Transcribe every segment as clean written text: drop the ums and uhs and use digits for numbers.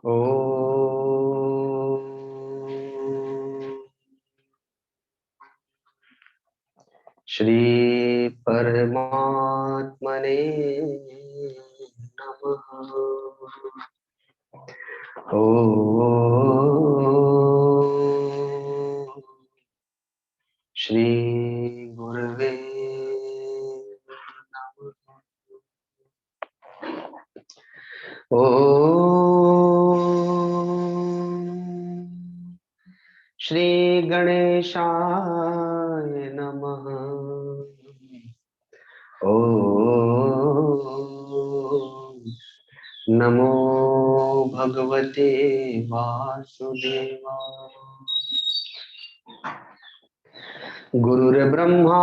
ओ श्री परमात्मने नमः। ओ श्री गुरवे नमः। ओ श्री गणेशाय नमः। ओ नमो भगवते वासुदेवाय। गुरुर्ब्रह्मा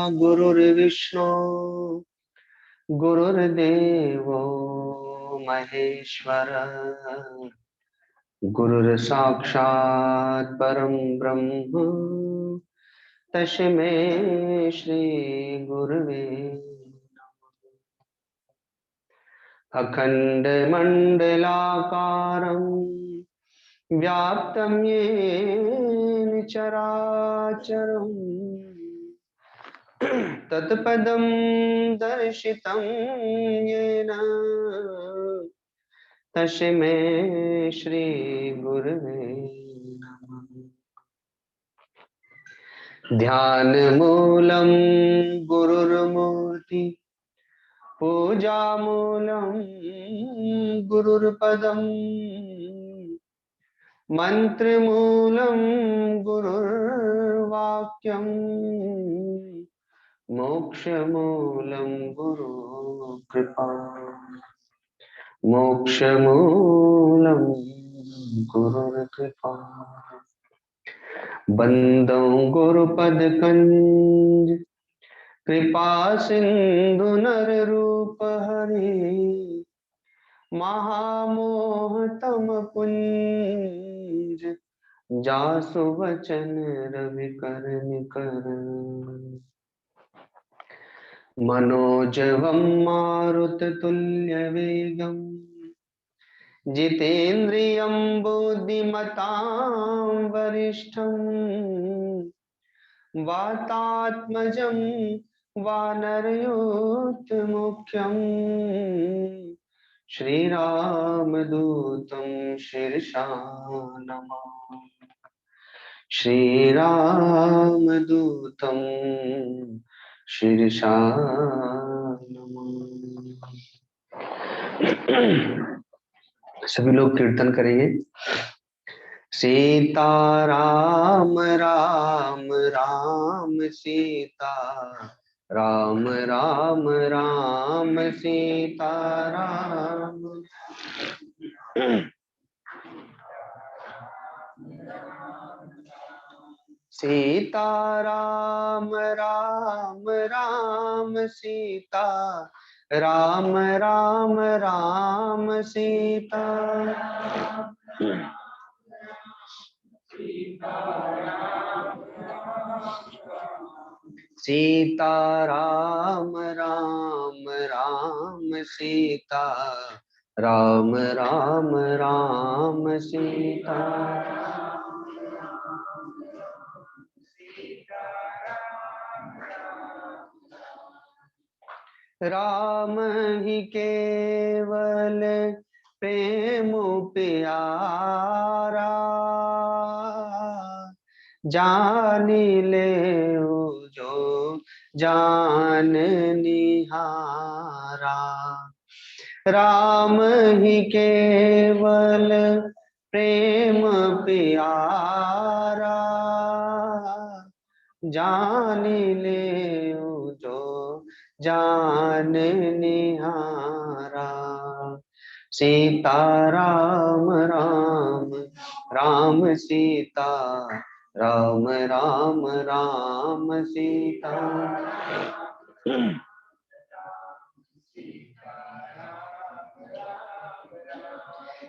गुरुर्विष्णु गुरुर्देवो महेश्वर। गुरुर्साक्षात् परं ब्रह्म तस्मै श्री गुरुवे अखण्डमण्डलाकारं व्याप्तं येन चराचरं तत्पदं दर्शितं येन तस्मै श्री गुरुवे नमः। ध्यानमूलं गुरुर्मूर्ति पूजामूलं गुरुर्पदम् मन्त्रमूलं गुरुर्वाक्यं मोक्षमूलं गुरुकृपा। मोक्षमूलं गुरुर्कृपा। बन्दं गुरुपदकञ्ज कृपा सिन्धु नररूपहरि महामोहतम पुंज जासु वचन रविकर निकर। मनोजवं मारुततुल्यवेगं जितेन्द्रियं बुद्धिमतां वरिष्ठं वातात्मजं वानरयूथमुख्यं श्रीरामदूतं शिरसा नमामि। श्रीरामदूतं शिरसा नमामि। सभी लोग कीर्तन करेंगे। सीता राम राम राम सीता राम राम राम सीता राम। सीता राम राम राम सीता राम राम राम सीता। सीता राम राम राम सीता राम राम राम सीता। राम ही केवल प्रेम प्यारा जानी ले जो जान निहारा। राम ही केवल प्रेम प्यारा जान ले जो जान निहारा। सीता राम राम राम सीता राम राम राम सीता।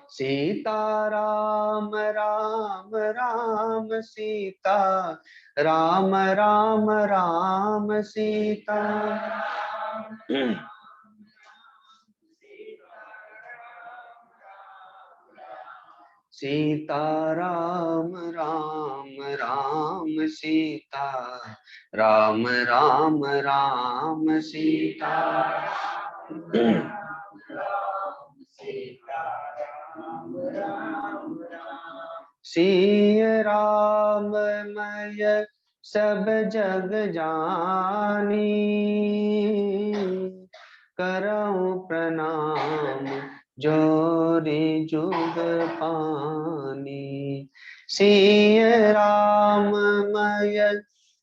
सीता राम राम राम सीता राम राम राम सीता। सीता राम राम राम सीता राम राम राम सीता। सिय राम मय सब जग जानी, करऊं प्रणाम जोरी जुग पानी। सिय राम मय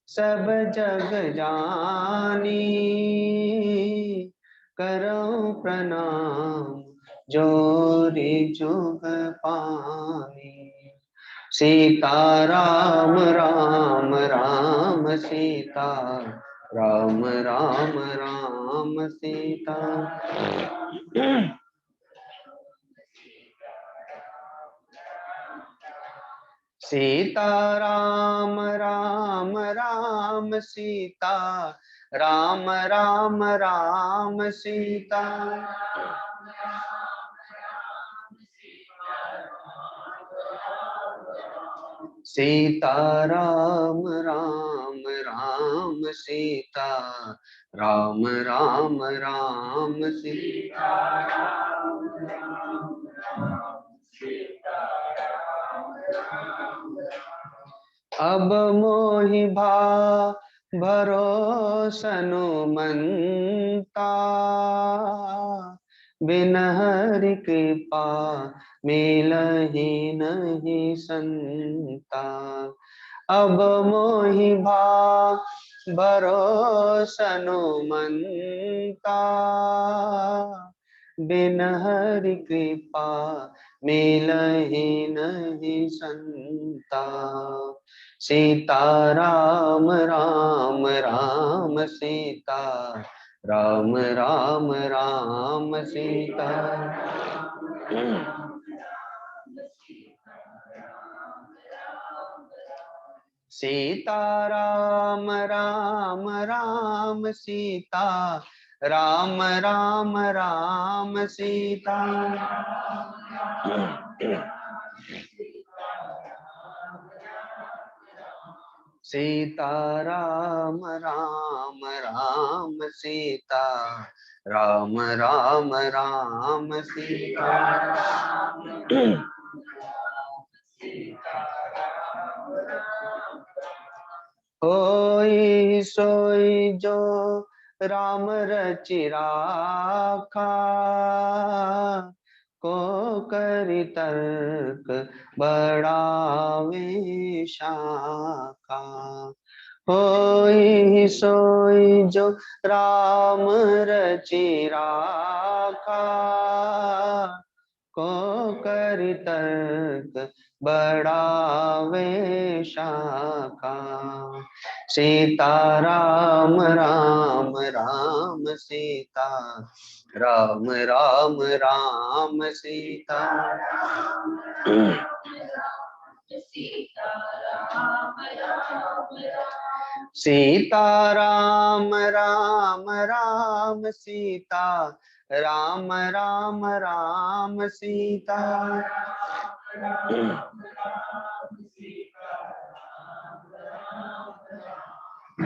सब जग जानी, करऊं प्रणाम जोरी जुग पानी। सीता राम राम राम सीता राम राम राम सीता। सीता राम राम राम सीता राम राम राम सीता। सीता राम राम राम सीता राम राम राम सीता। अब मोहि भा भरोसनु मनता, बिन हरि कृपा मिलहि नहीं संता। अब मोहि भा भरोसनु मनता, बिन हरि कृपा मिलहि नहीं संता। सीता राम राम राम सीता राम राम राम सीता। सीता राम राम राम सीता राम राम राम सीता। सीता राम राम राम सीता राम राम राम सीता। होई सोई जो राम रचि राखा, को करि तर्क बढ़ावे शाखा। होई सोई जो राम रचि राखा, को करि तर्क बढ़ावे शाखा। सीता राम राम राम सीता राम राम राम सीता। सीता राम राम राम सीता राम राम राम सीता।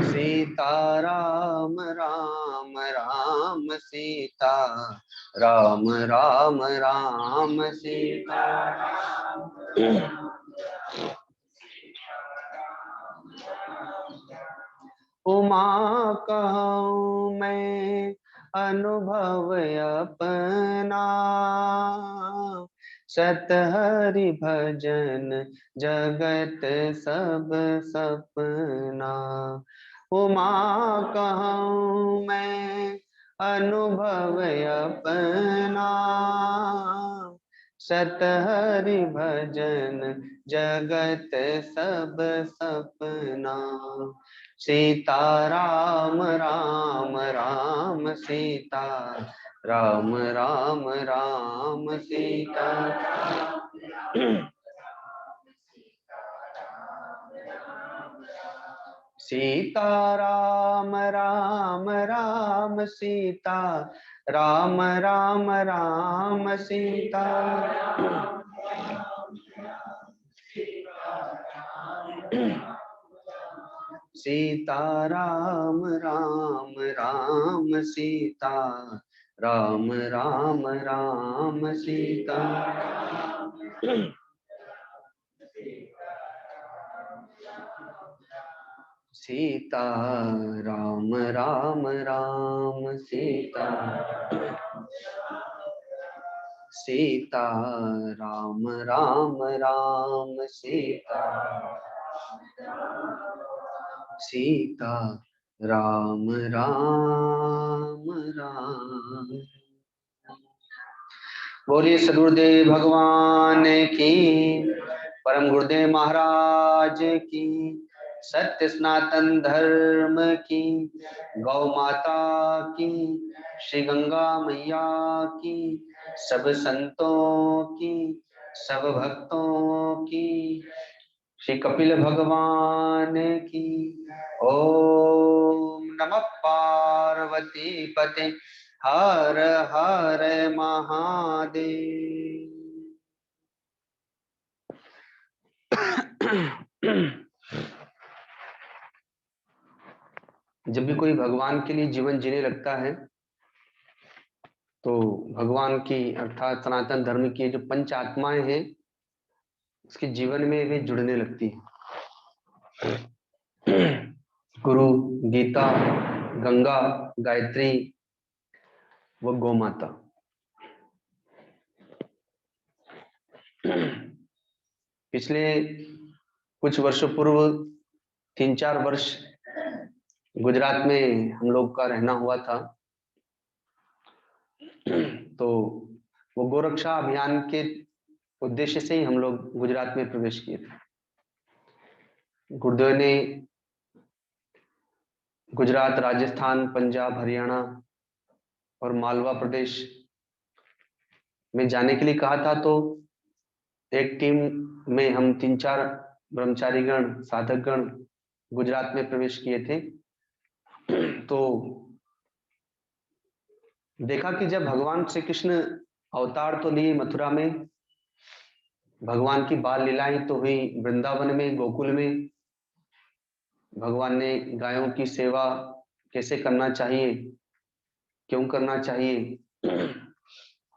सीता राम राम राम सीता राम राम राम सीता। उमा कहूँ मैं अनुभव अपना, सत हरि भजन जगत सब सपना। उमा कहूँ मैं अनुभव अपना, सत हरि भजन जगत सब सपना। सीता राम राम राम सीता राम राम राम सीता। सीता राम राम राम सीता राम राम राम सीता। सीता राम राम राम सीता राम राम राम सीता। सीता राम राम राम सीता। सीता राम राम राम सीता। सीता राम राम राम। बोलिए सदगुरुदेव भगवान की, परम गुरुदेव महाराज की, सत्य सनातन धर्म की, गौ माता की, श्री गंगा मैया की, सब संतों की, सब भक्तों की, श्री कपिल भगवान की। ओम नमः पार्वती पते हर हर महादेव। जब भी कोई भगवान के लिए जीवन जीने लगता है तो भगवान की अर्थात सनातन धर्म की जो पंच आत्माएं हैं उसके जीवन में वे जुड़ने लगती है। गुरु, गीता, गंगा, गायत्री व गौ माता। पिछले कुछ वर्षों पूर्व 3-4 वर्ष गुजरात में हम लोग का रहना हुआ था। तो वो गोरक्षा अभियान के उद्देश्य से ही हम लोग गुजरात में प्रवेश किए थे। गुरुदेव ने गुजरात, राजस्थान, पंजाब, हरियाणा और मालवा प्रदेश में जाने के लिए कहा था। तो एक टीम में हम 3-4 ब्रह्मचारी गण, साधक गण गुजरात में प्रवेश किए थे। तो देखा कि जब भगवान श्री कृष्ण अवतार तो लिए मथुरा में, भगवान की बाल लीलाएं तो हुई वृंदावन में, गोकुल में। भगवान ने गायों की सेवा कैसे करना चाहिए, क्यों करना चाहिए,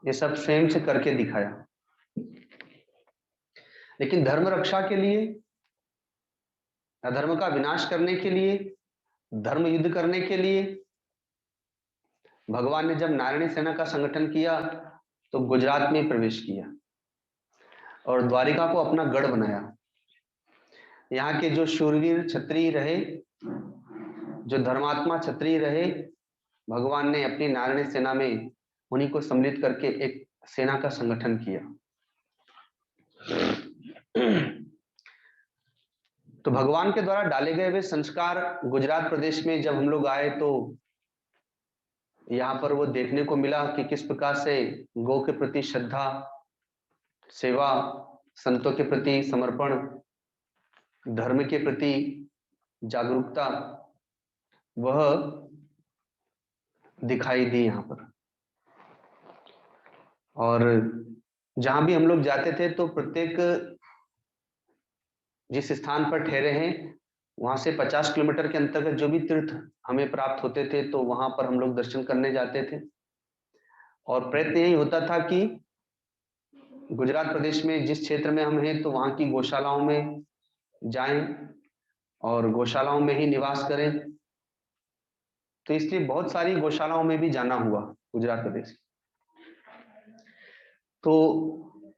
ये सब स्वयं से करके दिखाया। लेकिन धर्म रक्षा के लिए, अधर्म का विनाश करने के लिए, धर्म युद्ध करने के लिए भगवान ने जब नारायणी सेना का संगठन किया तो गुजरात में प्रवेश किया और द्वारिका को अपना गढ़ बनाया। यहाँ के जो शूरवीर क्षत्रिय रहे, जो धर्मात्मा क्षत्रिय रहे, भगवान ने अपनी नारायणी सेना में उन्हीं को सम्मिलित करके एक सेना का संगठन किया। तो भगवान के द्वारा डाले गए वे संस्कार गुजरात प्रदेश में जब हम लोग आए तो यहाँ पर वो देखने को मिला कि किस प्रकार से गौ के प्रति श्रद्धा, सेवा, संतों के प्रति समर्पण, धर्म के प्रति जागरूकता वह दिखाई दी यहाँ पर। और जहां भी हम लोग जाते थे तो प्रत्येक जिस स्थान पर ठहरे हैं वहां से 50 किलोमीटर के अंतर्गत जो भी तीर्थ हमें प्राप्त होते थे तो वहां पर हम लोग दर्शन करने जाते थे। और प्रयत्न यही होता था कि गुजरात प्रदेश में जिस क्षेत्र में हम हैं तो वहां की गौशालाओं में जाएं और गौशालाओं में ही निवास करें। तो इसलिए बहुत सारी गौशालाओं में भी जाना हुआ गुजरात प्रदेश। तो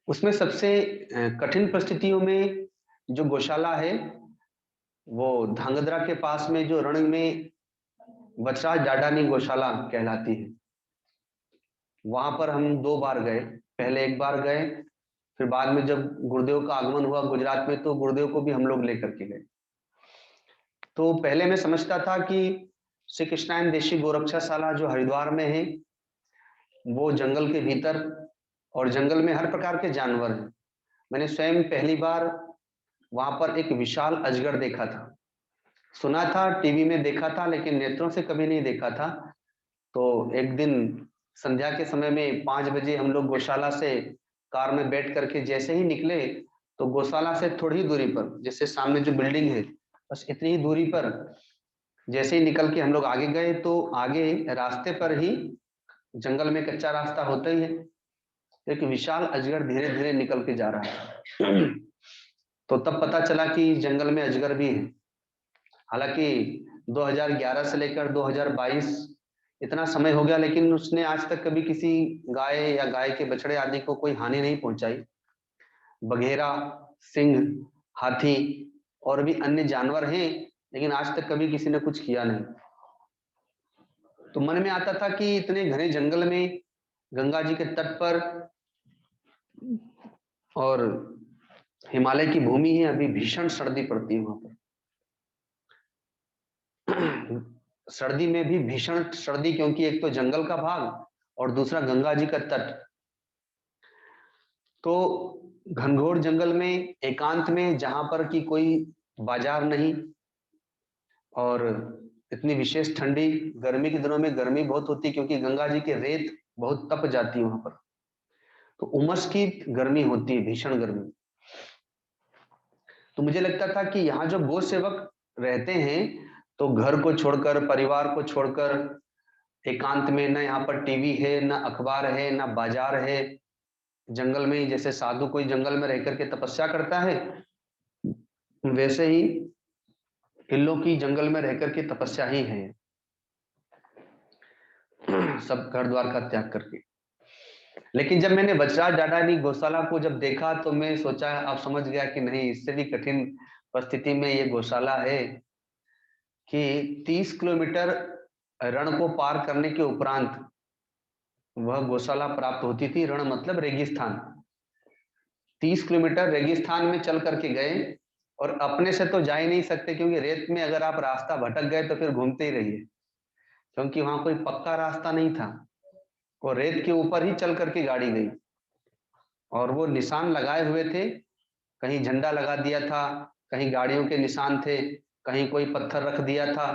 उसमें सबसे कठिन परिस्थितियों में जो गौशाला है वो धांगध्रा के पास में जो रण में बचराज डाडानी गौशाला कहलाती है। वहां पर हम 2 बार गए। पहले एक बार गए, फिर बाद में जब गुरुदेव का आगमन हुआ गुजरात में तो गुरुदेव को भी हम लोग लेकर के गए। तो पहले मैं समझता था कि श्री कृष्णायन देशी गोरक्षाशाला जो हरिद्वार में है वो जंगल के भीतर, और जंगल में हर प्रकार के जानवर हैं। मैंने स्वयं पहली बार वहां पर एक विशाल अजगर देखा था। सुना था, टीवी में देखा था, लेकिन नेत्रों से कभी नहीं देखा था। तो एक दिन संध्या के समय में 5 बजे हम लोग गौशाला से कार में बैठ करके जैसे ही निकले तो गौशाला से थोड़ी ही दूरी पर, जैसे सामने जो बिल्डिंग है बस इतनी ही दूरी पर जैसे ही निकल के हम लोग आगे गए तो आगे रास्ते पर ही जंगल में कच्चा रास्ता होता ही है, एक विशाल अजगर धीरे धीरे निकल के जा रहा है। तो तब पता चला कि जंगल में अजगर भी है। हालांकि 2011 से लेकर 2022 इतना समय हो गया, लेकिन उसने आज तक कभी किसी गाय या गाय के बछड़े आदि को कोई हानि नहीं पहुंचाई। बघेरा, सिंह, हाथी और भी अन्य जानवर हैं, लेकिन आज तक कभी किसी ने कुछ किया नहीं। तो मन में आता था कि इतने घने जंगल में गंगा जी के तट पर और हिमालय की भूमि है, अभी भीषण सर्दी पड़ती है वहां पर। सर्दी में भी भीषण सर्दी, क्योंकि एक तो जंगल का भाग और दूसरा गंगा जी का तट। तो घनघोर जंगल में एकांत में, जहां पर कि कोई बाजार नहीं और इतनी विशेष ठंडी, गर्मी के दिनों में गर्मी बहुत होती क्योंकि गंगा जी की रेत बहुत तप जाती है वहां पर, तो उमस की गर्मी होती है, भीषण गर्मी। तो मुझे लगता था कि यहाँ जो गौ सेवक रहते हैं तो घर को छोड़कर, परिवार को छोड़कर एकांत में, ना यहाँ पर टीवी है, ना अखबार है, ना बाजार है, जंगल में ही जैसे साधु कोई जंगल में रह करके तपस्या करता है, वैसे ही इन लोग की जंगल में रह करके तपस्या ही है। सब घर द्वार का त्याग करके। लेकिन जब मैंने वज्राज जाडानी गौशाला को जब देखा तो मैं सोचा, अब समझ गया कि नहीं, इससे भी कठिन परिस्थिति में ये गौशाला है कि 30 किलोमीटर रण को पार करने के उपरांत वह गौशाला प्राप्त होती थी। रण मतलब रेगिस्तान। 30 किलोमीटर रेगिस्तान में चल करके गए और अपने से तो जा ही नहीं सकते, क्योंकि रेत में अगर आप रास्ता भटक गए तो फिर घूमते ही रहिए, क्योंकि वहां कोई पक्का रास्ता नहीं था और रेत के ऊपर ही चल करके गाड़ी गई। और वो निशान लगाए हुए थे, कहीं झंडा लगा दिया था, कहीं गाड़ियों के निशान थे, कहीं कोई पत्थर रख दिया था।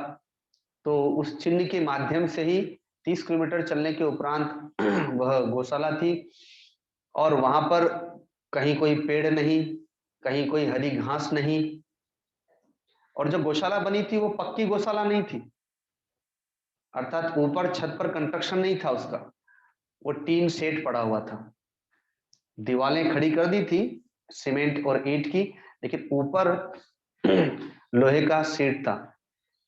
तो उस चिन्ह के माध्यम से ही 30 किलोमीटर चलने के उपरांत वह गौशाला थी। और वहां पर कहीं कोई पेड़ नहीं, कहीं कोई हरी घास नहीं। और जो गौशाला बनी थी वो पक्की गौशाला नहीं थी, अर्थात ऊपर छत पर कंस्ट्रक्शन नहीं था उसका, वो टीन शेड पड़ा हुआ था। दीवारें खड़ी कर दी थी सीमेंट और ईंट की, लेकिन ऊपर लोहे का शेड था।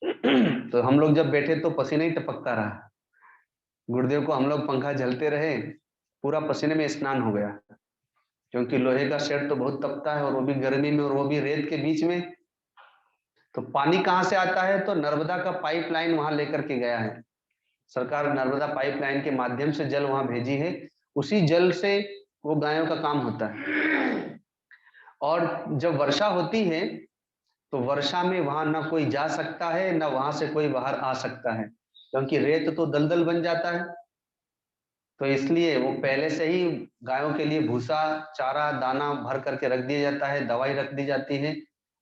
तो हम लोग जब बैठे तो पसीना ही टपकता रहा। गुरुदेव को हम लोग पंखा झलते रहे, पूरा पसीने में स्नान हो गया, क्योंकि लोहे का शेड तो बहुत तपता है और वो भी गर्मी में, और वो भी रेत के बीच में। तो पानी कहाँ से आता है? तो नर्मदा का पाइपलाइन वहां लेकर के गया है सरकार, नर्मदा पाइपलाइन के माध्यम से जल वहां भेजी है, उसी जल से वो गायों का काम होता है। और जब वर्षा होती है तो वर्षा में वहां ना कोई जा सकता है, ना वहां से कोई बाहर आ सकता है, क्योंकि रेत तो दलदल बन जाता है। तो इसलिए वो पहले से ही गायों के लिए भूसा, चारा, दाना भर करके रख दिया जाता है, दवाई रख दी जाती है।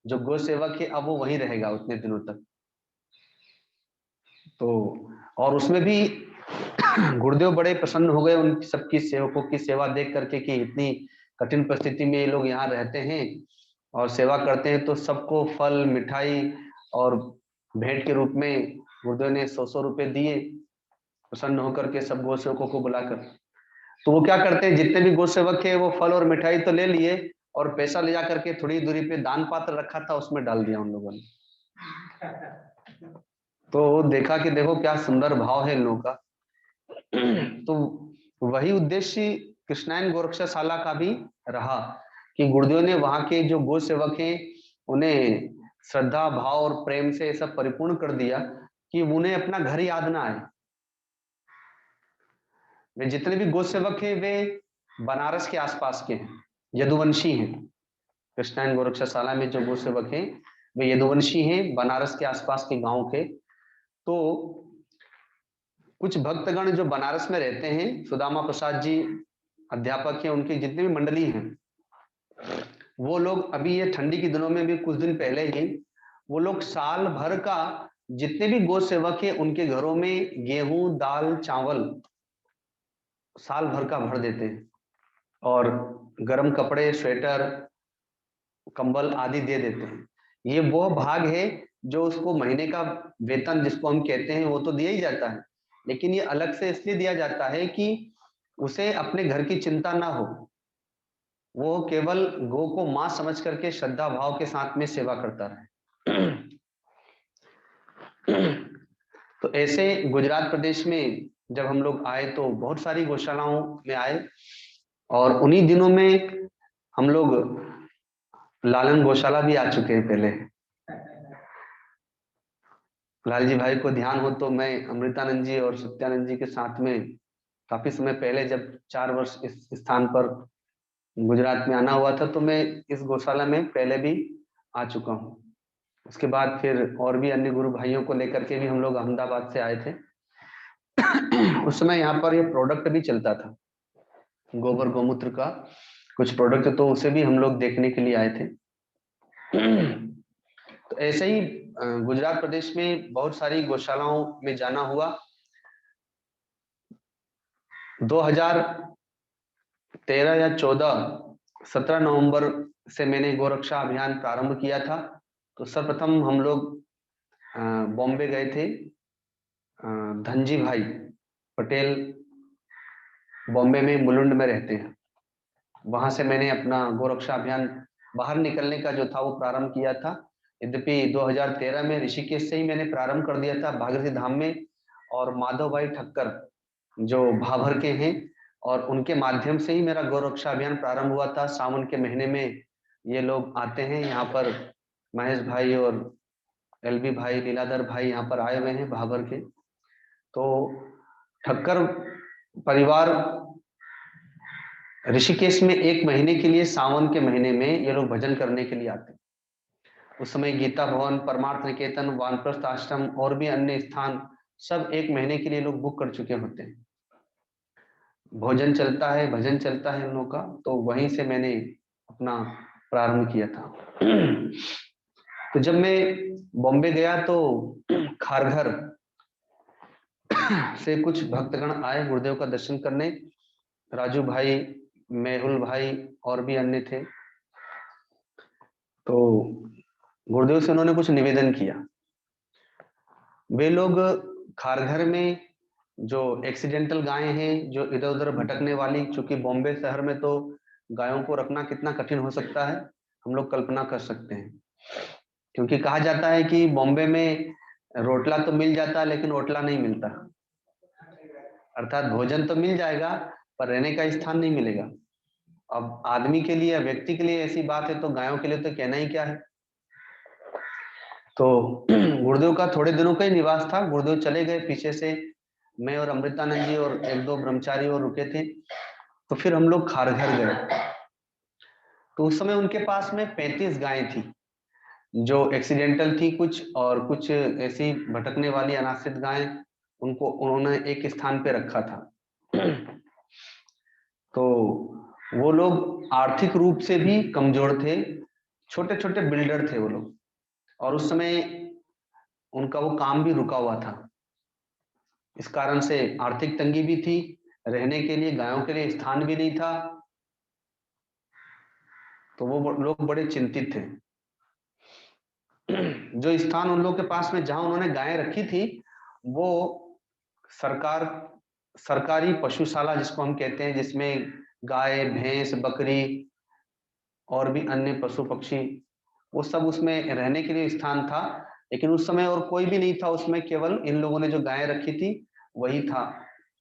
जो गौ सेवक है अब वो वहीं रहेगा उतने दिनों तक। तो और उसमें भी गुरुदेव बड़े प्रसन्न हो गए उन सबकी सेवकों की सेवा देख करके कि इतनी कठिन परिस्थिति में ये लोग यहाँ रहते हैं और सेवा करते हैं। तो सबको फल, मिठाई और भेंट के रूप में गुरुदेव ने 100-100 रुपए दिए, प्रसन्न होकर के सब गौ सेवकों को बुलाकर। तो वो क्या करते हैं, जितने भी गौ सेवक है वो फल और मिठाई तो ले लिए और पैसा ले जा करके थोड़ी दूरी पे दान पात्र रखा था उसमें डाल दिया उन लोगों ने। तो देखा कि देखो क्या सुंदर भाव है इन लोगों का। तो वही उद्देश्य कृष्णायन गोरक्षाशाला का भी रहा कि गुरुदेव ने वहां के जो गौ सेवक हैं उन्हें श्रद्धा, भाव और प्रेम से सब परिपूर्ण कर दिया कि उन्हें अपना घर याद ना आए। वे जितने भी गौ सेवक हैं वे बनारस के आसपास के हैं, यदुवंशी हैं। कृष्णायन गोरक्षाशाला में जो गौ सेवक हैं वे यदुवंशी हैं, बनारस के आसपास के गांव के। तो कुछ भक्तगण जो बनारस में रहते हैं, सुदामा प्रसाद जी अध्यापक हैं, उनकी जितनी भी मंडली हैं, वो लोग अभी ये ठंडी के दिनों में भी कुछ दिन पहले ही वो लोग साल भर का जितने भी गौ सेवक है उनके घरों में गेहूं, दाल, चावल साल भर का भर देते हैं। और गर्म कपड़े, स्वेटर कंबल आदि दे देते हैं। ये वो भाग है जो उसको महीने का वेतन जिसको हम कहते हैं वो तो दिया ही जाता है, लेकिन ये अलग से इसलिए दिया जाता है कि उसे अपने घर की चिंता ना हो, वो केवल गौ को मां समझ करके श्रद्धा भाव के साथ में सेवा करता रहे। तो ऐसे गुजरात प्रदेश में जब हम लोग आए तो बहुत सारी गौशालाओं में आए, और उन्हीं दिनों में हम लोग लालन गौशाला भी आ चुके हैं पहले। लालजी भाई को ध्यान हो तो मैं अमृतानंद जी और सत्यानंद जी के साथ में काफी समय पहले जब 4 वर्ष इस स्थान पर गुजरात में आना हुआ था तो मैं इस गौशाला में पहले भी आ चुका हूँ। उसके बाद फिर और भी अन्य गुरु भाइयों को लेकर के भी हम लोग अहमदाबाद से आए थे। उस समय यहाँ पर ये प्रोडक्ट भी चलता था, गोबर गौमूत्र का कुछ प्रोडक्ट, तो उसे भी हम लोग देखने के लिए आए थे। तो ऐसे ही गुजरात प्रदेश में बहुत सारी गौशालाओं में जाना हुआ। 2013 या 14, 17 नवंबर से मैंने गोरक्षा अभियान प्रारंभ किया था। तो सर्वप्रथम हम लोग बॉम्बे गए थे। धनजी भाई पटेल बॉम्बे में मुलुंड में रहते हैं, वहां से मैंने अपना गोरक्षा अभियान बाहर निकलने का जो था वो प्रारंभ किया था। यद्यपि 2013 में ऋषिकेश से ही मैंने प्रारंभ कर दिया था भागीरथी धाम में, और माधव भाई ठक्कर जो भाभर के हैं और उनके माध्यम से ही मेरा गोरक्षा अभियान प्रारंभ हुआ था। सावन के महीने में ये लोग आते हैं यहाँ पर, महेश भाई और एलबी भाई, लीलाधर भाई यहाँ पर आए हुए हैं भाभर के। तो ठक्कर परिवार ऋषिकेश में 1 महीने के लिए सावन के महीने में ये लोग भजन करने के लिए आते हैं। उस समय गीता भवन, परमार्थ निकेतन, वानप्रस्थ आश्रम और भी अन्य स्थान सब 1 महीने के लिए लोग बुक कर चुके होते हैं। भोजन चलता है, भजन चलता है उन लोगों का, तो वहीं से मैंने अपना प्रारंभ किया था। तो जब मैं बॉम्बे गया तो खारघर से कुछ भक्तगण आए गुरुदेव का दर्शन करने, राजू भाई, मेहुल भाई और भी अन्य थे। तो गुरुदेव से उन्होंने कुछ निवेदन किया। वे लोग खारघर में जो एक्सीडेंटल गायें हैं, जो इधर उधर भटकने वाली, चूंकि बॉम्बे शहर में तो गायों को रखना कितना कठिन हो सकता है हम लोग कल्पना कर सकते हैं, क्योंकि कहा जाता है कि बॉम्बे में रोटला तो मिल जाता है लेकिन ओटला नहीं मिलता, अर्थात भोजन तो मिल जाएगा पर रहने का स्थान नहीं मिलेगा। अब आदमी के लिए, व्यक्ति के लिए ऐसी बात है तो गायों के लिए तो कहना ही क्या है। तो गुरुदेव का थोड़े दिनों का ही निवास था, गुरुदेव चले गए, पीछे से मैं और अमृतानंद जी और 1-2 ब्रह्मचारी और रुके थे। तो फिर हम लोग खारघर गए। तो उस समय उनके पास में 35 गायें थी जो एक्सीडेंटल थी कुछ, और कुछ ऐसी भटकने वाली अनाश्रित गायें, उनको उन्होंने एक स्थान पे रखा था। तो वो लोग आर्थिक रूप से भी कमजोर थे, छोटे छोटे बिल्डर थे वो लोग, और उस समय उनका वो काम भी रुका हुआ था। इस कारण से आर्थिक तंगी भी थी, रहने के लिए गायों के लिए स्थान भी नहीं था। तो वो लोग बड़े चिंतित थे। जो स्थान उन लोग के पास में जहां उन्होंने गायें रखी थी वो सरकार, सरकारी पशुशाला जिसको हम कहते हैं, जिसमें गाय, भैंस, बकरी और भी अन्य पशु पक्षी, वो सब उसमें रहने के लिए स्थान था। लेकिन उस समय और कोई भी नहीं था उसमें, केवल इन लोगों ने जो गायें रखी थी वही था,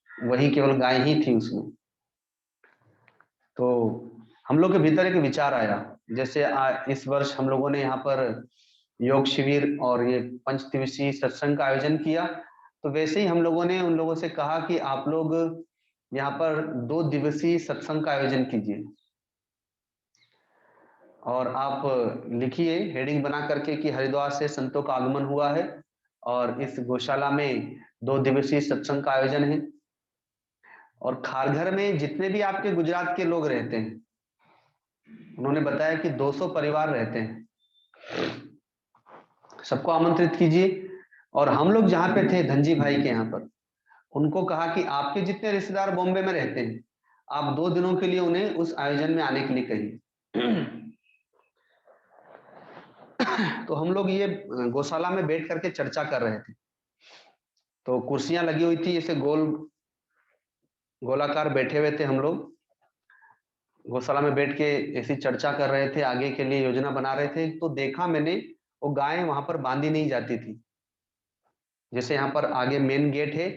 वही केवल गाय ही थी उसमें। तो हम लोग के भीतर एक विचार आया, जैसे इस वर्ष हम लोगों ने यहाँ पर योग शिविर और ये 5 दिवसीय सत्संग का आयोजन किया, तो वैसे ही हम लोगों ने उन लोगों से कहा कि आप लोग यहाँ पर 2 दिवसीय सत्संग का आयोजन कीजिए, और आप लिखिए हेडिंग बना करके कि हरिद्वार से संतों का आगमन हुआ है और इस गौशाला में 2 दिवसीय सत्संग का आयोजन है। और खारघर में जितने भी आपके गुजरात के लोग रहते हैं, उन्होंने बताया कि 200 परिवार रहते हैं, सबको आमंत्रित कीजिए। और हम लोग जहाँ पे थे धनजी भाई के यहाँ पर, उनको कहा कि आपके जितने रिश्तेदार बॉम्बे में रहते हैं, आप 2 दिनों के लिए उन्हें उस आयोजन में आने के लिए कहिए। तो हम लोग ये गौशाला में बैठ करके चर्चा कर रहे थे। तो कुर्सियां लगी हुई थी, ऐसे गोलाकार बैठे हुए थे हम लोग, गौशाला में बैठ के ऐसी चर्चा कर रहे थे, आगे के लिए योजना बना रहे थे। तो देखा मैंने, वो गाय वहां पर बांधी नहीं जाती थी। जैसे यहाँ पर आगे मेन गेट है,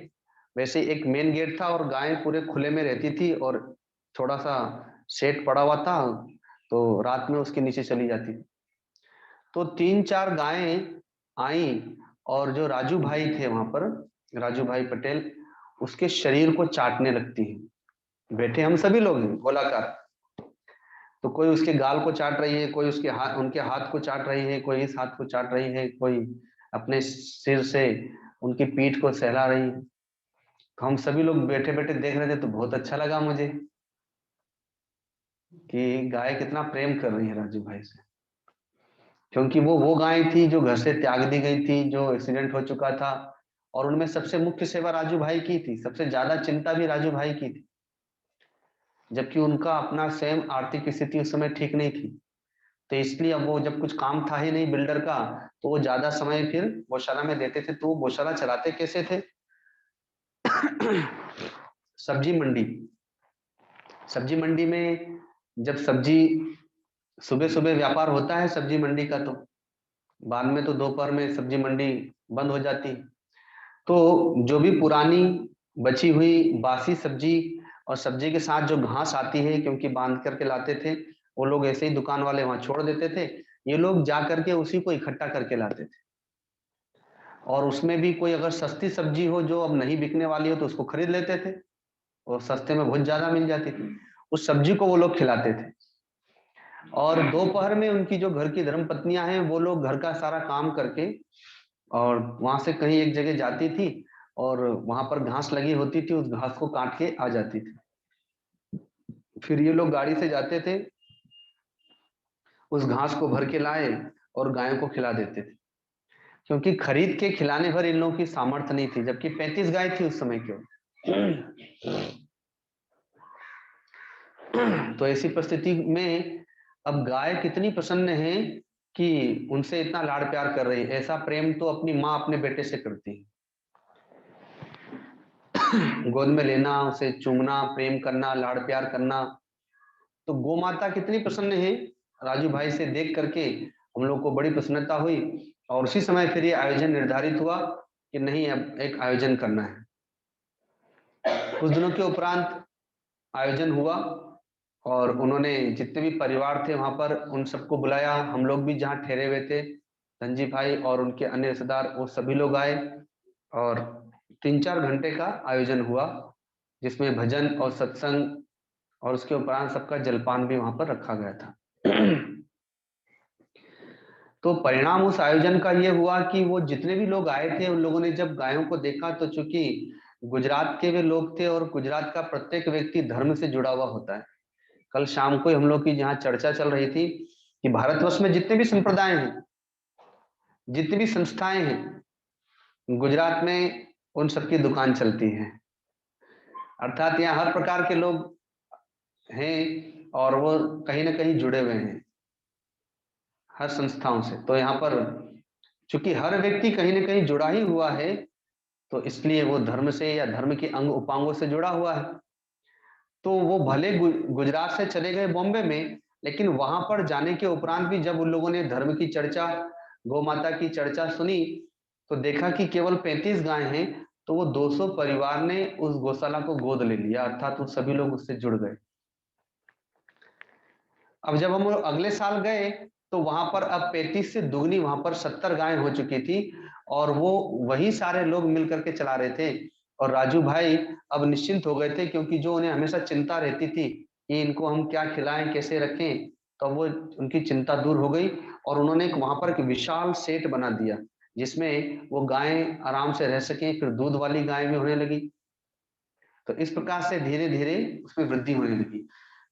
वैसे एक मेन गेट था और गायें पूरे खुले में रहती थी, और थोड़ा सा शेड पड़ा हुआ था, तो रात में उसके नीचे चली जाती थी। तो 3-4 गायें आई, और जो राजू भाई थे वहां पर, राजू भाई पटेल, उसके शरीर को चाटने लगती है। बैठे हम सभी लोग हैं गोलाकार, तो कोई उसके गाल को चाट रही है, कोई उसके हाथ, उनके हाथ को चाट रही है, कोई इस हाथ को चाट रही है, कोई अपने सिर से उनकी पीठ को सहला रही है। तो हम सभी लोग बैठे बैठे देख रहे थे, तो बहुत अच्छा लगा मुझे कि गाय कितना प्रेम कर रही है राजू भाई से, क्योंकि वो गाय थी जो घर से त्याग दी गई थी, जो एक्सीडेंट हो चुका था, और उनमें सबसे मुख्य सेवा राजू भाई की थी, सबसे ज्यादा चिंता भी राजू भाई की थी, जबकि उनका अपना स्वयं आर्थिक स्थिति उस समय ठीक नहीं थी। तो इसलिए अब वो, जब कुछ काम था ही नहीं बिल्डर का, तो वो ज्यादा समय फिर गौशाला में देते थे। तो वो गौशाला चलाते कैसे थे? सब्जी मंडी, सब्जी मंडी में जब सब्जी, सुबह सुबह व्यापार होता है सब्जी मंडी का, तो बाद में तो दोपहर में सब्जी मंडी बंद हो जाती है। तो जो भी पुरानी बची हुई बासी सब्जी, और सब्जी के साथ जो घास आती है, क्योंकि बांध करके लाते थे, वो लोग ऐसे ही दुकान वाले वहां छोड़ देते थे, ये लोग जा करके उसी को इकट्ठा करके लाते थे। और उसमें भी कोई अगर सस्ती सब्जी हो जो अब नहीं बिकने वाली हो, तो उसको खरीद लेते थे, और सस्ते में बहुत ज्यादा मिल जाती थी, उस सब्जी को वो लोग खिलाते थे। और दोपहर में उनकी जो घर की धर्म पत्नियां हैं, वो लोग घर का सारा काम करके, और वहां से कहीं एक जगह जाती थी, और वहां पर घास लगी होती थी, उस घास को काट के आ जाती थी। फिर ये लोग गाड़ी से जाते थे, उस घास को भर के लाए और गायों को खिला देते थे, क्योंकि खरीद के खिलाने भर इन लोगों की सामर्थ्य नहीं थी, जबकि 35 गाय थी उस समय केवल। तो ऐसी परिस्थिति में अब गाय कितनी प्रसन्न है कि उनसे इतना लाड़ प्यार कर रही है। ऐसा प्रेम तो अपनी माँ अपने बेटे से करती है। गोद में लेना, उसे चूमना, प्रेम करना, लाड़ प्यार करना। तो गौ माता कितनी प्रसन्न है, राजू भाई से देख करके हम लोग को बड़ी प्रसन्नता हुई। और उसी समय फिर ये आयोजन निर्धारित हुआ कि नहीं, अब एक आयोजन करना है। कुछ दिनों के उपरांत आयोजन हुआ, और उन्होंने जितने भी परिवार थे वहां पर उन सबको बुलाया। हम लोग भी जहाँ ठहरे हुए थे, धनजी भाई और उनके अन्य रिश्तेदार, वो सभी लोग आए, और 3-4 घंटे का आयोजन हुआ, जिसमें भजन और सत्संग, और उसके उपरांत सबका जलपान भी वहां पर रखा गया था। तो परिणाम उस आयोजन का ये हुआ कि वो जितने भी लोग आए थे, उन लोगों ने जब गायों को देखा, तो चूंकि गुजरात के वे लोग थे, और गुजरात का प्रत्येक व्यक्ति धर्म से जुड़ा हुआ होता है। कल शाम को हम लोग की जहाँ चर्चा चल रही थी कि भारतवर्ष में जितने भी संप्रदाय हैं, जितनी भी संस्थाएं हैं, गुजरात में उन सबकी दुकान चलती है। अर्थात यहाँ हर प्रकार के लोग हैं, और वो कहीं ना कहीं जुड़े हुए हैं हर संस्थाओं से। तो यहाँ पर चूंकि हर व्यक्ति कहीं ना कहीं जुड़ा ही हुआ है, तो इसलिए वो धर्म से या धर्म के अंग उपांगों से जुड़ा हुआ है। तो वो भले गुजरात से चले गए बॉम्बे में, लेकिन वहां पर जाने के उपरांत भी जब उन लोगों ने धर्म की चर्चा, गौ माता की चर्चा सुनी, तो देखा कि केवल 35 गाय हैं, तो वो 200 परिवार ने उस गौशाला को गोद ले लिया, अर्थात वो सभी लोग उससे जुड़ गए। अब जब हम अगले साल गए, तो वहां पर अब 35 से दुगनी, वहां पर 70 गायें हो चुकी थी, और वो वही सारे लोग मिल करके चला रहे थे। और राजू भाई अब निश्चिंत हो गए थे, क्योंकि जो उन्हें हमेशा चिंता रहती थी कि इनको हम क्या खिलाएं, कैसे रखें, तो वो उनकी चिंता दूर हो गई। और उन्होंने वहां पर एक विशाल सेट बना दिया, जिसमें वो गायें आराम से रह सकें। फिर दूध वाली गाय भी होने लगी। तो इस प्रकार से धीरे धीरे उसमें वृद्धि होने लगी।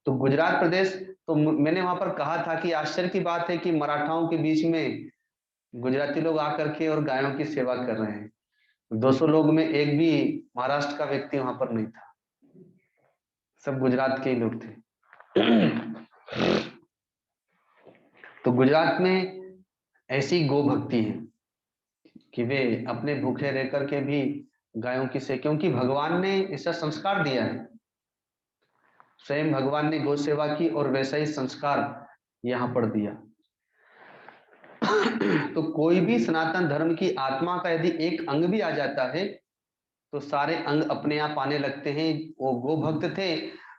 तो गुजरात प्रदेश, तो मैंने वहां पर कहा था कि आश्चर्य की बात है कि मराठाओं के बीच में गुजराती लोग आकर के और गायों की सेवा कर रहे हैं। 200 लोग में एक भी महाराष्ट्र का व्यक्ति वहां पर नहीं था, सब गुजरात के ही लोग थे। तो गुजरात में ऐसी गो भक्ति है कि वे अपने भूखे रह करके भी गायों की से, क्योंकि भगवान ने ऐसा संस्कार दिया है, स्वयं भगवान ने गौ सेवा की और वैसा ही संस्कार यहाँ पर दिया। तो कोई भी सनातन धर्म की आत्मा का यदि एक अंग भी आ जाता है तो सारे अंग अपने आप आने लगते हैं। वो गो भक्त थे,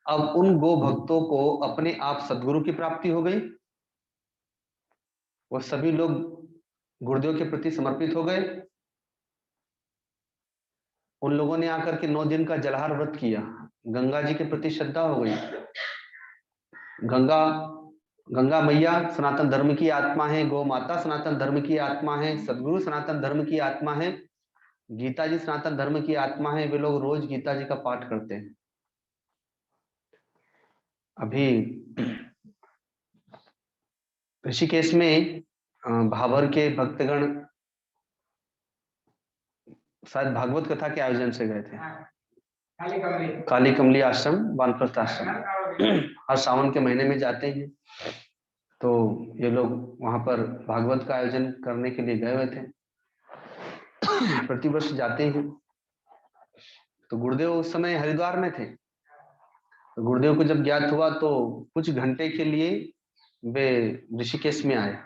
अब उन गो भक्तों को अपने आप सदगुरु की प्राप्ति हो गई। वो सभी लोग गुरुदेव के प्रति समर्पित हो गए। उन लोगों ने आकर के 9 दिन का जलहार व्रत किया, गंगा जी के प्रति श्रद्धा हो गई। गंगा गंगा मैया सनातन धर्म की आत्मा है, गौ माता सनातन धर्म की आत्मा है, सदगुरु सनातन धर्म की आत्मा है, गीता जी सनातन धर्म की आत्मा है। वे लोग रोज गीता जी का पाठ करते हैं। अभी ऋषिकेश में भाबर के भक्तगण शायद भागवत कथा के आयोजन से गए थे। काली कमली आश्रम, वानप्रस्थ आश्रम हर सावन के महीने में जाते हैं। तो ये लोग वहां पर भागवत का आयोजन करने के लिए गए हुए थे। प्रतिवर्ष जाते हैं। तो गुरुदेव उस समय हरिद्वार में थे। तो गुरुदेव को जब ज्ञात हुआ तो कुछ घंटे के लिए वे ऋषिकेश में आए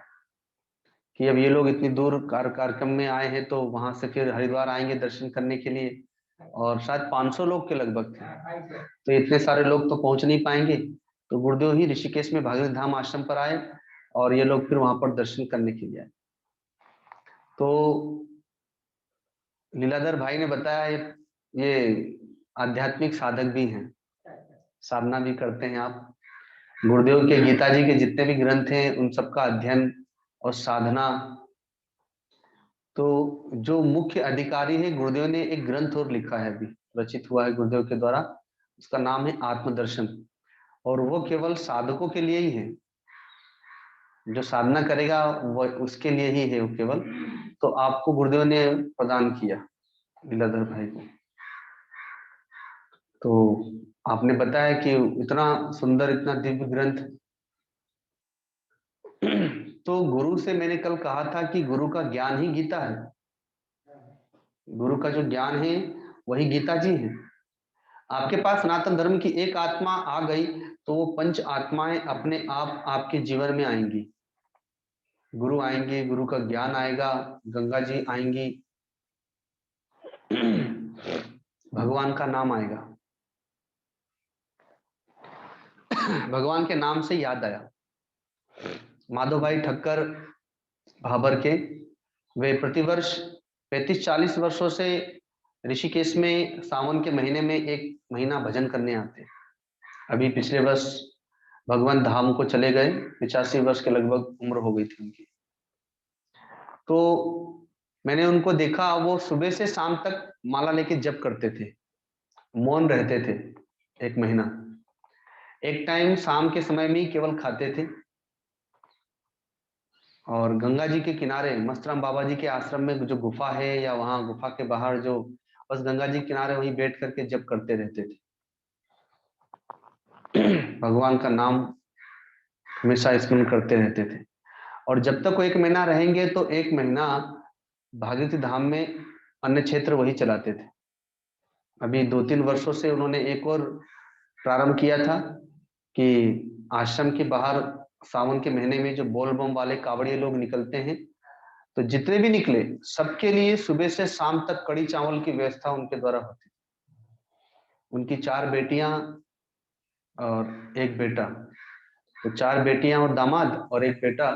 कि अब ये लोग इतनी दूर कार्यक्रम में आए हैं तो वहां से फिर हरिद्वार आएंगे दर्शन करने के लिए, और शायद 500 लोग के लगभग थे। तो इतने सारे लोग तो पहुंच नहीं पाएंगे। तो गुरुदेव ही ऋषिकेश में भागीरथ धाम आश्रम पर आए और ये लोग फिर वहां पर दर्शन करने के लिए आए। तो लीलाधर भाई ने बताया ये आध्यात्मिक साधक भी हैं, साधना भी करते हैं। आप गुरुदेव के गीता जी के जितने भी ग्रंथ हैं उन सबका अध्ययन और साधना। तो जो मुख्य अधिकारी है, गुरुदेव ने एक ग्रंथ और लिखा है, अभी रचित हुआ है गुरुदेव के द्वारा, उसका नाम है आत्मदर्शन। और वो केवल साधकों के लिए ही है, जो साधना करेगा वो उसके लिए ही है वो केवल। तो आपको गुरुदेव ने प्रदान किया लीलाधर भाई को। तो आपने बताया कि इतना सुंदर, इतना दिव्य ग्रंथ। तो गुरु से मैंने कल कहा था कि गुरु का ज्ञान ही गीता है। गुरु का जो ज्ञान है वही गीता जी है। आपके पास सनातन धर्म की एक आत्मा आ गई तो वो 5 आत्माएं अपने आप आपके जीवन में आएंगी। गुरु आएंगे, गुरु का ज्ञान आएगा, गंगा जी आएंगी, भगवान का नाम आएगा। भगवान के नाम से याद आया, माधव भाई ठक्कर भाबर के, वे प्रतिवर्ष 35-40 वर्षों से ऋषिकेश में सावन के महीने में 1 महीना भजन करने आते हैं। अभी पिछले वर्ष भगवान धाम को चले गए, 85 वर्ष के लगभग उम्र हो गई थी उनकी। तो मैंने उनको देखा, वो सुबह से शाम तक माला लेके जप करते थे, मौन रहते थे 1 महीना। एक टाइम शाम के समय में ही केवल खाते थे और गंगा जी के किनारे मस्तराम बाबा जी के आश्रम में जो गुफा है या वहां गुफा के बाहर जो बस गंगा जी के किनारे वहीं बैठ करके जप करते रहते थे। भगवान का नाम हमेशा स्मरण करते रहते थे। और जब तक वो 1 महीना रहेंगे तो 1 महीना भागीरथी धाम में अन्य क्षेत्र वही चलाते थे। अभी 2-3 वर्षों से उन्होंने एक और प्रारंभ किया था कि आश्रम के बाहर सावन के महीने में जो बोल बम वाले कावड़िए लोग निकलते हैं, तो जितने भी निकले सबके लिए सुबह से शाम तक कड़ी चावल की व्यवस्था उनके द्वारा होती। उनकी 4 बेटियां और 1 बेटा, तो 4 बेटियां और दामाद और 1 बेटा,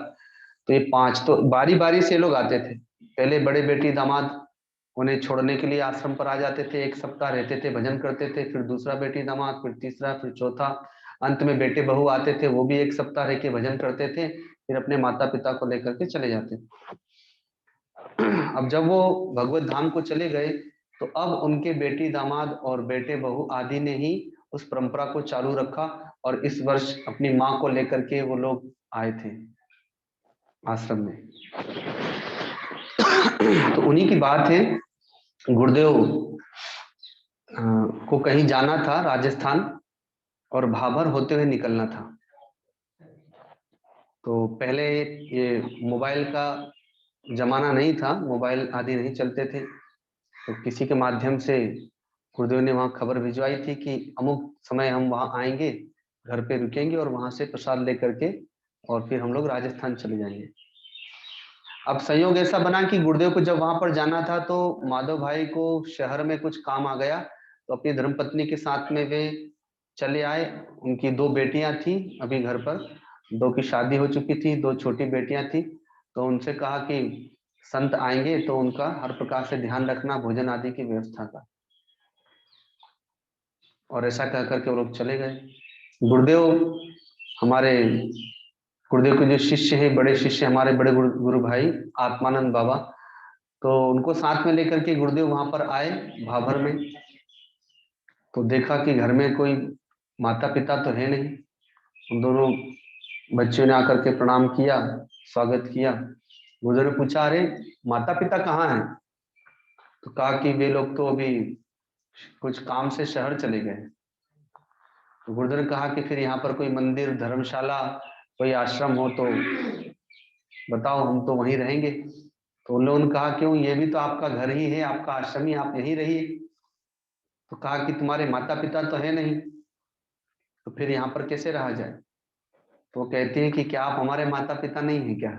तो ये 5। तो बारी बारी से लोग आते थे। पहले बड़े बेटी दामाद उन्हें छोड़ने के लिए आश्रम पर आ जाते थे, 1 सप्ताह रहते थे, भजन करते थे, फिर दूसरा बेटी दामाद, फिर तीसरा, फिर चौथा, अंत में बेटे बहू आते थे, वो भी 1 सप्ताह रह के भजन करते थे, फिर अपने माता पिता को लेकर के चले जाते थे। अब जब वो भगवत धाम को चले गए तो अब उनके बेटी दामाद और बेटे बहू आदि ने ही उस परंपरा को चालू रखा और इस वर्ष अपनी माँ को लेकर के वो लोग आए थे आश्रम में। तो उन्हीं की बात है, गुरुदेव को कहीं जाना था राजस्थान और भाबर होते हुए निकलना था। तो पहले ये मोबाइल का जमाना नहीं था, मोबाइल आदि नहीं चलते थे, तो किसी के माध्यम से गुरुदेव ने वहां खबर भिजवाई थी कि अमुक समय हम वहां आएंगे, घर पे रुकेंगे और वहां से प्रसाद लेकर के और फिर हम लोग राजस्थान चले जाएंगे। अब संयोग ऐसा बना कि गुरुदेव को जब वहां पर जाना था तो माधव भाई को शहर में कुछ काम आ गया, तो अपनी धर्मपत्नी के साथ में वे चले आए। उनकी दो बेटियां थी अभी घर पर, दो की शादी हो चुकी थी, दो छोटी बेटियां थी। तो उनसे कहा कि संत आएंगे तो उनका हर प्रकार से ध्यान रखना, भोजन आदि की व्यवस्था का। और ऐसा कह करके वो लोग चले गए। गुरुदेव, हमारे गुरुदेव के जो शिष्य हैं, बड़े शिष्य हमारे बड़े गुरु भाई आत्मानंद बाबा, तो उनको साथ में लेकर के गुरुदेव वहां पर आए भाभर में। तो देखा कि घर में कोई माता पिता तो है नहीं। उन दोनों बच्चों ने आकर के प्रणाम किया, स्वागत किया। गुरुदेव ने पूछा, अरे माता पिता कहाँ हैं? तो कहा कि वे लोग तो अभी कुछ काम से शहर चले गए। तो गुरुदेव ने कहा कि फिर यहाँ पर कोई मंदिर, धर्मशाला, कोई आश्रम हो तो बताओ, हम तो वहीं रहेंगे। तो उन लोगों ने कहा, क्यों, ये भी तो आपका घर ही है, आपका आश्रम ही, आप यहीं रहिए। तो कहा कि तुम्हारे माता पिता तो है नहीं, तो फिर यहाँ पर कैसे रहा जाए? तो वो कहती है कि क्या आप हमारे माता पिता नहीं हैं क्या?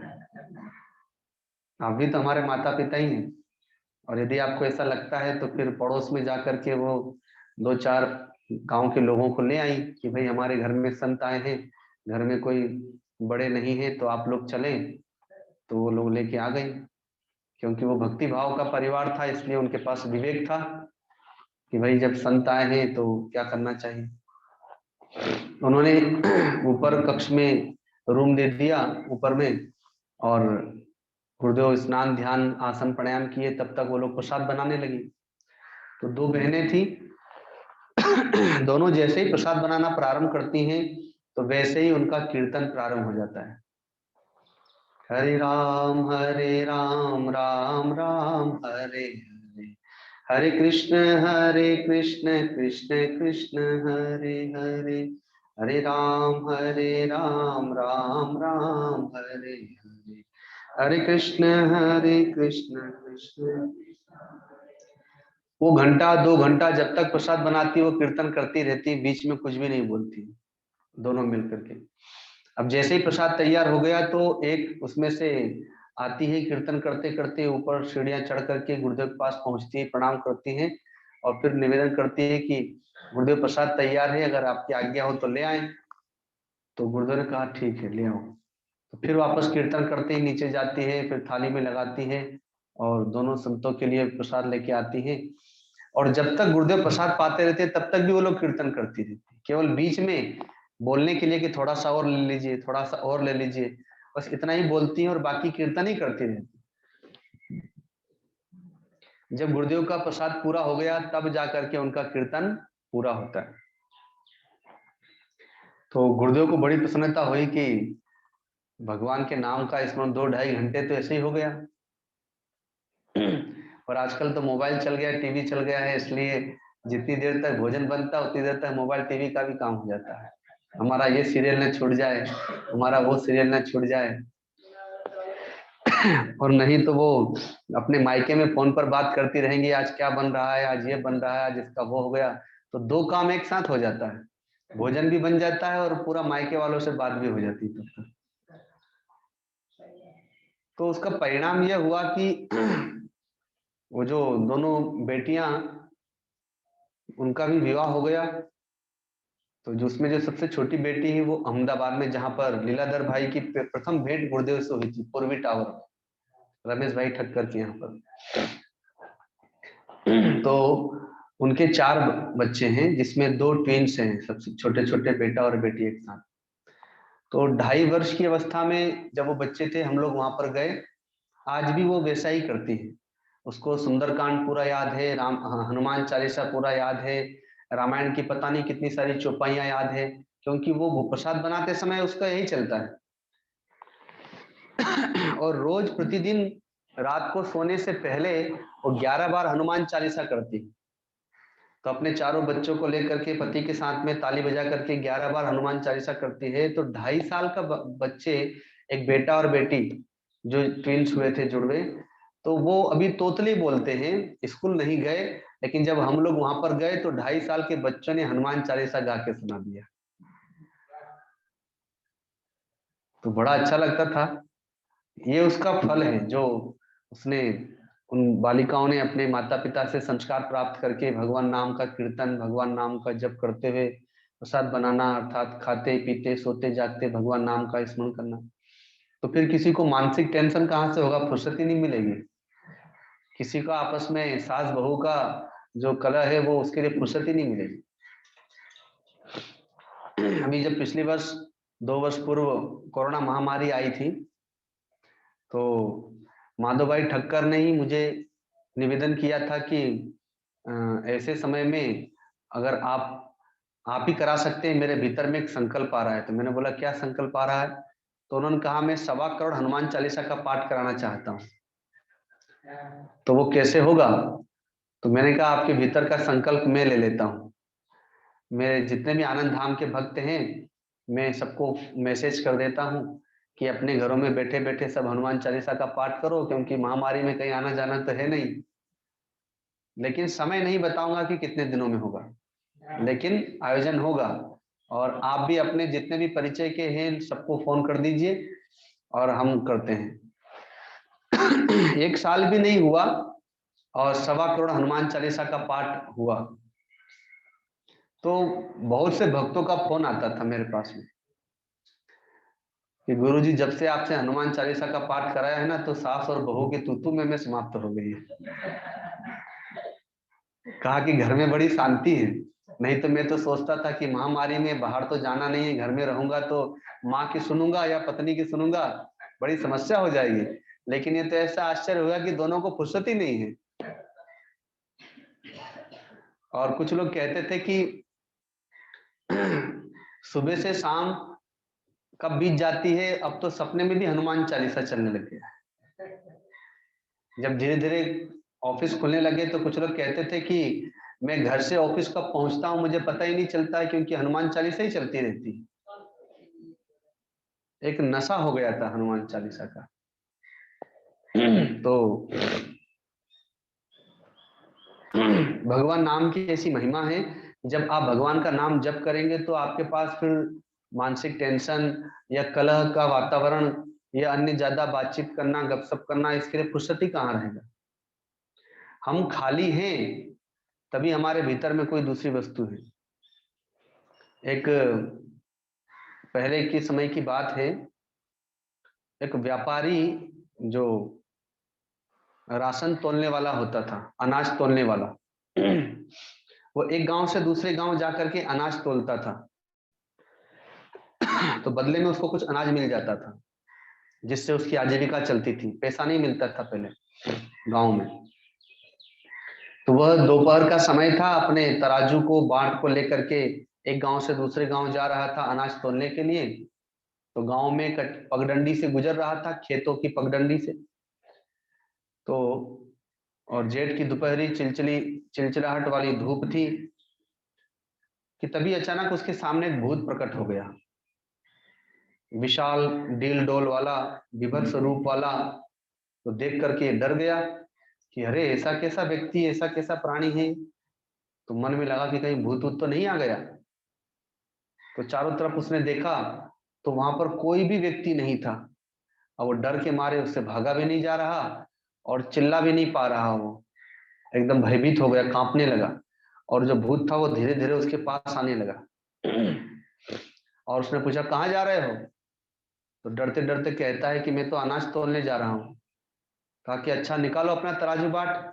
आप भी तो हमारे माता पिता ही हैं। और यदि आपको ऐसा लगता है तो फिर पड़ोस में जा करके वो दो चार गांव के लोगों को ले आई कि भाई हमारे घर में संत आए हैं, घर में कोई बड़े नहीं है तो आप लोग चलें। तो वो लोग लेके आ गई, क्योंकि वो भक्ति भाव का परिवार था, इसलिए उनके पास विवेक था कि भाई जब संत आए हैं तो क्या करना चाहिए। उन्होंने ऊपर कक्ष में रूम दे दिया ऊपर में, और गुरुदेव स्नान ध्यान आसन प्राणायाम किए, तब तक वो लोग प्रसाद बनाने लगी। तो दो बहनें थी, दोनों जैसे ही प्रसाद बनाना प्रारंभ करती हैं तो वैसे ही उनका कीर्तन प्रारंभ हो जाता है। हरे राम राम राम हरे हरे, हरे कृष्ण कृष्ण कृष्ण हरे हरे, हरे राम राम राम हरे हरे, हरे कृष्ण कृष्ण। वो घंटा दो घंटा जब तक प्रसाद बनाती वो कीर्तन करती रहती, बीच में कुछ भी नहीं बोलती, दोनों मिलकर के। अब जैसे ही प्रसाद तैयार हो गया तो एक उसमें से आती है, कीर्तन करते करते ऊपर सीढ़ियां चढ़ करके गुरुदेव के पास पहुंचती है, प्रणाम करती है और फिर निवेदन करती है कि गुरुदेव प्रसाद तैयार है, अगर आपकी आज्ञा हो तो ले आए। तो गुरुदेव ने कहा ठीक है, ले आओ। तो फिर वापस कीर्तन करते ही नीचे जाती है, फिर थाली में लगाती है और दोनों संतों के लिए प्रसाद लेके आती है। और जब तक गुरुदेव प्रसाद पाते रहते तब तक भी वो लोग कीर्तन करती रहती, केवल बीच में बोलने के लिए कि थोड़ा सा और ले लीजिए, थोड़ा सा और ले लीजिए, बस इतना ही बोलती हैं और बाकी कीर्तन ही करती रहती। जब गुरुदेव का प्रसाद पूरा हो गया तब जाकर के उनका कीर्तन पूरा होता है। तो गुरुदेव को बड़ी प्रसन्नता हुई कि भगवान के नाम का स्मरण 2-2.5 घंटे तो ऐसे ही हो गया। और आजकल तो मोबाइल चल गया, टीवी चल गया है, इसलिए जितनी देर तक भोजन बनता है उतनी देर तक मोबाइल टीवी का भी काम हो जाता है। हमारा ये सीरियल न छूट जाए, हमारा वो सीरियल न छूट जाए। और नहीं तो वो अपने मायके में फोन पर बात करती रहेंगी, आज क्या बन रहा है, आज ये बन रहा है, आज इसका वो हो गया। तो दो काम एक साथ हो जाता है, भोजन भी बन जाता है और पूरा मायके वालों से बात भी हो जाती है तब तक। तो उसका परिणाम यह हुआ कि वो जो दोनों बेटियां, उनका भी विवाह हो गया। तो जो उसमें जो सबसे छोटी बेटी है वो अहमदाबाद में, जहां पर लीलाधर भाई की प्रथम भेंट गुरुदेव से हुई थी, पूर्वी टावर, रमेश भाई ठक्कर के यहाँ पर। तो उनके 4 बच्चे हैं, जिसमें 2 ट्विंस हैं, सबसे छोटे छोटे बेटा और बेटी एक साथ। तो 2.5 वर्ष की अवस्था में जब वो बच्चे थे, हम लोग वहां पर गए। आज भी वो वैसा ही करती है, उसको सुंदरकांड पूरा याद है, राम हनुमान चालीसा पूरा याद है, रामायण की पता नहीं कितनी सारी चौपाइयां याद है, क्योंकि वो प्रसाद बनाते समय उसका यही चलता है। और रोज प्रतिदिन रात को सोने से पहले वो 11 बार हनुमान चालीसा करती। तो अपने चारों बच्चों को लेकर के पति के साथ में ताली बजा करके 11 बार हनुमान चालीसा करती है। तो 2.5 साल का बच्चे, एक बेटा और बेटी, जो ट्विंस हुए थे, जुड़वे, तो वो अभी तोतली बोलते हैं, स्कूल नहीं गए, लेकिन जब हम लोग वहां पर गए तो 2.5 साल के बच्चों ने हनुमान चालीसा गा के सुना दिया। तो बड़ा अच्छा लगता था। ये उसका फल है जो उसने, उन बालिकाओं ने अपने माता पिता से संस्कार प्राप्त करके भगवान नाम का कीर्तन, भगवान नाम का जप करते हुए प्रसाद बनाना, अर्थात खाते पीते सोते जागते भगवान नाम का स्मरण करना। तो फिर किसी को मानसिक टेंशन कहाँ से होगा, फुर्सत ही नहीं मिलेगी। किसी का आपस में सास बहू का जो कलह है वो उसके लिए फुर्सत ही नहीं मिलेगी। अभी जब पिछले वर्ष 2 वर्ष पूर्व कोरोना महामारी आई थी, तो माधव भाई ठक्कर ने ही मुझे निवेदन किया था कि ऐसे समय में अगर आप ही करा सकते हैं, मेरे भीतर में एक संकल्प आ रहा है। तो मैंने बोला क्या संकल्प आ रहा है? तो उन्होंने कहा मैं 2.25 करोड़ हनुमान चालीसा का पाठ कराना चाहता हूँ। तो वो कैसे होगा? तो मैंने कहा आपके भीतर का संकल्प मैं ले लेता हूँ। मेरे जितने भी आनंद धाम के भक्त हैं, मैं सबको मैसेज कर देता हूँ कि अपने घरों में बैठे बैठे सब हनुमान चालीसा का पाठ करो, क्योंकि महामारी में कहीं आना जाना तो है नहीं। लेकिन समय नहीं बताऊंगा कि कितने दिनों में होगा, लेकिन आयोजन होगा। और आप भी अपने जितने भी परिचय के हैं सबको फोन कर दीजिए और हम करते हैं। 1 साल भी नहीं हुआ और 2.25 करोड़ हनुमान चालीसा का पाठ हुआ। तो बहुत से भक्तों का फोन आता था मेरे पास में कि गुरुजी जब से आपसे हनुमान चालीसा का पाठ कराया है ना, तो सास और बहू की तू में समाप्त हो गई है। कहा कि घर में बड़ी शांति है। नहीं तो मैं तो सोचता था कि महामारी में बाहर तो जाना नहीं है, घर में रहूंगा तो माँ की सुनूंगा या पत्नी की सुनूंगा, बड़ी समस्या हो जाएगी। लेकिन ये तो ऐसा आश्चर्य हुआ कि दोनों को फुर्सत ही नहीं है। और कुछ लोग कहते थे कि सुबह से शाम कब बीत जाती है, अब तो सपने में भी हनुमान चालीसा चलने लग गया। जब धीरे धीरे ऑफिस खुलने लगे तो कुछ लोग कहते थे कि मैं घर से ऑफिस कब पहुंचता हूं मुझे पता ही नहीं चलता है, क्योंकि हनुमान चालीसा ही चलती रहती। एक नशा हो गया था हनुमान चालीसा का। तो भगवान नाम की ऐसी महिमा है, जब आप भगवान का नाम जप करेंगे तो आपके पास फिर मानसिक टेंशन या कलह का वातावरण या अन्य ज्यादा बातचीत करना, गपशप करना, इसके लिए फुर्सत ही कहाँ रहेगा। हम खाली हैं तभी हमारे भीतर में कोई दूसरी वस्तु है। एक पहले के समय की बात है, एक व्यापारी जो राशन तोलने वाला होता था, अनाज तोलने वाला, वो एक गांव से दूसरे गांव जाकर के अनाज तोलता था। तो बदले में उसको कुछ अनाज मिल जाता था जिससे उसकी आजीविका चलती थी, पैसा नहीं मिलता था पहले गांव में। तो वह दोपहर का समय था, अपने तराजू को बाट को लेकर के एक गांव से दूसरे गांव जा रहा था अनाज तोलने के लिए। तो गांव में एक पगडंडी से गुजर रहा था, खेतों की पगडंडी से। तो और जेठ की दोपहरी चिलचिली चिलचिलाहट वाली धूप थी कि तभी अचानक उसके सामने एक भूत प्रकट हो गया, विशाल डील डोल वाला, विभत्स रूप वाला। तो देख करके डर गया कि अरे ऐसा कैसा व्यक्ति, ऐसा कैसा प्राणी है। तो मन में लगा कि कहीं भूत वूत तो नहीं आ गया। तो चारों तरफ उसने देखा तो वहां पर कोई भी व्यक्ति नहीं था। और वो डर के मारे उससे भागा भी नहीं जा रहा और चिल्ला भी नहीं पा रहा। वो एकदम भयभीत हो गया, कांपने लगा। और जो भूत था वो धीरे धीरे उसके पास आने लगा। और उसने पूछा कहाँ जा रहे हो? तो डरते डरते कहता है कि मैं तो अनाज तोलने जा रहा हूँ। कहा कि अच्छा निकालो अपना तराजू बाट।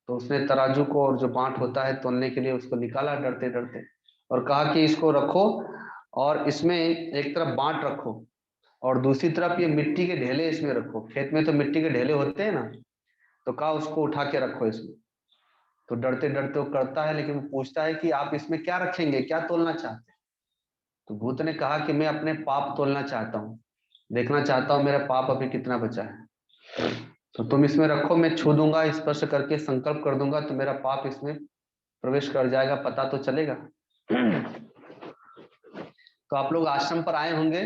तो उसने तराजू को और जो बांट होता है तोलने के लिए उसको निकाला डरते डरते, और कहा कि इसको रखो और इसमें एक तरफ बांट रखो और दूसरी तरफ ये मिट्टी के ढेले इसमें रखो। खेत में तो मिट्टी के ढेले होते हैं ना, तो कहा उसको उठा के रखो इसमें। तो डरते डरते वो करता है, लेकिन वो पूछता है कि आप इसमें क्या रखेंगे, क्या तोलना चाहते हैं? तो भूत ने कहा कि मैं अपने पाप तोलना चाहता हूँ, देखना चाहता हूँ मेरा पाप अभी कितना बचा है। तो तुम इसमें रखो, मैं छू दूंगा, स्पर्श करके संकल्प कर दूंगा तो मेरा पाप इसमें प्रवेश कर जाएगा, पता तो चलेगा। तो आप लोग आश्रम पर आए होंगे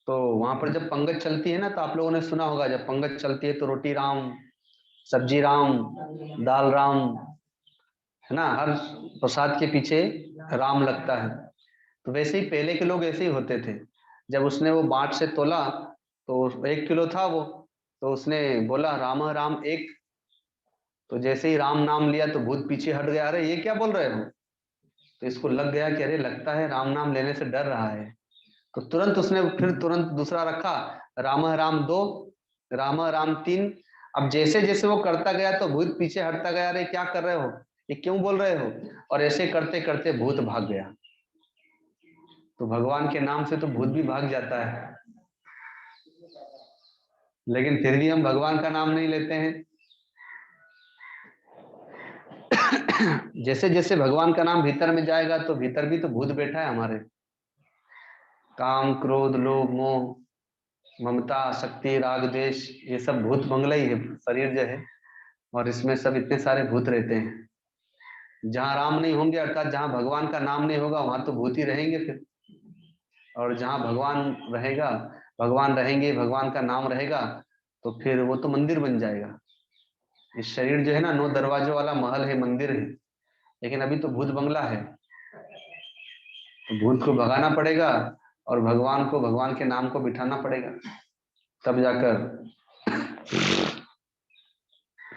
तो वहां पर जब पंगत चलती है ना, तो आप लोगों ने सुना होगा, जब पंगत चलती है तो रोटी राम, सब्जी राम, दाल राम, है ना, हर प्रसाद के पीछे राम लगता है। तो वैसे ही पहले के लोग ऐसे ही होते थे। जब उसने वो बाट से तोला, तो 1 किलो था वो, तो उसने बोला राम राम एक। तो जैसे ही राम नाम लिया तो भूत पीछे हट गया, अरे ये क्या बोल रहे हो। तो इसको लग गया कि अरे लगता है राम नाम लेने से डर रहा है। तो तुरंत उसने फिर तुरंत दूसरा रखा, राम राम दो, राम राम तीन। अब जैसे जैसे वो करता गया तो भूत पीछे हटता गया, अरे क्या कर रहे हो, ये क्यों बोल रहे हो। और ऐसे करते करते भूत भाग गया। तो भगवान के नाम से तो भूत भी भाग जाता है, लेकिन फिर भी हम भगवान का नाम नहीं लेते हैं। जैसे जैसे भगवान का नाम भीतर में जाएगा तो भीतर भी तो भूत बैठा है हमारे। काम क्रोध लोभ मोह, ममता आसक्ति राग द्वेष, ये सब भूत बंगला ही है शरीर जो है। और इसमें सब इतने सारे भूत रहते हैं। जहाँ राम नहीं होंगे, अर्थात जहाँ भगवान का नाम नहीं होगा, वहां तो भूत ही रहेंगे फिर। और जहाँ भगवान रहेगा, भगवान रहेंगे, भगवान का नाम रहेगा, तो फिर वो तो मंदिर बन जाएगा। इस शरीर जो है ना, 9 दरवाजों वाला महल है, मंदिर है, लेकिन अभी तो भूत बंगला है। तो भूत को भगाना पड़ेगा और भगवान को, भगवान के नाम को बिठाना पड़ेगा, तब जाकर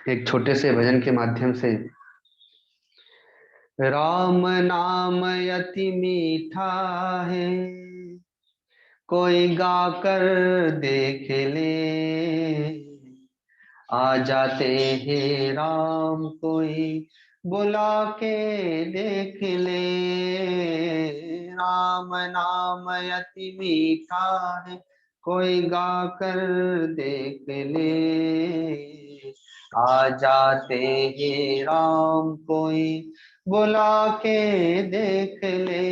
एक छोटे से भजन के माध्यम से। राम नाम अति मीठा है, कोई गाकर देख ले, आ जाते हैं राम कोई बुला के देख ले। राम नाम अति मीठा है, कोई गा कर देख ले, आ जाते हैं राम कोई बुला के देख ले।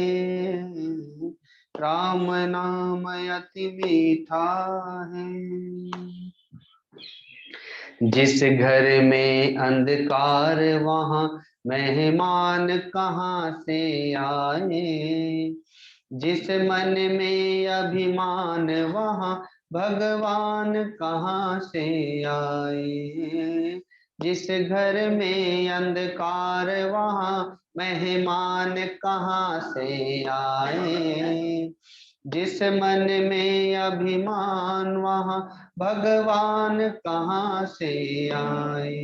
राम नाम अति मीठा है। जिस घर में अंधकार वहां मेहमान कहाँ से आए, जिस मन में अभिमान वहां भगवान कहाँ से आए। जिस घर में अंधकार वहां मेहमान कहाँ से आए। जिस मन में अभिमान वहां भगवान कहाँ से आए।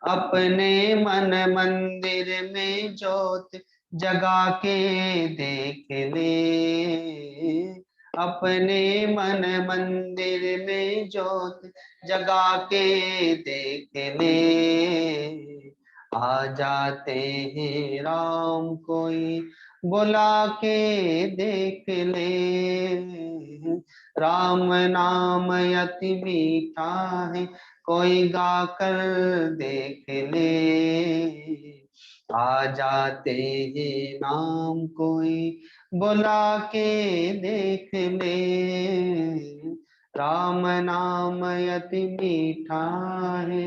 अपने मन मंदिर में ज्योत जगा के देख ले। अपने मन मंदिर में ज्योत जगा के देख ले। आ जाते हैं राम कोई बुला के देख ले। राम नाम अति मीठा है, कोई गा कर देख ले। आ जाते हैं नाम कोई बुला के देख ले। राम नाम अति मीठा है।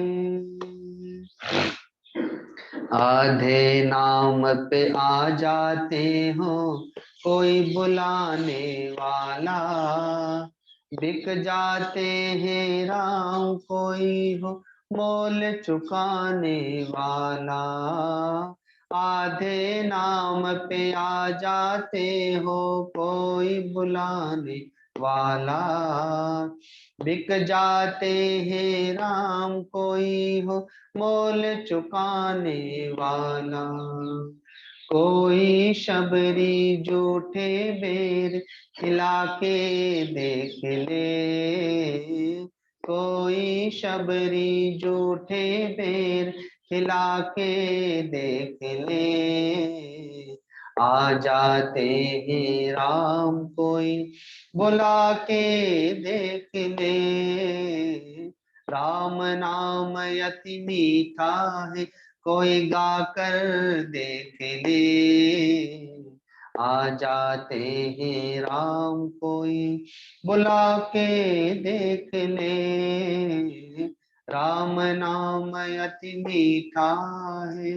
आधे नाम पे आ जाते हो, कोई बुलाने वाला। बिक जाते हैं राम कोई हो मोल चुकाने वाला। आधे नाम पे आ जाते हो, कोई बुलाने वाला। बिक जाते हैं राम कोई हो मोल चुकाने वाला। कोई शबरी जूठे बेर खिला के देख ले। कोई शबरी जूठे बेर खिला के देख ले। आ जाते हैं राम कोई बुला के देख ले। राम नाम अति मीठा है, कोई गा कर देख ले। आ जाते हैं राम कोई बुला के देख ले। राम नाम अति मीठा है।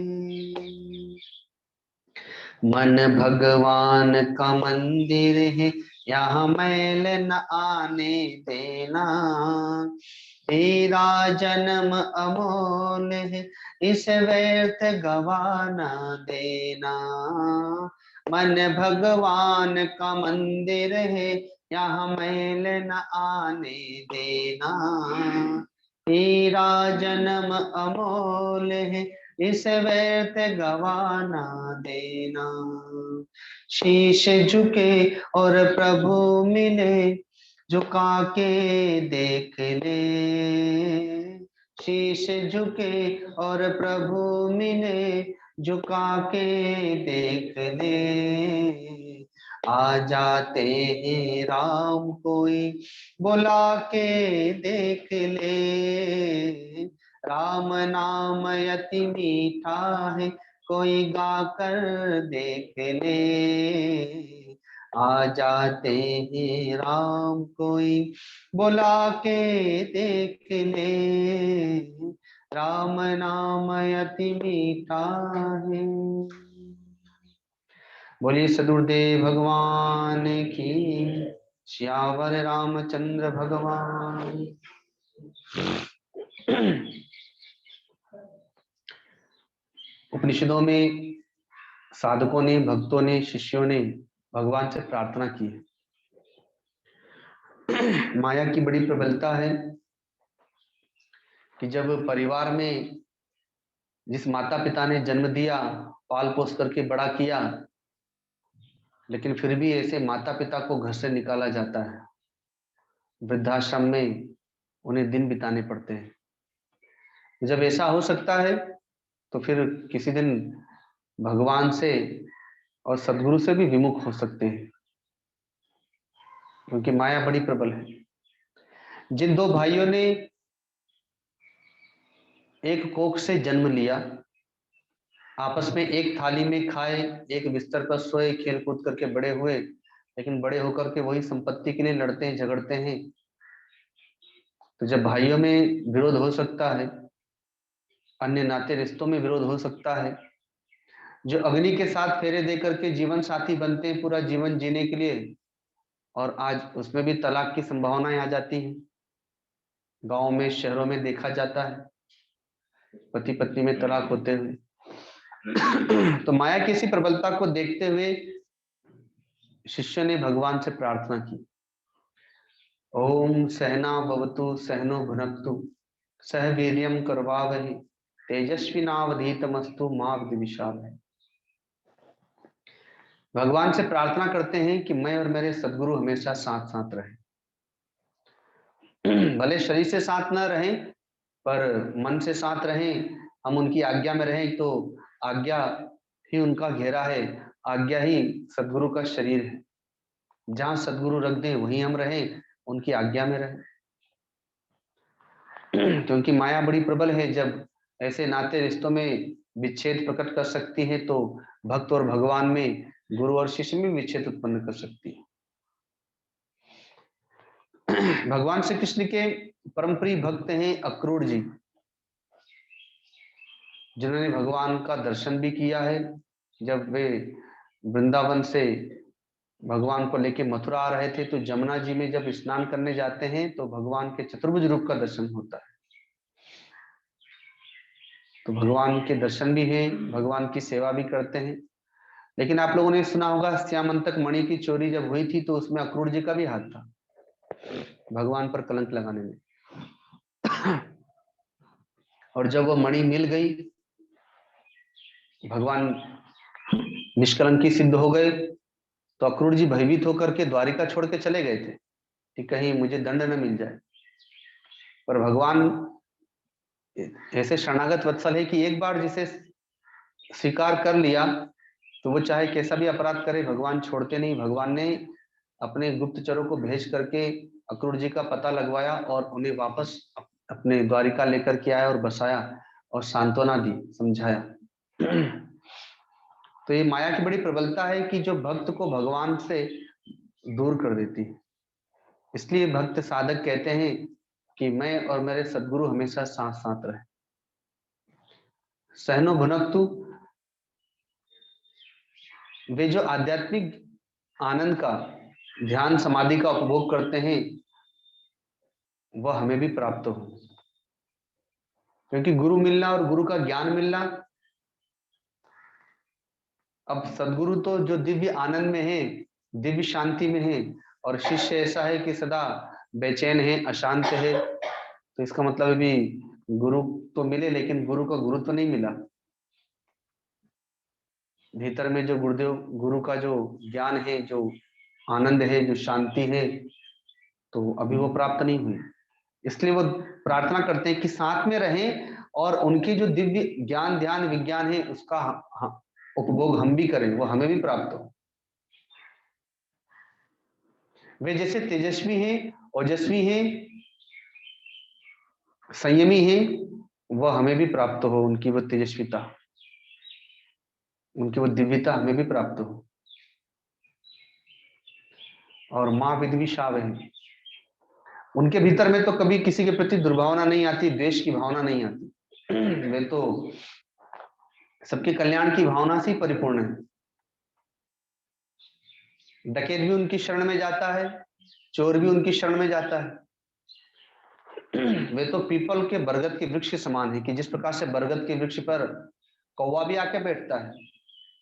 मन भगवान का मंदिर है, यहाँ मैल न आने देना, तेरा जन्म अमोल है, इस व्यर्थ गवाना देना। मन भगवान का मंदिर है, यहाँ मैल न आने देना, तेरा जन्म अमोल है, इस व्यर्थ गवाना देना। शीश झुके और प्रभु मिले, झुका के देख ले। शीश झुके और प्रभु मिले, झुका के देख ले। आ जाते हैं राम कोई, बुला के देख ले। राम नाम अति मीठा है, कोई गा कर देख ले। आ जाते हैं राम कोई, बुला के देख ले। राम नाम अति मीठा है। बोलिए सदगुरुदेव भगवान की, श्यावर रामचंद्र भगवान। उपनिषदों में साधकों ने, भक्तों ने, शिष्यों ने भगवान से प्रार्थना की है। माया की बड़ी प्रबलता है कि जब परिवार में जिस माता पिता ने जन्म दिया, पाल पोस करके बड़ा किया, लेकिन फिर भी ऐसे माता पिता को घर से निकाला जाता है, वृद्धाश्रम में उन्हें दिन बिताने पड़ते हैं। जब ऐसा हो सकता है तो फिर किसी दिन भगवान से और सदगुरु से भी विमुख हो सकते हैं, क्योंकि माया बड़ी प्रबल है। जिन दो भाइयों ने एक कोख से जन्म लिया, आपस में एक थाली में खाए, एक बिस्तर पर सोए, खेल कूद करके बड़े हुए, लेकिन बड़े होकर के वही संपत्ति के लिए लड़ते हैं, झगड़ते हैं। तो जब भाइयों में विरोध हो सकता है, अन्य नाते रिश्तों में विरोध हो सकता है, जो अग्नि के साथ फेरे दे करके जीवन साथी बनते हैं पूरा जीवन जीने के लिए, और आज उसमें भी तलाक की संभावनाएं आ जाती हैं। गांव में, शहरों में देखा जाता है पति पत्नी में तलाक होते हुए। तो माया की इसी प्रबलता को देखते हुए शिष्य ने भगवान से प्रार्थना की, ओम सहना भवतु सहनो भुनक्तु, सह वीर्यम करवावहै, तेजस्विनावधीतमस्तु मा विद्विषावहै। भगवान से प्रार्थना करते हैं कि मैं और मेरे सदगुरु हमेशा साथ साथ रहें। भले शरीर से साथ न रहें, पर मन से साथ रहें, हम उनकी आज्ञा में रहें, तो आज्ञा ही उनका घेरा है, आज्ञा ही सदगुरु का शरीर है। जहां सदगुरु रख दें वहीं हम रहें, उनकी आज्ञा में रहें। क्योंकि माया बड़ी प्रबल है, जब ऐसे नाते रिश्तों में विच्छेद प्रकट कर सकती है, तो भक्त और भगवान में, गुरु और शिष्य में विच्छेद उत्पन्न कर सकती है। भगवान श्री कृष्ण के परम प्रिय भक्त हैं अक्रूर जी, जिन्होंने भगवान का दर्शन भी किया है। जब वे वृंदावन से भगवान को लेके मथुरा आ रहे थे, तो जमुना जी में जब स्नान करने जाते हैं तो भगवान के चतुर्भुज रूप का दर्शन होता है। तो भगवान के दर्शन भी हैं, भगवान की सेवा भी करते हैं। लेकिन आप लोगों ने सुना होगा, श्यामंतक मणि की चोरी जब हुई थी तो उसमें अक्रूर जी का भी हाथ था, भगवान पर कलंक लगाने में। और जब वो मणि मिल गई, भगवान निष्कलंकी सिद्ध हो गए, तो अक्रूर जी भयभीत होकर के द्वारिका छोड़ के चले गए थे कि कहीं मुझे दंड न मिल जाए। पर भगवान ऐसे शरणागत वत्सल है कि एक बार जिसे स्वीकार कर लिया, तो वो चाहे कैसा भी अपराध करे, भगवान छोड़ते नहीं। भगवान ने अपने गुप्तचरों को भेज करके अक्रूर जी का पता लगवाया और उन्हें वापस अपने द्वारिका लेकर के आया और बसाया और सांत्वना दी, समझाया। तो ये माया की बड़ी प्रबलता है कि जो भक्त को भगवान से दूर कर देती है। इसलिए भक्त साधक कहते हैं कि मैं और मेरे सदगुरु हमेशा साथ साथ रहे। सहनो भुनक्तु, वे जो आध्यात्मिक आनंद का ध्यान समाधि का उपभोग करते हैं वह हमें भी प्राप्त हो। क्योंकि गुरु मिलना और गुरु का ज्ञान मिलना, अब सदगुरु तो जो दिव्य आनंद में है, दिव्य शांति में है, और शिष्य ऐसा है कि सदा बेचैन है, अशांत है, तो इसका मतलब है भी गुरु तो मिले लेकिन गुरु का गुरु तो नहीं मिला। भीतर में जो गुरुदेव गुरु का जो ज्ञान है, जो आनंद है, जो शांति है, तो अभी वो प्राप्त नहीं हुई। इसलिए वो प्रार्थना करते हैं कि साथ में रहें और उनकी जो दिव्य ज्ञान ध्यान विज्ञान है उसका उपभोग हम भी करें, वो हमें भी प्राप्त हो। वे जैसे तेजस्वी हैं, ओजस्वी हैं, संयमी हैं, वह हमें भी प्राप्त हो, उनकी वो तेजस्विता, उनकी वो दिव्यता हमें भी प्राप्त हो। और माँ विद्विषाव है, उनके भीतर में तो कभी किसी के प्रति दुर्भावना नहीं आती, द्वेष की भावना नहीं आती। वे तो सबके कल्याण की भावना से ही परिपूर्ण है। डकैत भी उनकी शरण में जाता है, चोर भी उनकी शरण में जाता है। वे तो पीपल के बरगद के वृक्ष के समान है कि जिस प्रकार से बरगद के वृक्ष पर कौवा भी आके बैठता है,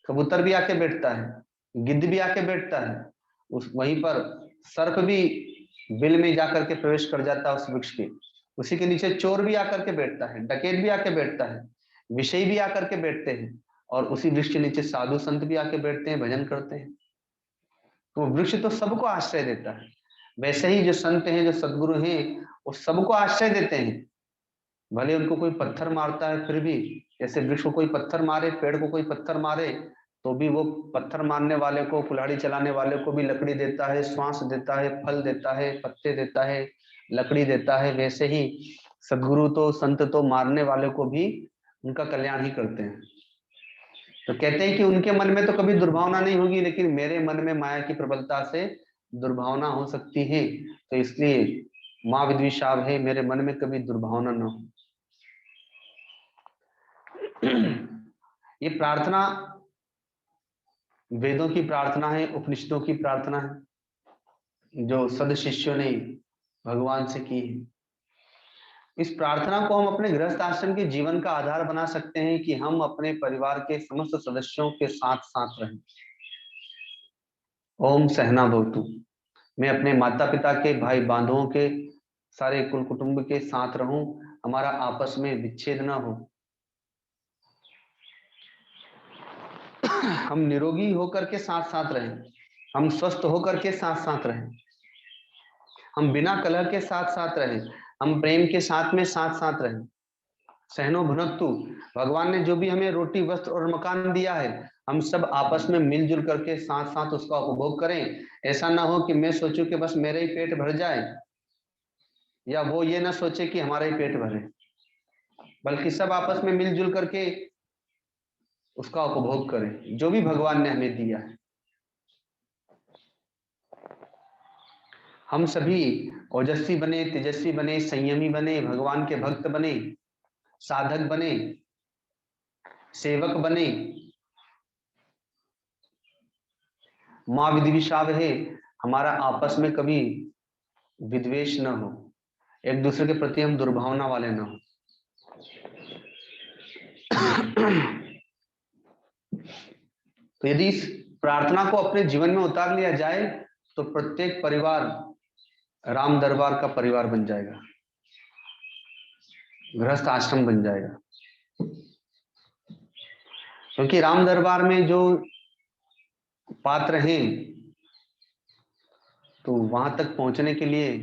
कबूतर भी आके बैठता है, गिद्ध भी आके बैठता है, उस वहीं पर सर्प भी बिल में जाकर के प्रवेश कर जाता है उस वृक्ष के। उसी के नीचे चोर भी आकर के बैठता है, डकैत भी आके बैठता है, विषयी भी आकर के बैठते हैं, और उसी वृक्ष के नीचे साधु संत भी आके बैठते हैं, भजन करते हैं। तो वृक्ष तो सबको आश्रय देता है। वैसे ही जो संत हैं, जो सदगुरु हैं, वो सबको आश्रय देते हैं। भले उनको कोई पत्थर मारता है फिर भी, जैसे वृक्ष को कोई पत्थर मारे, पेड़ को कोई पत्थर मारे, तो भी वो पत्थर मारने वाले को, कुल्हाड़ी चलाने वाले को भी लकड़ी देता है, श्वास देता है, फल देता है, पत्ते देता है, लकड़ी देता है। वैसे ही सदगुरु तो, संत तो मारने वाले को भी उनका कल्याण ही करते हैं। तो कहते हैं कि उनके मन में तो कभी दुर्भावना नहीं होगी, लेकिन मेरे मन में माया की प्रबलता से दुर्भावना हो सकती है, तो इसलिए माँ विद्विषाव है, मेरे मन में कभी दुर्भावना न हो। ये प्रार्थना वेदों की प्रार्थना है, उपनिषदों की प्रार्थना है, जो सद शिष्यों ने भगवान से की है। इस प्रार्थना को हम अपने गृहस्थ आश्रम के जीवन का आधार बना सकते हैं कि हम अपने परिवार के समस्त सदस्यों के साथ साथ रहें। ओम सहना भवतु। मैं अपने माता पिता के, भाई बांधवों के, सारे कुल कुटुंब के साथ रहूं, हमारा आपस में विच्छेद ना हो। हम निरोगी होकर के साथ साथ रहें, हम स्वस्थ होकर के साथ साथ रहें, हम बिना कलह के साथ साथ रहें, हम प्रेम के साथ में साथ साथ रहें। सहनो भुनक्तु, भगवान ने जो भी हमें रोटी वस्त्र और मकान दिया है, हम सब आपस में मिलजुल करके साथ साथ उसका उपभोग करें। ऐसा ना हो कि मैं सोचूं कि बस मेरा ही पेट भर जाए, या वो ये ना सोचे कि हमारा ही पेट भरे, बल्कि सब आपस में मिलजुल करके उसका उपभोग करें जो भी भगवान ने हमें दिया है। हम सभी ओजस्वी बने, तेजस्वी बने, संयमी बने, भगवान के भक्त बने, साधक बने, सेवक बने। माँ विद्विषाव है, हमारा आपस में कभी विद्वेष न हो, एक दूसरे के प्रति हम दुर्भावना वाले न हो। तो यदि इस प्रार्थना को अपने जीवन में उतार लिया जाए तो प्रत्येक परिवार राम दरबार का परिवार बन जाएगा, गृहस्थ आश्रम बन जाएगा। क्योंकि राम दरबार में जो पात्र हैं, तो वहां तक पहुंचने के लिए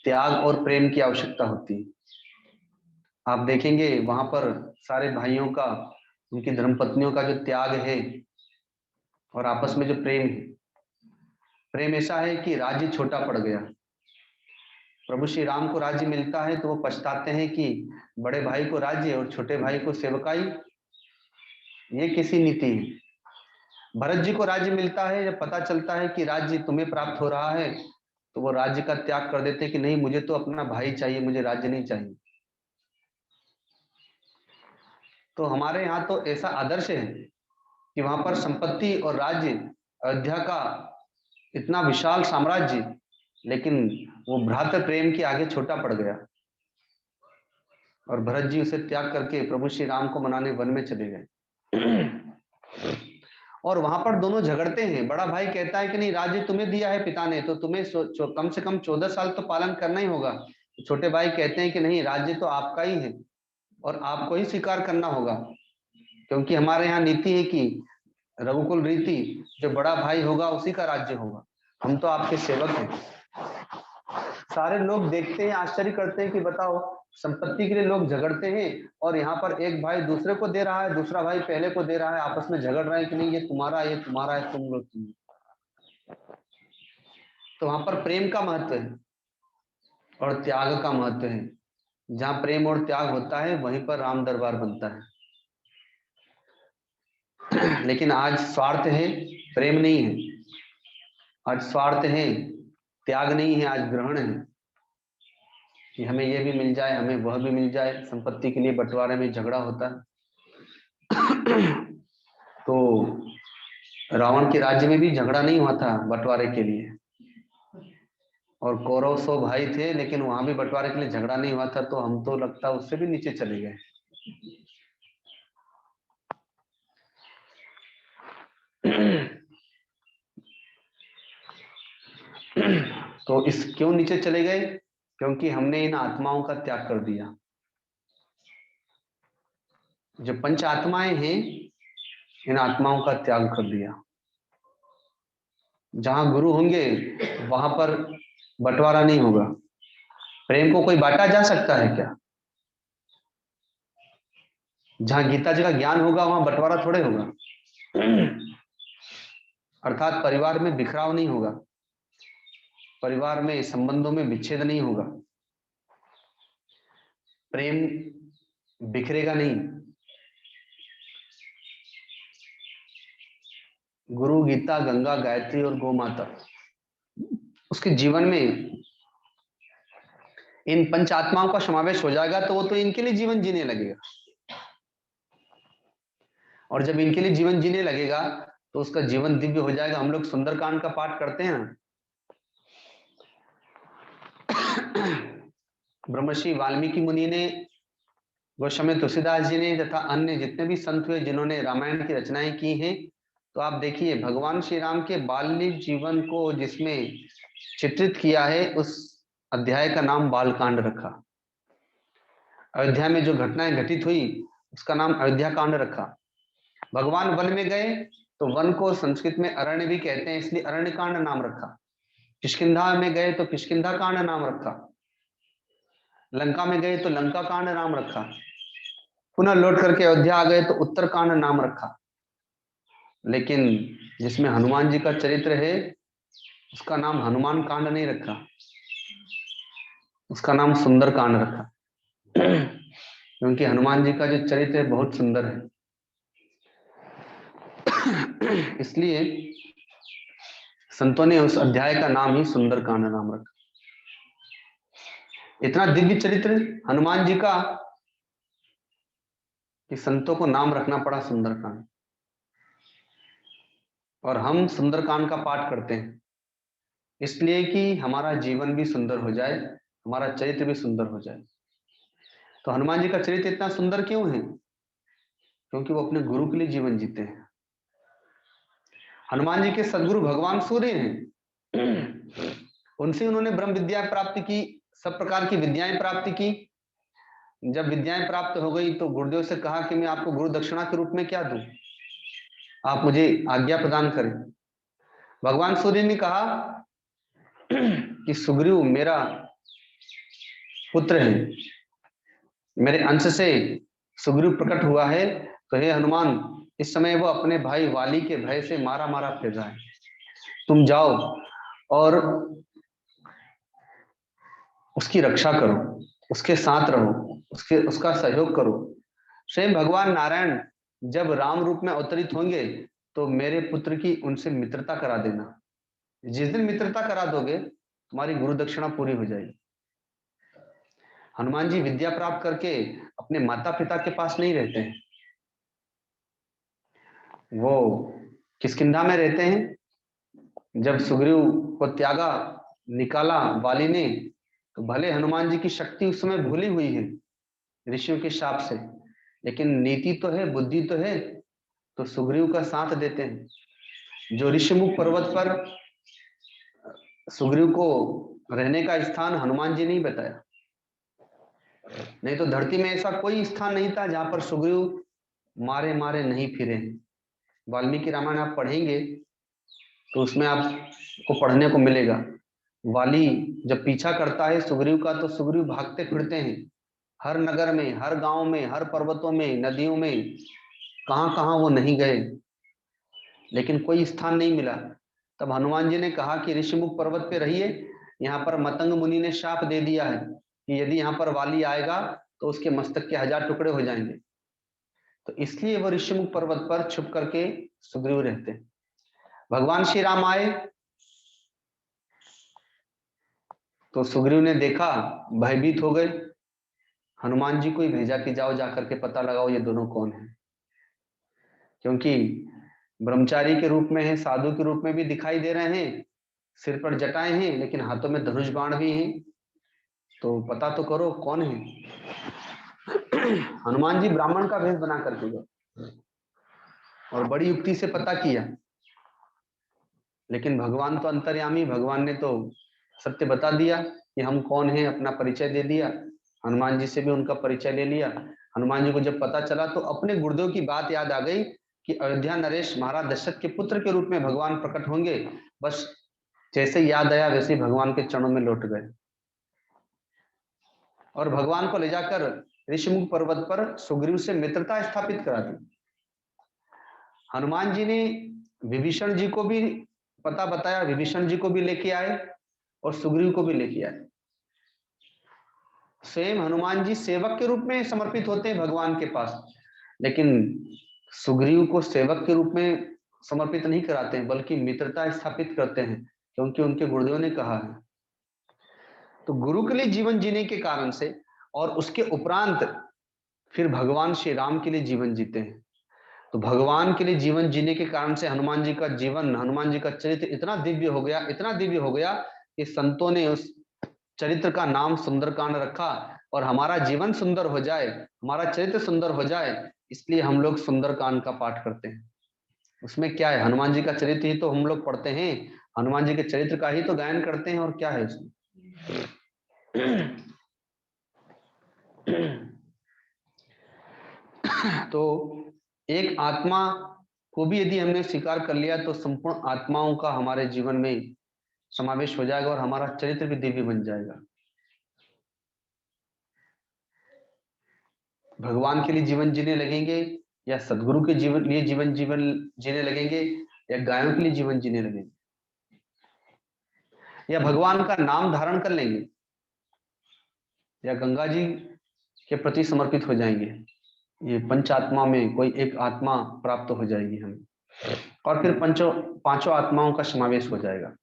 त्याग और प्रेम की आवश्यकता होती है। आप देखेंगे वहां पर सारे भाइयों का, उनकी धर्मपत्नियों का जो त्याग है और आपस में जो प्रेम है, प्रेम ऐसा है कि राज्य छोटा पड़ गया। प्रभु श्री राम को राज्य मिलता है तो वो पछताते हैं कि बड़े भाई को राज्य और छोटे भाई को सेवकाई, ये किसी नीति है। भरत जी को राज्य मिलता है, जब पता चलता है कि राज्य तुम्हें प्राप्त हो रहा है, तो वो राज्य का त्याग कर देते हैं कि नहीं, मुझे तो अपना भाई चाहिए, मुझे राज्य नहीं चाहिए। तो हमारे यहाँ तो ऐसा आदर्श है कि वहां पर संपत्ति और राज्य, अयोध्या का इतना विशाल साम्राज्य, लेकिन वो भ्रातृ प्रेम के आगे छोटा पड़ गया और भरत जी उसे त्याग करके प्रभु श्री राम को मनाने वन में चले गए। और वहां पर दोनों झगड़ते हैं। बड़ा भाई कहता है कि नहीं, राज्य तुम्हें दिया है पिता ने, तो तुम्हें कम से कम 14 साल तो पालन करना ही होगा। छोटे भाई कहते हैं कि नहीं, राज्य तो आपका ही है और आपको ही स्वीकार करना होगा, क्योंकि हमारे यहाँ नीति है कि रघुकुल रीति, जो बड़ा भाई होगा उसी का राज्य होगा, हम तो आपके सेवक हैं। सारे लोग देखते हैं, आश्चर्य करते हैं कि बताओ, संपत्ति के लिए लोग झगड़ते हैं और यहाँ पर एक भाई दूसरे को दे रहा है, दूसरा भाई पहले को दे रहा है, आपस में झगड़ रहे हैं कि नहीं ये तुम्हारा, ये तुम्हारा है, तुम लो तुम। तो वहां पर प्रेम का महत्व है और त्याग का महत्व है। जहां प्रेम और त्याग होता है वहीं पर राम दरबार बनता है। लेकिन आज स्वार्थ है, प्रेम नहीं है। आज स्वार्थ है, त्याग नहीं है, आज ग्रहण है कि हमें ये भी मिल जाए, हमें वह भी मिल जाए। संपत्ति के लिए बंटवारे में झगड़ा होता है। तो रावण के राज्य में भी झगड़ा नहीं हुआ था बंटवारे के लिए, और कौरव 100 भाई थे, लेकिन वहां भी बंटवारे के लिए झगड़ा नहीं हुआ था। तो हम तो लगता है उससे भी नीचे चले गए। तो इस क्यों नीचे चले गए? क्योंकि हमने इन आत्माओं का त्याग कर दिया। जो पंच आत्माएं हैं, इन आत्माओं का त्याग कर दिया। जहां गुरु होंगे वहां पर बंटवारा नहीं होगा। प्रेम को कोई बांटा जा सकता है क्या? जहां गीता जी का ज्ञान होगा वहां बंटवारा थोड़े होगा। अर्थात परिवार में बिखराव नहीं होगा, परिवार में संबंधों में विच्छेद नहीं होगा, प्रेम बिखरेगा नहीं। गुरु, गीता, गंगा, गायत्री और गौ माता, उसके जीवन में इन पंच आत्माओं का समावेश हो जाएगा तो वो तो इनके लिए जीवन जीने लगेगा। और जब इनके लिए जीवन जीने लगेगा तो उसका जीवन दिव्य हो जाएगा। हम लोग सुंदरकांड का पाठ करते हैं ना। ब्रह्मर्षि वाल्मीकि मुनि ने, गोस्वामी तुलसीदास जी ने तथा अन्य जितने भी संत हुए जिन्होंने रामायण की रचनाएं की हैं, तो आप देखिए भगवान श्री राम के बाल्य जीवन को जिसमें चित्रित किया है, उस अध्याय का नाम बालकांड रखा। अयोध्या में जो घटनाएं घटित हुई उसका नाम अयोध्या कांड रखा। भगवान वन में गए तो वन को संस्कृत में अरण्य भी कहते हैं, इसलिए अरण्य कांड नाम रखा। किष्किंधा में गए तो किष्किंधा कांड नाम रखा। लंका में गए तो लंका कांड नाम रखा। पुनः लौट करके अयोध्या आ गए तो उत्तरकांड नाम रखा। लेकिन जिसमें हनुमान जी का चरित्र है उसका नाम हनुमान कांड नहीं रखा, उसका नाम सुंदर कांड रखा। क्योंकि हनुमान जी का जो चरित्र है बहुत सुंदर है। इसलिए संतों ने उस अध्याय का नाम ही सुंदर कांड नाम रखा। इतना दिव्य चरित्र हनुमान जी का कि संतों को नाम रखना पड़ा सुंदरकांड। और हम सुंदरकांड का पाठ करते हैं इसलिए कि हमारा जीवन भी सुंदर हो जाए, हमारा चरित्र भी सुंदर हो जाए। तो हनुमान जी का चरित्र इतना सुंदर क्यों है? क्योंकि वो अपने गुरु के लिए जीवन जीते हैं। हनुमान जी के सदगुरु भगवान सूर्य हैं। उनसे उन्होंने ब्रह्म विद्या प्राप्त की, सब प्रकार की विद्याएं प्राप्त की। जब विद्याएं प्राप्त हो गई तो गुरुदेव से कहा कि मैं आपको गुरु दक्षिणा के रूप में क्या दूं, आप मुझे आज्ञा प्रदान करें। भगवान सूर्य ने कहा कि सुग्रीव मेरा पुत्र है, मेरे अंश से सुग्रीव प्रकट हुआ है, तो हे हनुमान, इस समय वो अपने भाई वाली के भय से मारा मारा फिर रहा है। तुम जाओ और उसकी रक्षा करो, उसके साथ रहो, उसका सहयोग करो। स्वयं भगवान नारायण जब राम रूप में अवतरित होंगे तो मेरे पुत्र की उनसे मित्रता करा देना। जिस दिन मित्रता करा दोगे तुम्हारी गुरु दक्षिणा पूरी हो जाएगी। हनुमान जी विद्या प्राप्त करके अपने माता पिता के पास नहीं रहते हैं, वो किष्किंधा में रहते हैं। जब सुग्रीव को त्यागा, निकाला वाली ने, तो भले हनुमान जी की शक्ति उस समय भूली हुई है ऋषियों के शाप से, लेकिन नीति तो है, बुद्धि तो है, तो सुग्रीव का साथ देते हैं। जो ऋषिमुख पर्वत पर सुग्रीव को रहने का स्थान हनुमान जी ने ही बताया, नहीं तो धरती में ऐसा कोई स्थान नहीं था जहां पर सुग्रीव मारे मारे नहीं फिरे। वाल्मीकि रामायण आप पढ़ेंगे तो उसमें आपको पढ़ने को मिलेगा, वाली जब पीछा करता है सुग्रीव का, तो सुग्रीव भागते फिरते हैं हर नगर में, हर गांव में, हर पर्वतों में, नदियों में, कहां कहां वो नहीं गए, लेकिन कोई स्थान नहीं मिला। तब हनुमान जी ने कहा कि ऋषिमुख पर्वत पे रहिए, यहाँ पर मतंग मुनि ने शाप दे दिया है कि यदि यहाँ पर वाली आएगा तो उसके मस्तक के 1000 टुकड़े हो जाएंगे। तो इसलिए वो ऋषिमुख पर्वत पर छुप करके सुग्रीव रहते। भगवान श्री राम आए तो सुग्रीव ने देखा, भयभीत हो गए, हनुमान जी को ही भेजा कि जाओ जाकर के पता लगाओ ये दोनों कौन है, क्योंकि ब्रह्मचारी के रूप में है, साधु के रूप में भी दिखाई दे रहे हैं, सिर पर जटाएं हैं, लेकिन हाथों में धनुष बाण भी हैं, तो पता तो करो कौन है। हनुमान जी ब्राह्मण का भेष बना करके गए और बड़ी युक्ति से पता किया, लेकिन भगवान तो अंतर्यामी, भगवान ने तो सत्य बता दिया कि हम कौन हैं, अपना परिचय दे दिया। हनुमान जी से भी उनका परिचय ले लिया। हनुमान जी को जब पता चला तो अपने गुरुदेव की बात याद आ गई कि अयोध्या नरेश महाराज दशरथ के पुत्र के रूप में भगवान प्रकट होंगे। बस जैसे याद आया वैसे ही भगवान के चरणों में लौट गए और भगवान को ले जाकर ऋषिमुख पर्वत पर सुग्रीव से मित्रता स्थापित करा दी। हनुमान जी ने विभीषण जी को भी पता बताया, विभीषण जी को भी लेके आए और सुग्रीव को भी लेके आए। स्वयं हनुमान जी सेवक के रूप में समर्पित होते हैं भगवान के पास, लेकिन सुग्रीव को सेवक के रूप में समर्पित नहीं कराते हैं, बल्कि मित्रता स्थापित करते हैं, क्योंकि उनके गुरुदेव ने कहा है। तो गुरु के लिए जीवन जीने के कारण से और उसके उपरांत फिर भगवान श्री राम के लिए जीवन जीते हैं। तो भगवान के लिए जीवन जीने के कारण से हनुमान जी का जीवन, हनुमान जी का चरित्र इतना दिव्य हो गया, इतना दिव्य हो गया कि संतों ने उस चरित्र का नाम सुंदरकांड रखा। और हमारा जीवन सुंदर हो जाए, हमारा चरित्र सुंदर हो जाए, इसलिए हम लोग सुंदरकांड का पाठ करते हैं। उसमें क्या है, हनुमान जी का चरित्र ही तो हम लोग पढ़ते हैं, हनुमान जी के चरित्र का ही तो गायन करते हैं, और क्या है उसमें। तो एक आत्मा को भी यदि हमने स्वीकार कर लिया तो संपूर्ण आत्माओं का हमारे जीवन में समावेश हो जाएगा और हमारा चरित्र भी दिव्य बन जाएगा। भगवान के लिए जीवन जीने लगेंगे या सदगुरु के लिए जीवन जीवन जीने लगेंगे या गायों के लिए जीवन जीने लगेंगे या भगवान का नाम धारण कर लेंगे या गंगा जी के प्रति समर्पित हो जाएंगे, ये पंच आत्मा में कोई एक आत्मा प्राप्त हो जाएगी हमें, और फिर पांचों आत्माओं का समावेश हो जाएगा।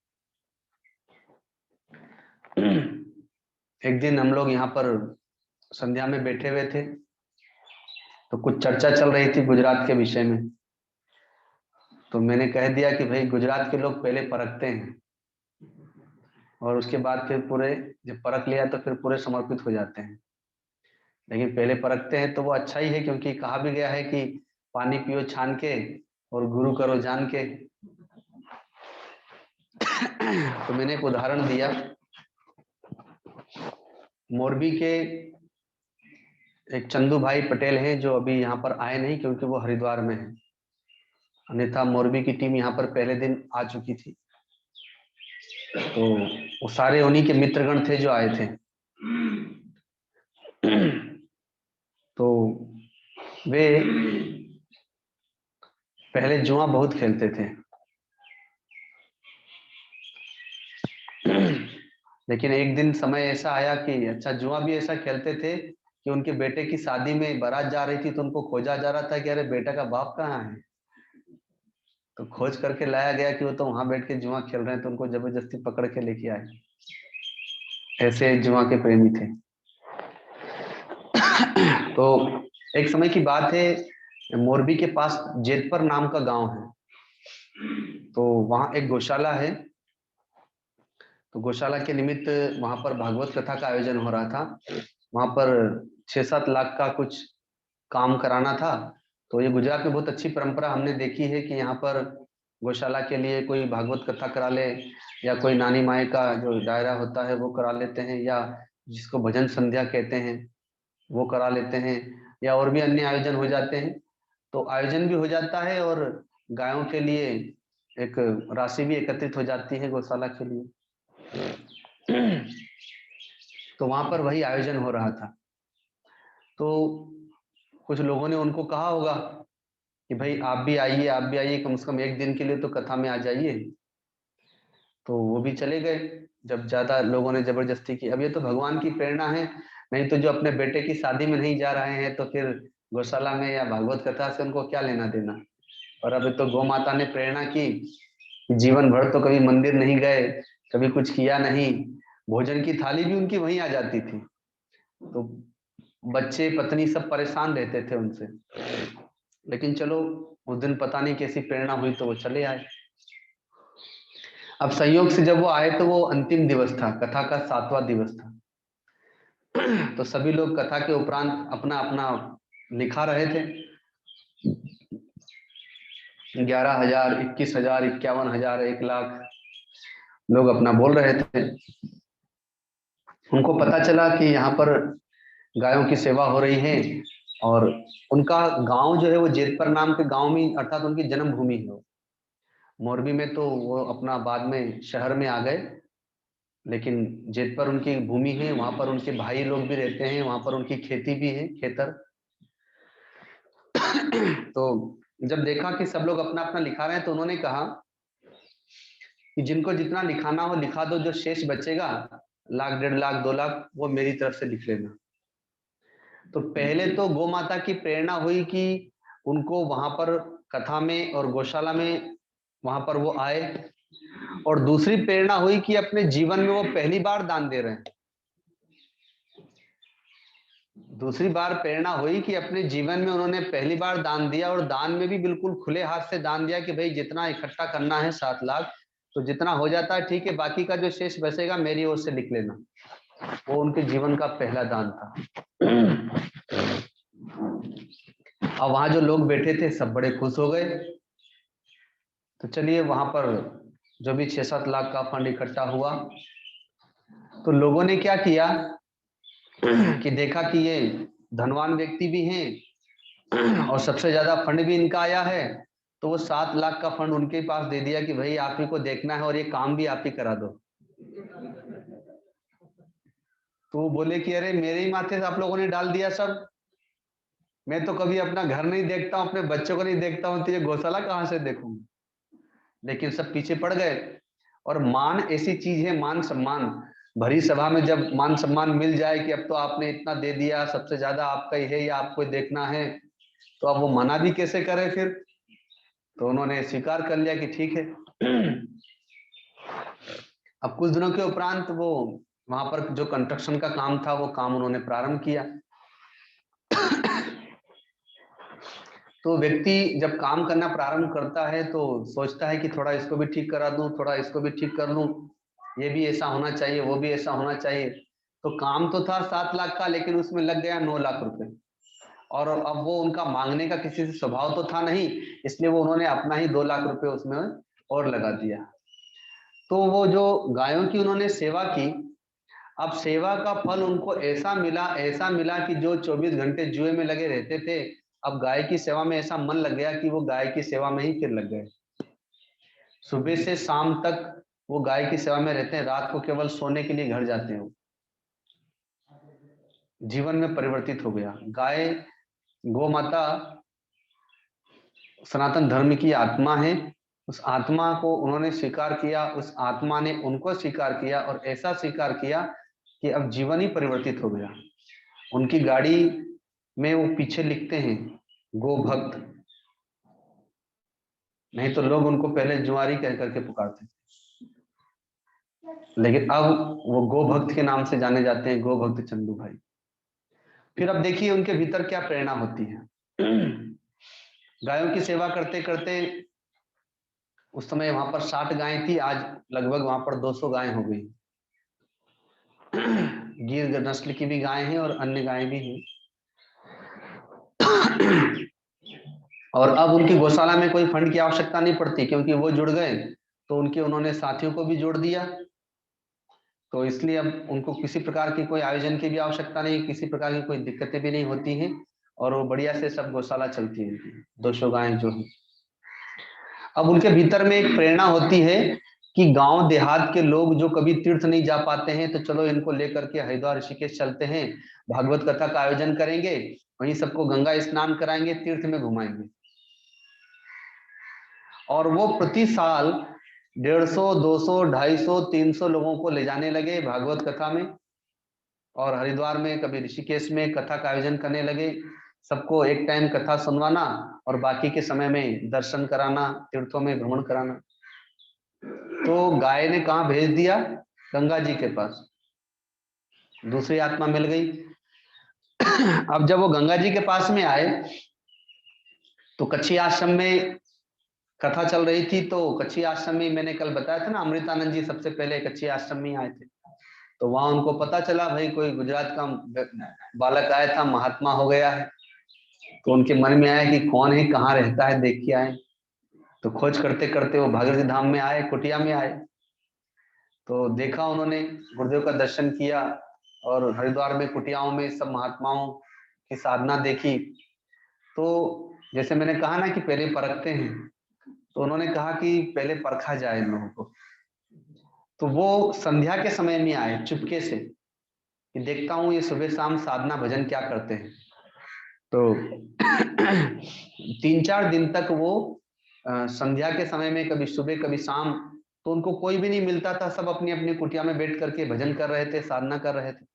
एक दिन हम लोग यहाँ पर संध्या में बैठे हुए थे तो कुछ चर्चा चल रही थी गुजरात के विषय में। तो मैंने कह दिया कि भाई गुजरात के लोग पहले परखते हैं और उसके बाद फिर पूरे, जब परख लिया तो फिर पूरे समर्पित हो जाते हैं, लेकिन पहले परखते हैं तो वो अच्छा ही है, क्योंकि कहा भी गया है कि पानी पियो छान के और गुरु करो जान के। तो मैंने एक उदाहरण दिया, मोरबी के एक चंदू भाई पटेल हैं जो अभी यहाँ पर आए नहीं क्योंकि वो हरिद्वार में है, अन्यथा मोरबी की टीम यहाँ पर पहले दिन आ चुकी थी। तो वो सारे उन्हीं के मित्रगण थे जो आए थे। तो वे पहले जुआ बहुत खेलते थे, लेकिन एक दिन समय ऐसा आया कि अच्छा, जुआ भी ऐसा खेलते थे कि उनके बेटे की शादी में बारात जा रही थी तो उनको खोजा जा रहा था कि अरे बेटा का बाप कहाँ है। तो खोज करके लाया गया कि वो तो वहां बैठ के जुआ खेल रहे हैं, तो उनको जबरदस्ती पकड़ के लेके आए। ऐसे जुआ के प्रेमी थे। तो एक समय की बात है, मोरबी के पास जेतपुर नाम का गांव है, तो वहाँ एक गौशाला है, तो गौशाला के निमित्त वहाँ पर भागवत कथा का आयोजन हो रहा था। वहाँ पर 6-7 लाख का कुछ काम कराना था। तो ये गुजरात में बहुत अच्छी परंपरा हमने देखी है कि यहाँ पर गौशाला के लिए कोई भागवत कथा करा ले, या कोई नानी माए का जो दायरा होता है वो करा लेते हैं, या जिसको भजन संध्या कहते हैं वो करा लेते हैं, या और भी अन्य आयोजन हो जाते हैं। तो आयोजन भी हो जाता है और गायों के लिए एक राशि भी एकत्रित हो जाती है गौशाला के लिए। तो वहां पर वही आयोजन हो रहा था। तो कुछ लोगों ने उनको कहा होगा कि भाई आप भी आइए, आप भी आइए, कम से कम एक दिन के लिए तो कथा में आ जाइए। तो वो भी चले गए, जब ज्यादा लोगों ने जबरदस्ती की। अब ये तो भगवान की प्रेरणा है, नहीं तो जो अपने बेटे की शादी में नहीं जा रहे हैं तो फिर गौशाला में या भागवत कथा से उनको क्या लेना देना। और अभी तो गौ माता ने प्रेरणा की, जीवन भर तो कभी मंदिर नहीं गए, कभी कुछ किया नहीं, भोजन की थाली भी उनकी वहीं आ जाती थी। तो बच्चे पत्नी सब परेशान रहते थे उनसे। लेकिन चलो, उस दिन पता नहीं कैसी प्रेरणा हुई तो वो चले आए। अब संयोग से जब वो आए तो वो अंतिम दिवस था, कथा का 7वां दिवस था। तो सभी लोग कथा के उपरांत अपना अपना लिखा रहे थे। 11,000, 21,000, 51,000, 1 लाख लोग अपना बोल रहे थे। उनको पता चला कि यहाँ पर गायों की सेवा हो रही है, और उनका गांव जो है वो जेतपुर नाम के गांव में, अर्थात उनकी जन्मभूमि है। मोरबी में तो वो अपना बाद में शहर में आ गए, लेकिन जेतपुर उनकी भूमि है, वहां पर उनके भाई लोग भी रहते हैं, वहां पर उनकी खेती भी है, खेतर। तो जब देखा कि सब लोग अपना अपना लिखा रहे हैं तो उन्होंने कहा कि जिनको जितना लिखाना हो लिखा दो, जो शेष बचेगा 1 लाख, 1.5 लाख, 2 लाख, वो मेरी तरफ से लिख लेना। तो पहले तो गौ माता की प्रेरणा हुई कि उनको वहां पर कथा में और गौशाला में वहां पर वो आए, और दूसरी प्रेरणा हुई कि अपने जीवन में वो पहली बार दान दे रहे हैं। दूसरी बार प्रेरणा हुई कि अपने जीवन में उन्होंने पहली बार दान दिया, और दान में भी बिल्कुल खुले हाथ से दान दिया कि भाई जितना इकट्ठा करना है 7 लाख, तो जितना हो जाता है ठीक है, बाकी का जो शेष बचेगा मेरी ओर से लिख लेना। वो उनके जीवन का पहला दान था। अब वहां जो लोग बैठे थे सब बड़े खुश हो गए। तो चलिए, वहां पर जो भी 6-7 लाख का फंड इकट्ठा हुआ, तो लोगों ने क्या किया कि देखा कि ये धनवान व्यक्ति भी हैं और सबसे ज्यादा फंड भी इनका आया है, तो वो 7 लाख का फंड उनके पास दे दिया कि भाई आप ही को देखना है और ये काम भी आप ही करा दो। तो वो बोले कि अरे मेरे ही माथे से आप लोगों ने डाल दिया सब, मैं तो कभी अपना घर नहीं देखता हूँ, अपने बच्चों को नहीं देखता हूँ, तो ये गौशाला कहाँ से देखूंगा। लेकिन सब पीछे पड़ गए। और मान ऐसी चीज है, मान सम्मान भरी सभा में जब मान सम्मान मिल जाए कि अब तो आपने इतना दे दिया, सबसे ज्यादा आपका ही है या आपको देखना है, तो अब वो मना भी कैसे करे फिर। तो उन्होंने स्वीकार कर लिया कि ठीक है। अब कुछ दिनों के उपरांत वो वहां पर जो कंस्ट्रक्शन का काम था वो काम उन्होंने प्रारंभ किया। तो व्यक्ति जब काम करना प्रारंभ करता है तो सोचता है कि थोड़ा इसको भी ठीक करा दूं, थोड़ा इसको भी ठीक कर लूं, ये भी ऐसा होना चाहिए, वो भी ऐसा होना चाहिए। तो काम तो था 7 लाख का, लेकिन उसमें लग गया 9 लाख रुपए। और अब वो उनका मांगने का किसी से स्वभाव तो था नहीं, इसलिए वो उन्होंने अपना ही 2 लाख रुपए उसमें और लगा दिया। तो वो जो गायों की उन्होंने सेवा की, अब सेवा का फल उनको ऐसा मिला, ऐसा मिला कि जो 24 घंटे जुए में लगे रहते थे, अब गाय की सेवा में ऐसा मन लग गया कि वो गाय की सेवा में ही फिर लग गए। सुबह से शाम तक वो गाय की सेवा में रहते हैं, रात को केवल सोने के लिए घर जाते हैं। जीवन में परिवर्तित हो गया। गाय, गौ माता सनातन धर्म की आत्मा है। उस आत्मा को उन्होंने स्वीकार किया, उस आत्मा ने उनको स्वीकार किया, और ऐसा स्वीकार किया कि अब जीवन ही परिवर्तित हो गया। उनकी गाड़ी में वो पीछे लिखते हैं गो भक्त, नहीं तो लोग उनको पहले जुआरी कह करके पुकारते थे, लेकिन अब वो गो भक्त के नाम से जाने जाते हैं, गो भक्त चंदू भाई। फिर अब देखिए उनके भीतर क्या प्रेरणा होती है। गायों की सेवा करते करते उस समय वहां पर 60 गायें थी, आज लगभग वहां पर 200 गायें हो गई। गिर नस्ल की भी गायें हैं और अन्य गायें भी हैं। और अब उनकी गौशाला में कोई फंड की आवश्यकता नहीं पड़ती, क्योंकि वो जुड़ गए तो उन्होंने साथियों को भी जोड़ दिया। तो इसलिए अब उनको किसी प्रकार की कोई आयोजन की भी आवश्यकता नहीं, किसी प्रकार की कोई दिक्कतें भी नहीं होती हैं, और वो बढ़िया से सब गौशाला चलती है, 200 गायें जो है। अब उनके भीतर में एक प्रेरणा होती है कि गांव देहात के लोग जो कभी तीर्थ नहीं जा पाते हैं, तो चलो इनको लेकर के हरिद्वार ऋषिकेश चलते हैं, भागवत कथा का आयोजन करेंगे, वहीं सबको गंगा स्नान कराएंगे, तीर्थ में घुमाएंगे। और वो प्रति साल 150, 200, 250, 300 लोगों को ले जाने लगे भागवत कथा में, और हरिद्वार में कभी ऋषिकेश में कथा का आयोजन करने लगे, सबको एक टाइम कथा सुनवाना और बाकी के समय में दर्शन कराना, तीर्थों में भ्रमण कराना। तो गाय ने कहा भेज दिया? गंगा जी के पास, दूसरी आत्मा मिल गई। अब जब वो गंगा जी के पास में आए तो कच्छी आश्रम में कथा चल रही थी। तो कच्छी आश्रम में मैंने कल बताया था ना, अमृतानंद जी सबसे पहले कच्छी आश्रम में आए थे। तो वहां उनको पता चला भाई कोई गुजरात का बालक आया था, महात्मा हो गया है। तो उनके मन में आया कि कौन है, कहाँ रहता है, देख के आए। तो खोज करते करते वो भागीरथी धाम में आए, कुटिया में आए। तो देखा उन्होंने, गुरुदेव का दर्शन किया, और हरिद्वार में कुटियाओं में सब महात्माओं की साधना देखी। तो जैसे मैंने कहा ना कि पहले परखते हैं, तो उन्होंने कहा कि पहले परखा जाए इन लोगों को। तो वो संध्या के समय में आए चुपके से, कि देखता हूँ ये सुबह शाम साधना भजन क्या करते हैं। तो 3-4 दिन तक वो संध्या के समय में कभी सुबह कभी शाम, तो उनको कोई भी नहीं मिलता था, सब अपनी अपनी कुटिया में बैठ करके भजन कर रहे थे, साधना कर रहे थे।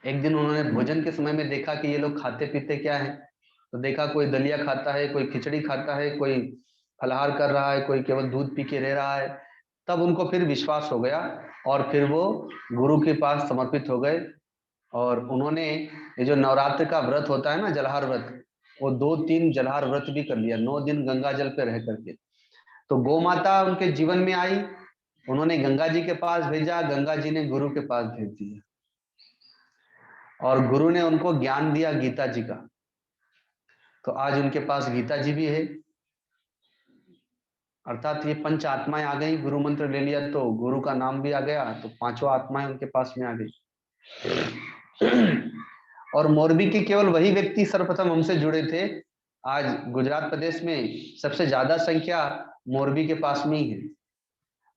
एक दिन उन्होंने भोजन के समय में देखा कि ये लोग खाते पीते क्या है। तो देखा कोई दलिया खाता है, कोई खिचड़ी खाता है, कोई फलाहार कर रहा है, कोई केवल दूध पी के रह रहा है। तब उनको फिर विश्वास हो गया, और फिर वो गुरु के पास समर्पित हो गए। और उन्होंने ये जो नवरात्र का व्रत होता है ना, जलहार व्रत, वो 2-3 जलहार व्रत भी कर लिया, 9 दिन गंगा जल पे रह करके। तो गौ माता उनके जीवन में आई, उन्होंने गंगा जी के पास भेजा, गंगा जी ने गुरु के पास भेज दिया, और गुरु ने उनको ज्ञान दिया गीता जी का। तो आज उनके पास गीता जी भी है। अर्थात ये 5 आत्माएं आ गई, गुरु मंत्र ले लिया तो गुरु का नाम भी आ गया, तो 5 आत्माएं उनके पास में आ गई। और मोरबी के केवल वही व्यक्ति सर्वप्रथम हमसे जुड़े थे। आज गुजरात प्रदेश में सबसे ज्यादा संख्या मोरबी के पास में ही है।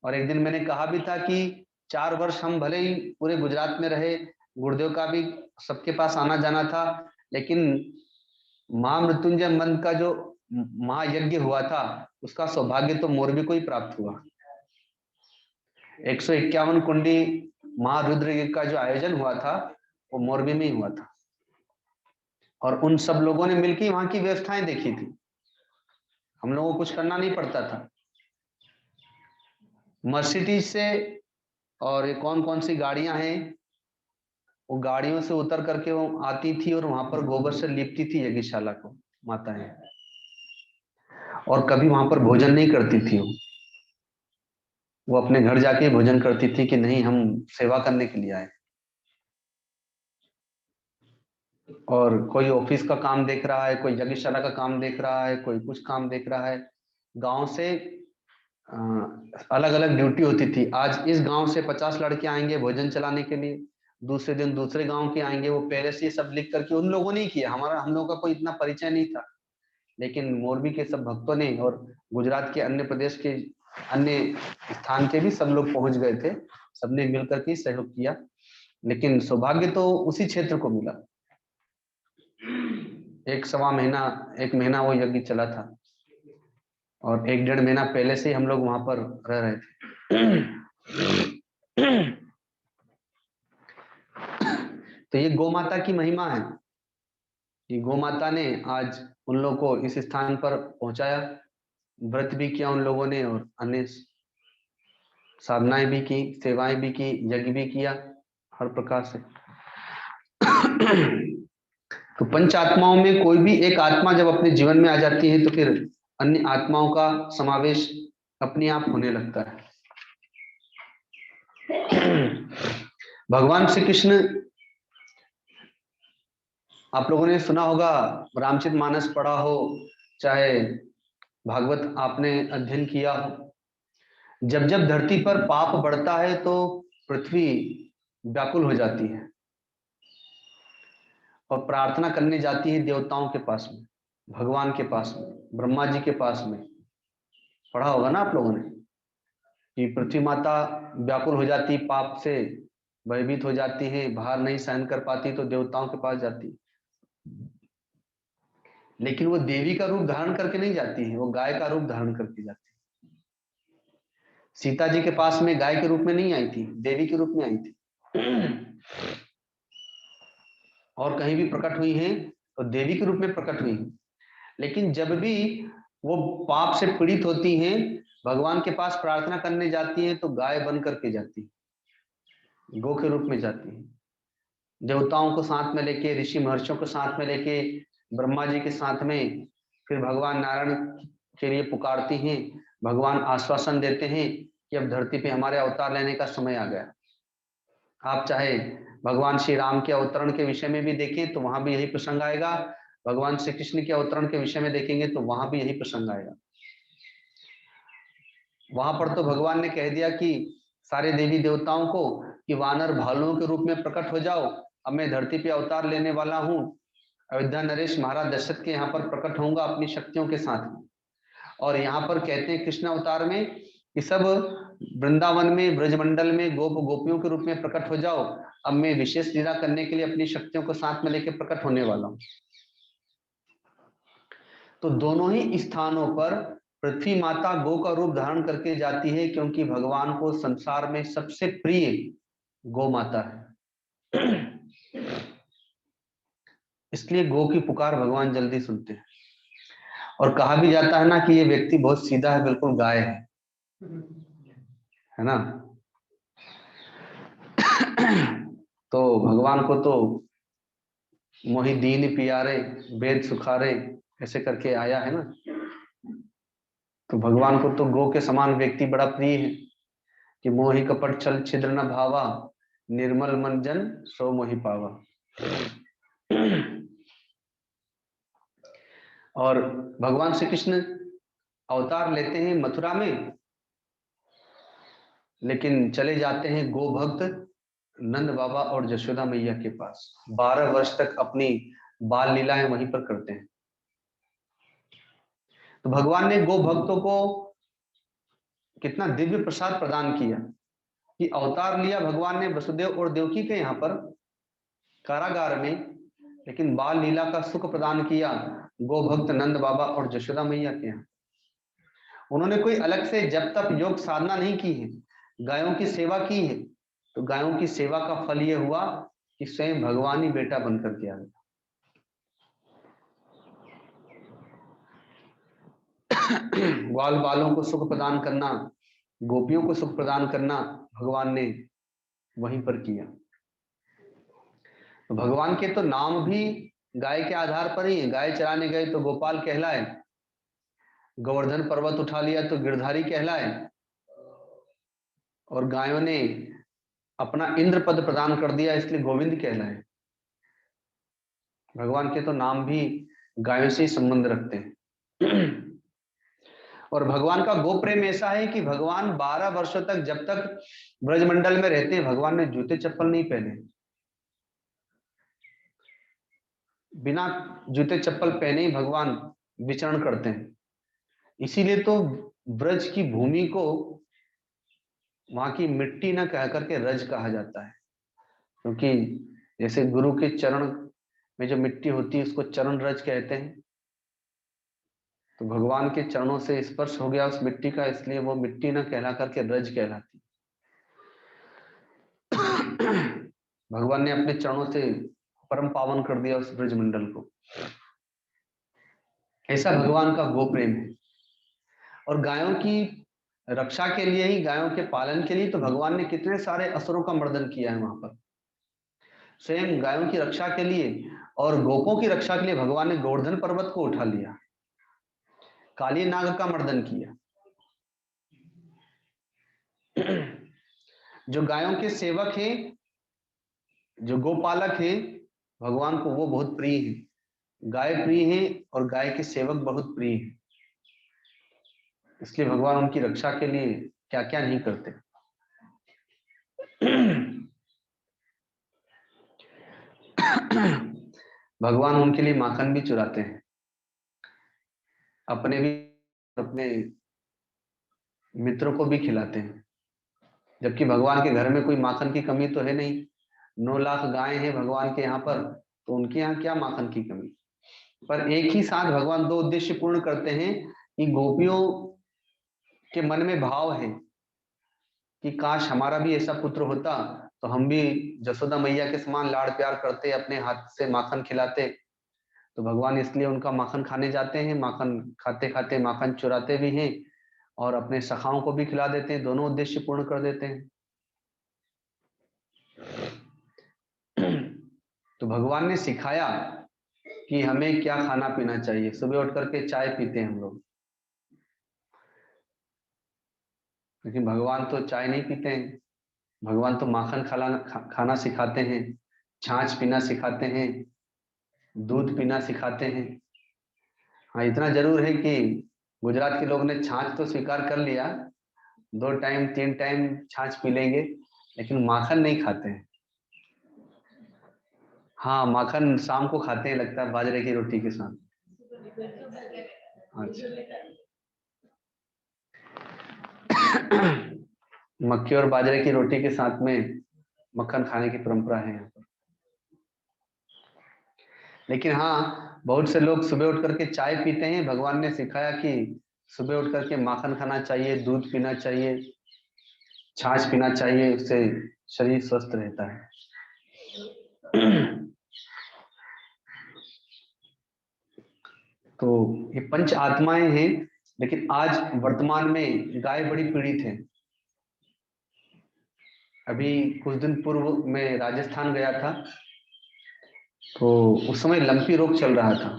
और एक दिन मैंने कहा भी था कि 4 वर्ष हम भले ही पूरे गुजरात में रहे, गुरुदेव का भी सबके पास आना जाना था, लेकिन महामृत्युंजय मंत्र का जो महायज्ञ हुआ था, उसका सौभाग्य तो मोरबी को ही प्राप्त हुआ। 151 कुंडी महारुद्र यज्ञ का जो आयोजन हुआ था, वो मोरबी में ही हुआ था। और उन सब लोगों ने मिलकर वहां की व्यवस्थाएं देखी थी, हम लोगों को कुछ करना नहीं पड़ता था। मर्सिडीज से और ये कौन कौन सी गाड़ियां हैं, वो गाड़ियों से उतर करके वो आती थी और वहां पर गोबर से लिपती थी यज्ञशाला को माताएं। और कभी वहां पर भोजन नहीं करती थी वो अपने घर जाके भोजन करती थी कि नहीं, हम सेवा करने के लिए आए। और कोई ऑफिस का काम देख रहा है, कोई यज्ञशाला का काम देख रहा है, कोई कुछ काम देख रहा है। गांव से अलग अलग ड्यूटी होती थी। आज इस गांव से 50 लड़के आएंगे भोजन चलाने के लिए, दूसरे दिन दूसरे गांव के आएंगे। वो पहले से सब लिख करके उन लोगों ने किया, हम लोगों का कोई इतना परिचय नहीं था। लेकिन मोरबी के सब भक्तों ने और गुजरात के अन्य प्रदेश के अन्य स्थान के भी सब लोग पहुंच गए थे, सबने मिलकर के सहयोग किया। लेकिन सौभाग्य तो उसी क्षेत्र को मिला। 1 महीना वो यज्ञ चला था, और 1-1.5 महीना पहले से हम लोग वहां पर रह रहे थे। तो ये गौ माता की महिमा है। ये गौ माता ने आज उन लोगों को इस स्थान पर पहुंचाया, व्रत भी किया उन लोगों ने, और अन्य साधनाएं भी की, सेवाएं भी की, यज्ञ भी किया, हर प्रकार से। तो पंच आत्माओं में कोई भी एक आत्मा जब अपने जीवन में आ जाती है, तो फिर अन्य आत्माओं का समावेश अपने आप होने लगता है। भगवान श्री कृष्ण, आप लोगों ने सुना होगा, रामचरितमानस पढ़ा हो, चाहे भागवत आपने अध्ययन किया हो, जब जब धरती पर पाप बढ़ता है तो पृथ्वी व्याकुल हो जाती है और प्रार्थना करने जाती है देवताओं के पास में, भगवान के पास में, ब्रह्मा जी के पास में। पढ़ा होगा ना आप लोगों ने कि पृथ्वी माता व्याकुल हो जाती, पाप से भयभीत हो जाती है, भार नहीं सहन कर पाती तो देवताओं के पास जाती। लेकिन वो देवी का रूप धारण करके नहीं जाती है, वो गाय का रूप धारण करके जाती है। सीता जी के पास में गाय के रूप में नहीं आई थी, देवी के रूप में आई थी। और कहीं भी प्रकट हुई है तो देवी के रूप में प्रकट हुई है। लेकिन जब भी वो पाप से पीड़ित होती हैं, भगवान के पास प्रार्थना करने जाती हैं तो गाय बन करके जाती है, गौ के रूप में जाती है। देवताओं को साथ में लेके, ऋषि महर्षियों को साथ में लेके, ब्रह्मा जी के साथ में फिर भगवान नारायण के लिए पुकारती हैं। भगवान आश्वासन देते हैं कि अब धरती पे हमारे अवतार लेने का समय आ गया। आप चाहे भगवान श्री राम के अवतरण के विषय में भी देखें तो वहां भी यही प्रसंग आएगा, भगवान श्री कृष्ण के अवतरण के विषय में देखेंगे तो वहां भी यही प्रसंग आएगा। वहां पर तो भगवान ने कह दिया कि सारे देवी देवताओं को कि वानर भालुओं के रूप में प्रकट हो जाओ, अब मैं धरती पे अवतार लेने वाला हूँ, अयोध्या नरेश महाराज दशरथ के यहाँ पर प्रकट होऊंगा अपनी शक्तियों के साथ में। और यहाँ पर कहते हैं कृष्ण अवतार में कि सब वृंदावन में, ब्रजमंडल में गोप गोपियों के रूप में प्रकट हो जाओ, अब मैं विशेष लीला करने के लिए अपनी शक्तियों को साथ में लेकर प्रकट होने वाला हूँ। तो दोनों ही स्थानों पर पृथ्वी माता गौ का रूप धारण करके जाती है, क्योंकि भगवान को संसार में सबसे प्रिय गौ माता है। इसलिए गौ की पुकार भगवान जल्दी सुनते हैं। और कहा भी जाता है ना कि ये व्यक्ति बहुत सीधा है, बिल्कुल गाय है ना। तो भगवान को तो मोहि दीन प्यारे वेद सुखारे ऐसे करके आया है ना। तो भगवान को तो गौ के समान व्यक्ति बड़ा प्रिय है कि मोहि कपट छल छिद्र न भावा, निर्मल मन जन सो मोहि पावा। और भगवान श्री कृष्ण अवतार लेते हैं मथुरा में, लेकिन चले जाते हैं गो भक्त नंद बाबा और यशोदा मैया के पास। 12 वर्ष तक अपनी बाल लीलाएं वहीं पर करते हैं। तो भगवान ने गो भक्तों को कितना दिव्य प्रसाद प्रदान किया कि अवतार लिया भगवान ने वसुदेव और देवकी के यहाँ पर कारागार में, लेकिन बाल लीला का सुख प्रदान किया गो भक्त नंद बाबा और यशोदा मैया के यहाँ। उन्होंने कोई अलग से जब तक योग साधना नहीं की है, गायों की सेवा की है। तो गायों की सेवा का फल यह हुआ कि स्वयं भगवान ही बेटा बनकर के आ गया। ग्वाल बालों को सुख प्रदान करना, गोपियों को सुख प्रदान करना भगवान ने वहीं पर किया। तो भगवान के तो नाम भी गाय के आधार पर ही है। गाय चराने गए तो गोपाल कहलाए, गोवर्धन पर्वत उठा लिया तो गिरधारी कहलाए, और गायों ने अपना इंद्र पद प्रदान कर दिया इसलिए गोविंद कहलाए। भगवान के तो नाम भी गायों से ही संबंध रखते हैं। और भगवान का गो प्रेम ऐसा है कि भगवान 12 वर्षों तक, जब तक ब्रजमंडल में रहते हैं, भगवान ने जूते चप्पल नहीं पहने। बिना जूते चप्पल पहने ही भगवान विचरण करते हैं। इसीलिए तो ब्रज की भूमि को वहां की मिट्टी न कह करके रज कहा जाता है, क्योंकि जैसे गुरु के चरण में जो मिट्टी होती है उसको चरण रज कहते हैं। तो भगवान के चरणों से स्पर्श हो गया उस मिट्टी का, इसलिए वो मिट्टी न कहला करके रज कहलाती। भगवान ने अपने चरणों से परम पावन कर दिया उस ब्रजमंडल को। ऐसा भगवान का गो प्रेम है। और गायों की रक्षा के लिए ही, गायों के पालन के लिए तो भगवान ने कितने सारे असुरों का मर्दन किया है वहां पर। स्वयं गायों की रक्षा के लिए और गोपों की रक्षा के लिए भगवान ने गोवर्धन पर्वत को उठा लिया। काली नाग का मर्दन किया। जो गायों के सेवक हैं, जो गोपालक हैं, भगवान को वो बहुत प्रिय है। गाय प्रिय है और गाय के सेवक बहुत प्रिय है, इसलिए भगवान उनकी रक्षा के लिए क्या क्या नहीं करते। भगवान उनके लिए माखन भी चुराते हैं, अपने भी, अपने मित्रों को भी खिलाते हैं। जबकि भगवान के घर में कोई माखन की कमी तो है नहीं, 9 लाख गायें हैं भगवान के यहाँ पर, तो उनके यहाँ क्या माखन की कमी। पर एक ही साथ भगवान दो उद्देश्य पूर्ण करते हैं कि गोपियों के मन में भाव है कि काश हमारा भी ऐसा पुत्र होता तो हम भी जसोदा मैया के समान लाड़ प्यार करते, अपने हाथ से माखन खिलाते। तो भगवान इसलिए उनका माखन खाने जाते हैं, माखन खाते खाते माखन चुराते भी हैं और अपने सखाओं को भी खिला देते हैं, दोनों उद्देश्य पूर्ण कर देते हैं। तो भगवान ने सिखाया कि हमें क्या खाना पीना चाहिए। सुबह उठ करके चाय पीते हैं हम लोग, लेकिन भगवान तो चाय नहीं पीते हैं। भगवान तो माखन खाना सिखाते हैं, छाछ पीना सिखाते हैं, दूध पीना सिखाते हैं। हाँ, इतना जरूर है कि गुजरात के लोग ने छाछ तो स्वीकार कर लिया, 2 टाइम 3 टाइम छाछ पी लेंगे, लेकिन माखन नहीं खाते हैं। हाँ, माखन शाम को खाते हैं लगता है, बाजरे की रोटी के साथ। अच्छा। मक्की और बाजरे की रोटी के साथ में मक्खन खाने की परंपरा है यहाँ पर। लेकिन हाँ, बहुत से लोग सुबह उठ करके चाय पीते हैं। भगवान ने सिखाया कि सुबह उठ करके माखन खाना चाहिए, दूध पीना चाहिए, छाछ पीना चाहिए, उससे शरीर स्वस्थ रहता है। तो ये पंच आत्माएं हैं, लेकिन आज वर्तमान में गाय बड़ी पीड़ित है। अभी कुछ दिन पूर्व मैं राजस्थान गया था, तो उस समय लंपी रोग चल रहा था।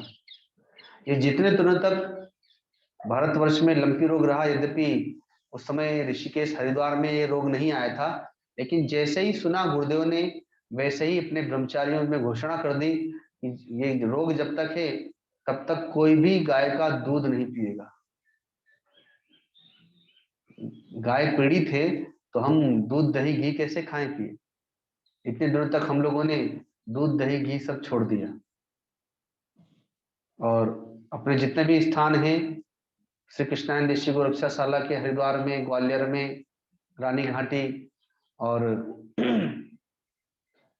ये जितने दिनों तक भारतवर्ष में लंपी रोग रहा, यद्यपि उस समय ऋषिकेश हरिद्वार में ये रोग नहीं आया था, लेकिन जैसे ही सुना गुरुदेव ने, वैसे ही अपने ब्रह्मचारियों में घोषणा कर दी कि ये रोग जब तक है तब तक कोई भी गाय का दूध नहीं पिएगा। गाय पीड़ित है तो हम दूध दही घी कैसे खाएं पिए। इतने दिनों तक हम लोगों ने दूध दही घी सब छोड़ दिया, और अपने जितने भी स्थान हैं, श्री कृष्णानंद ऋषि गोरक्षाशाला के हरिद्वार में, ग्वालियर में, रानी घाटी, और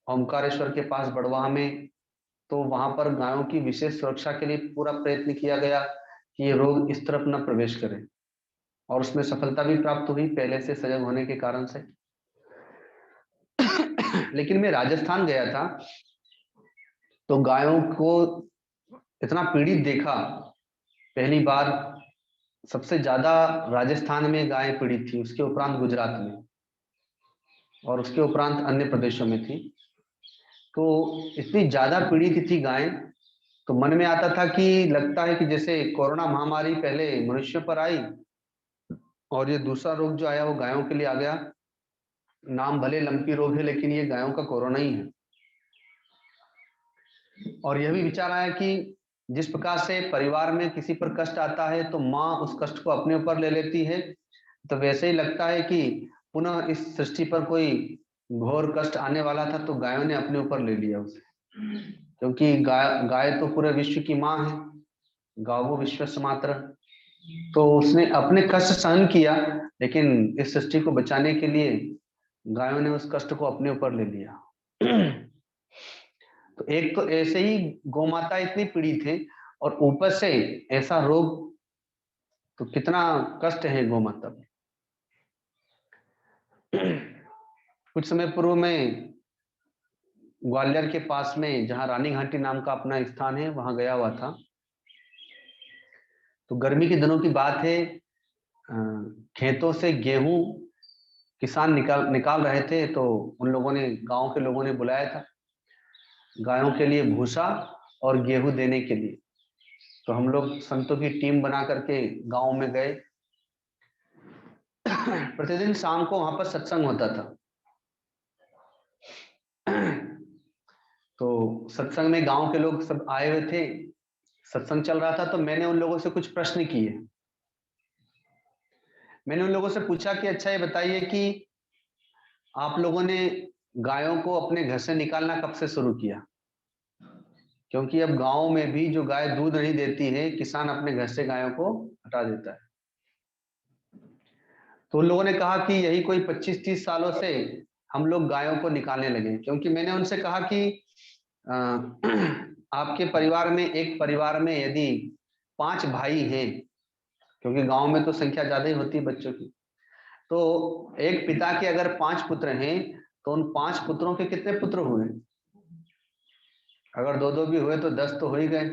ओमकारेश्वर के पास बड़वाह में, तो वहां पर गायों की विशेष सुरक्षा के लिए पूरा प्रयत्न किया गया कि ये रोग इस तरफ न प्रवेश करे, और उसमें सफलता भी प्राप्त हुई पहले से सजग होने के कारण से। लेकिन मैं राजस्थान गया था तो गायों को इतना पीड़ित देखा, पहली बार। सबसे ज्यादा राजस्थान में गायें पीड़ित थी, उसके उपरांत गुजरात में, और उसके उपरांत अन्य प्रदेशों में थी। तो इतनी ज्यादा पीड़ित थी गायें, तो मन में आता था कि लगता है कि जैसे कोरोना महामारी पहले मनुष्यों पर आई और ये दूसरा रोग जो आया वो गायों के लिए आ गया। नाम भले लंपी रोग है, लेकिन ये गायों का कोरोना ही है। और यह भी विचार आया कि जिस प्रकार से परिवार में किसी पर कष्ट आता है तो माँ उस कष्ट को अपने ऊपर ले लेती है, तो वैसे ही लगता है कि पुनः इस सृष्टि पर कोई घोर कष्ट आने वाला था तो गायों ने अपने ऊपर ले लिया उसे। क्योंकि गाय तो पूरे विश्व की माँ है, गावो विश्वस्य मातरः। तो उसने अपने कष्ट सहन किया, लेकिन इस सृष्टि को बचाने के लिए गायों ने उस कष्ट को अपने ऊपर ले लिया। तो एक तो ऐसे ही गौमाता इतनी पीड़ित है, और ऊपर से ऐसा रोग, तो कितना कष्ट है गौमाता में। कुछ समय पूर्व में ग्वालियर के पास में, जहां रानी घाटी नाम का अपना स्थान है, वहां गया हुआ था। तो गर्मी के दिनों की बात है, खेतों से गेहूं किसान निकाल निकाल रहे थे, तो उन लोगों ने, गांव के लोगों ने बुलाया था गायों के लिए भूसा और गेहूं देने के लिए। तो हम लोग संतों की टीम बना करके गांव में गए। प्रतिदिन शाम को वहां पर सत्संग होता था। तो सत्संग में गांव के लोग सब आए हुए थे, सत्संग चल रहा था। तो मैंने उन लोगों से कुछ प्रश्न किए। मैंने उन लोगों से पूछा कि अच्छा ये बताइए कि आप लोगों ने गायों को अपने घर से निकालना कब से शुरू किया? क्योंकि अब गांव में भी जो गाय दूध नहीं देती है, किसान अपने घर से गायों को हटा देता है। तो उन लोगों ने कहा कि यही कोई 25-30 सालों से हम लोग गायों को निकालने लगे। क्योंकि मैंने उनसे कहा कि अ, आपके परिवार में, एक परिवार में यदि 5 भाई हैं, क्योंकि गांव में तो संख्या ज्यादा ही होती है बच्चों की, तो एक पिता के अगर 5 पुत्र हैं तो उन 5 पुत्रों के कितने पुत्र हुए? अगर 2-2 भी हुए तो 10 तो हो ही गए।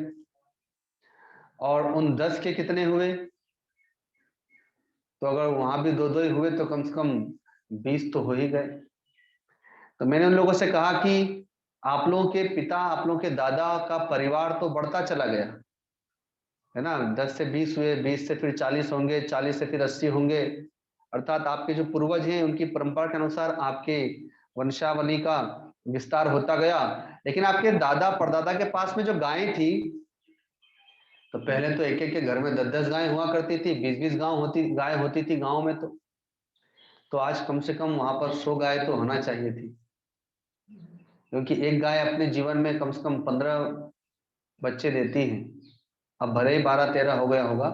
और उन 10 के कितने हुए? तो अगर वहां भी 2-2 ही हुए तो कम से कम 20 तो हो ही गए। तो मैंने उन लोगों से कहा कि आप लोगों के पिता, आप लोगों के दादा का परिवार तो बढ़ता चला गया है ना। 10 से 20 हुए, 20 से फिर 40 होंगे, 40 से फिर 80 होंगे। अर्थात आपके जो पूर्वज हैं उनकी परंपरा के अनुसार आपके वंशावली का विस्तार होता गया। लेकिन आपके दादा परदादा के पास में जो गायें थी, तो पहले तो एक एक के घर में 10-10 गायें हुआ करती थी, 20-20 गाय होती थी गांव में। तो आज कम से कम वहां पर 100 गाय तो होना चाहिए थी। क्योंकि एक गाय अपने जीवन में कम से कम 15 बच्चे देती है। अब भले ही 12-13 हो गया होगा,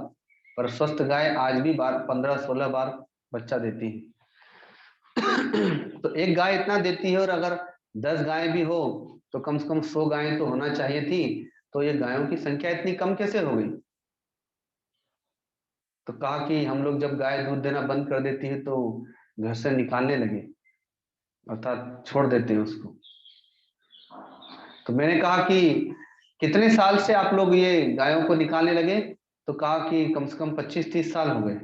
पर स्वस्थ गाय आज भी 15-16 बार बच्चा देती है। तो एक गाय इतना देती है, और अगर 10 गाय भी हो तो कम से कम 100 गायें तो होना चाहिए थी। तो ये गायों की संख्या इतनी कम कैसे हो गई? तो कहा कि हम लोग जब गाय दूध देना बंद कर देती है तो घर से निकालने लगे, अर्थात छोड़ देते हैं उसको। तो मैंने कहा कि कितने साल से आप लोग ये गायों को निकालने लगे? तो कहा कि कम से कम 25-30 साल हो गए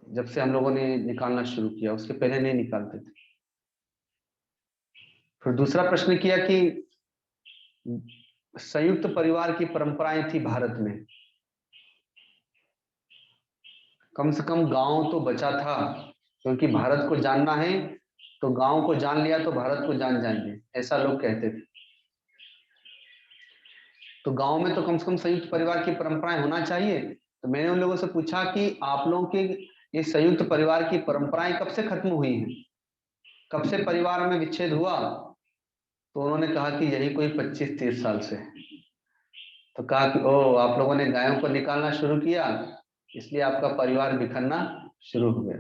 जब से हम लोगों ने निकालना शुरू किया, उसके पहले नहीं निकालते थे। फिर दूसरा प्रश्न किया कि संयुक्त परिवार की परंपराएं थी भारत में, कम से कम गांव तो बचा था। क्योंकि भारत को जानना है तो गांव को जान लिया तो भारत को जान जाएंगे, ऐसा लोग कहते थे। तो गांव में तो कम से कम संयुक्त परिवार की परंपराएं होना चाहिए। तो मैंने उन लोगों से पूछा कि आप लोगों के ये संयुक्त परिवार की परंपराएं कब से खत्म हुई हैं, कब से परिवार में विच्छेद हुआ? तो उन्होंने कहा कि यही कोई 25-30 साल से। तो कहा कि ओ, आप लोगों ने गायों को निकालना शुरू किया, इसलिए आपका परिवार बिखरना शुरू हो गया।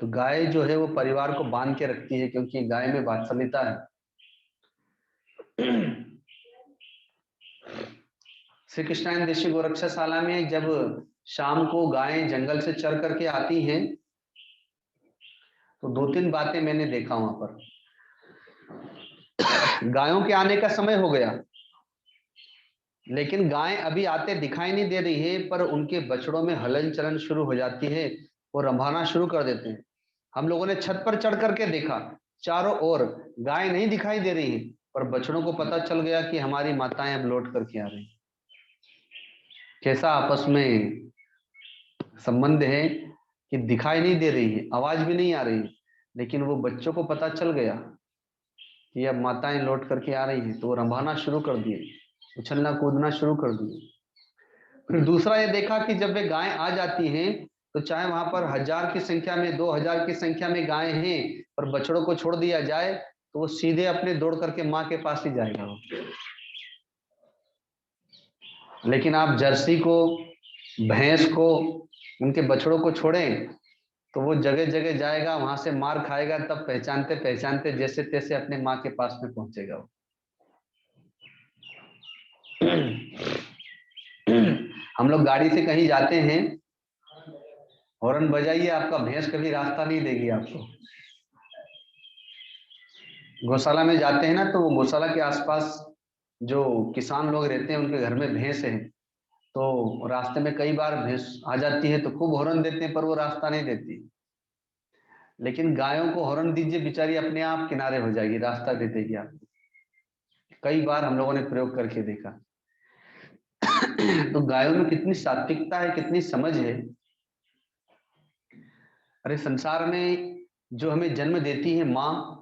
तो गाय जो है वो परिवार को बांध के रखती है, क्योंकि गाय में वात्सल्यता है। श्री कृष्णायन देशी गोरक्षाशाला में जब शाम को गायें जंगल से चर करके आती हैं, तो 2-3 बातें मैंने देखा वहां पर। गायों के आने का समय हो गया, लेकिन गायें अभी आते दिखाई नहीं दे रही है, पर उनके बछड़ों में हलन चलन शुरू हो जाती है, वो रंभाना शुरू कर देते हैं। हम लोगों ने छत पर चढ़ करके देखा, चारों ओर गाय नहीं दिखाई दे रही है, पर बछड़ों को पता चल गया कि हमारी माताएं अब लौट करके आ रही। कैसा आपस में संबंध है कि दिखाई नहीं दे रही है, आवाज भी नहीं आ रही है, लेकिन वो बच्चों को पता चल गया कि अब माताएं लौट करके आ रही हैं, तो वो रंभाना शुरू कर दिए, उछलना कूदना शुरू कर दिए। फिर दूसरा ये देखा कि जब वे गायें आ जाती हैं, तो चाहे वहां पर 1000 की संख्या में, 2000 की संख्या में गायें हैं, पर बछड़ों को छोड़ दिया जाए तो वो सीधे अपने दौड़ करके माँ के पास ही जाएगा वो। लेकिन आप जर्सी को, भैंस को, उनके बछड़ों को छोड़ें तो वो जगह जगह जाएगा, वहां से मार खाएगा, तब पहचानते पहचानते जैसे तैसे अपने माँ के पास में पहुंचेगा वो। हम लोग गाड़ी से कहीं जाते हैं, हॉर्न बजाइए, आपका भैंस कभी रास्ता नहीं देगी आपको। गौशाला में जाते हैं ना, तो वो गौशाला के आसपास जो किसान लोग रहते हैं उनके घर में भैंस है, तो रास्ते में कई बार भैंस आ जाती है तो खूब हॉर्न देते हैं, पर वो रास्ता नहीं देती। लेकिन गायों को हॉर्न दीजिए, बेचारी अपने आप किनारे हो जाएगी, रास्ता दे देगी आपको। कई बार हम लोगों ने प्रयोग करके देखा। तो गायों में कितनी सात्विकता है, कितनी समझ है। अरे संसार में जो हमें जन्म देती है माँ,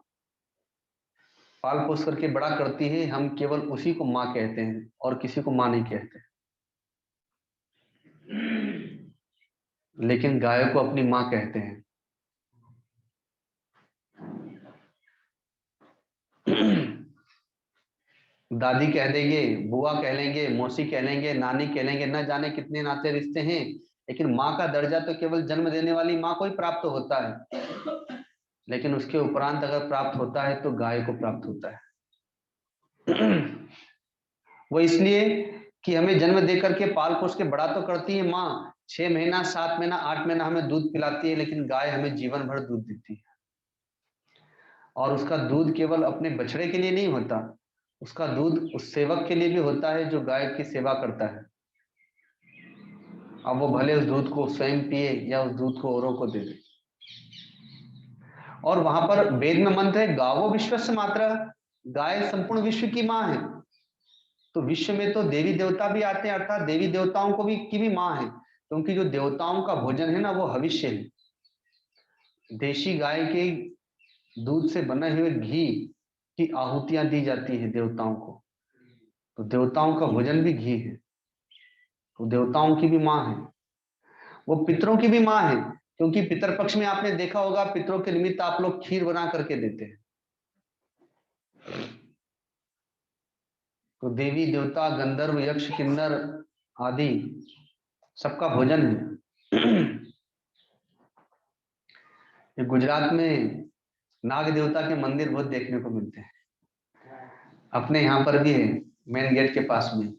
पाल पोस करके बड़ा करती है, हम केवल उसी को माँ कहते हैं और किसी को माँ नहीं कहते। लेकिन गाय को अपनी माँ कहते हैं। दादी कह देंगे, बुआ कह लेंगे, मौसी कह लेंगे, नानी कह लेंगे, न जाने कितने नाते रिश्ते हैं, लेकिन माँ का दर्जा तो केवल जन्म देने वाली माँ को ही प्राप्त होता है। लेकिन उसके उपरांत अगर प्राप्त होता है तो गाय को प्राप्त होता है। वो इसलिए कि हमें जन्म दे करके पाल पोस के बड़ा तो करती है माँ, 6 महीना 7 महीना 8 महीना हमें दूध पिलाती है, लेकिन गाय हमें जीवन भर दूध देती है। और उसका दूध केवल अपने बछड़े के लिए नहीं होता, उसका दूध उस सेवक के लिए भी होता है जो गाय की सेवा करता है। अब वो भले उस दूध को स्वयं पिए या उस दूध को औरों को दे दे। और वहां पर वेद में मंत्र है, गावो विश्वस्य मातरः, गाय संपूर्ण विश्व की माँ है। तो विश्व में तो देवी देवता भी आते हैं, अर्थात देवी देवताओं को भी की भी माँ है, क्योंकि जो देवताओं का भोजन है ना वो हविष्य है। देशी गाय के दूध से बने हुए घी की आहुतियां दी जाती है देवताओं को। तो देवताओं का भोजन भी घी है, तो देवताओं की भी माँ है। वो पितरों की भी माँ है, क्योंकि पितर पक्ष में आपने देखा होगा पितरों के निमित्त आप लोग खीर बना करके देते हैं। तो देवी देवता गंधर्व यक्ष किन्नर आदि सबका भोजन है। गुजरात में नाग देवता के मंदिर बहुत देखने को मिलते हैं, अपने यहाँ पर भी है, मेन गेट के पास में।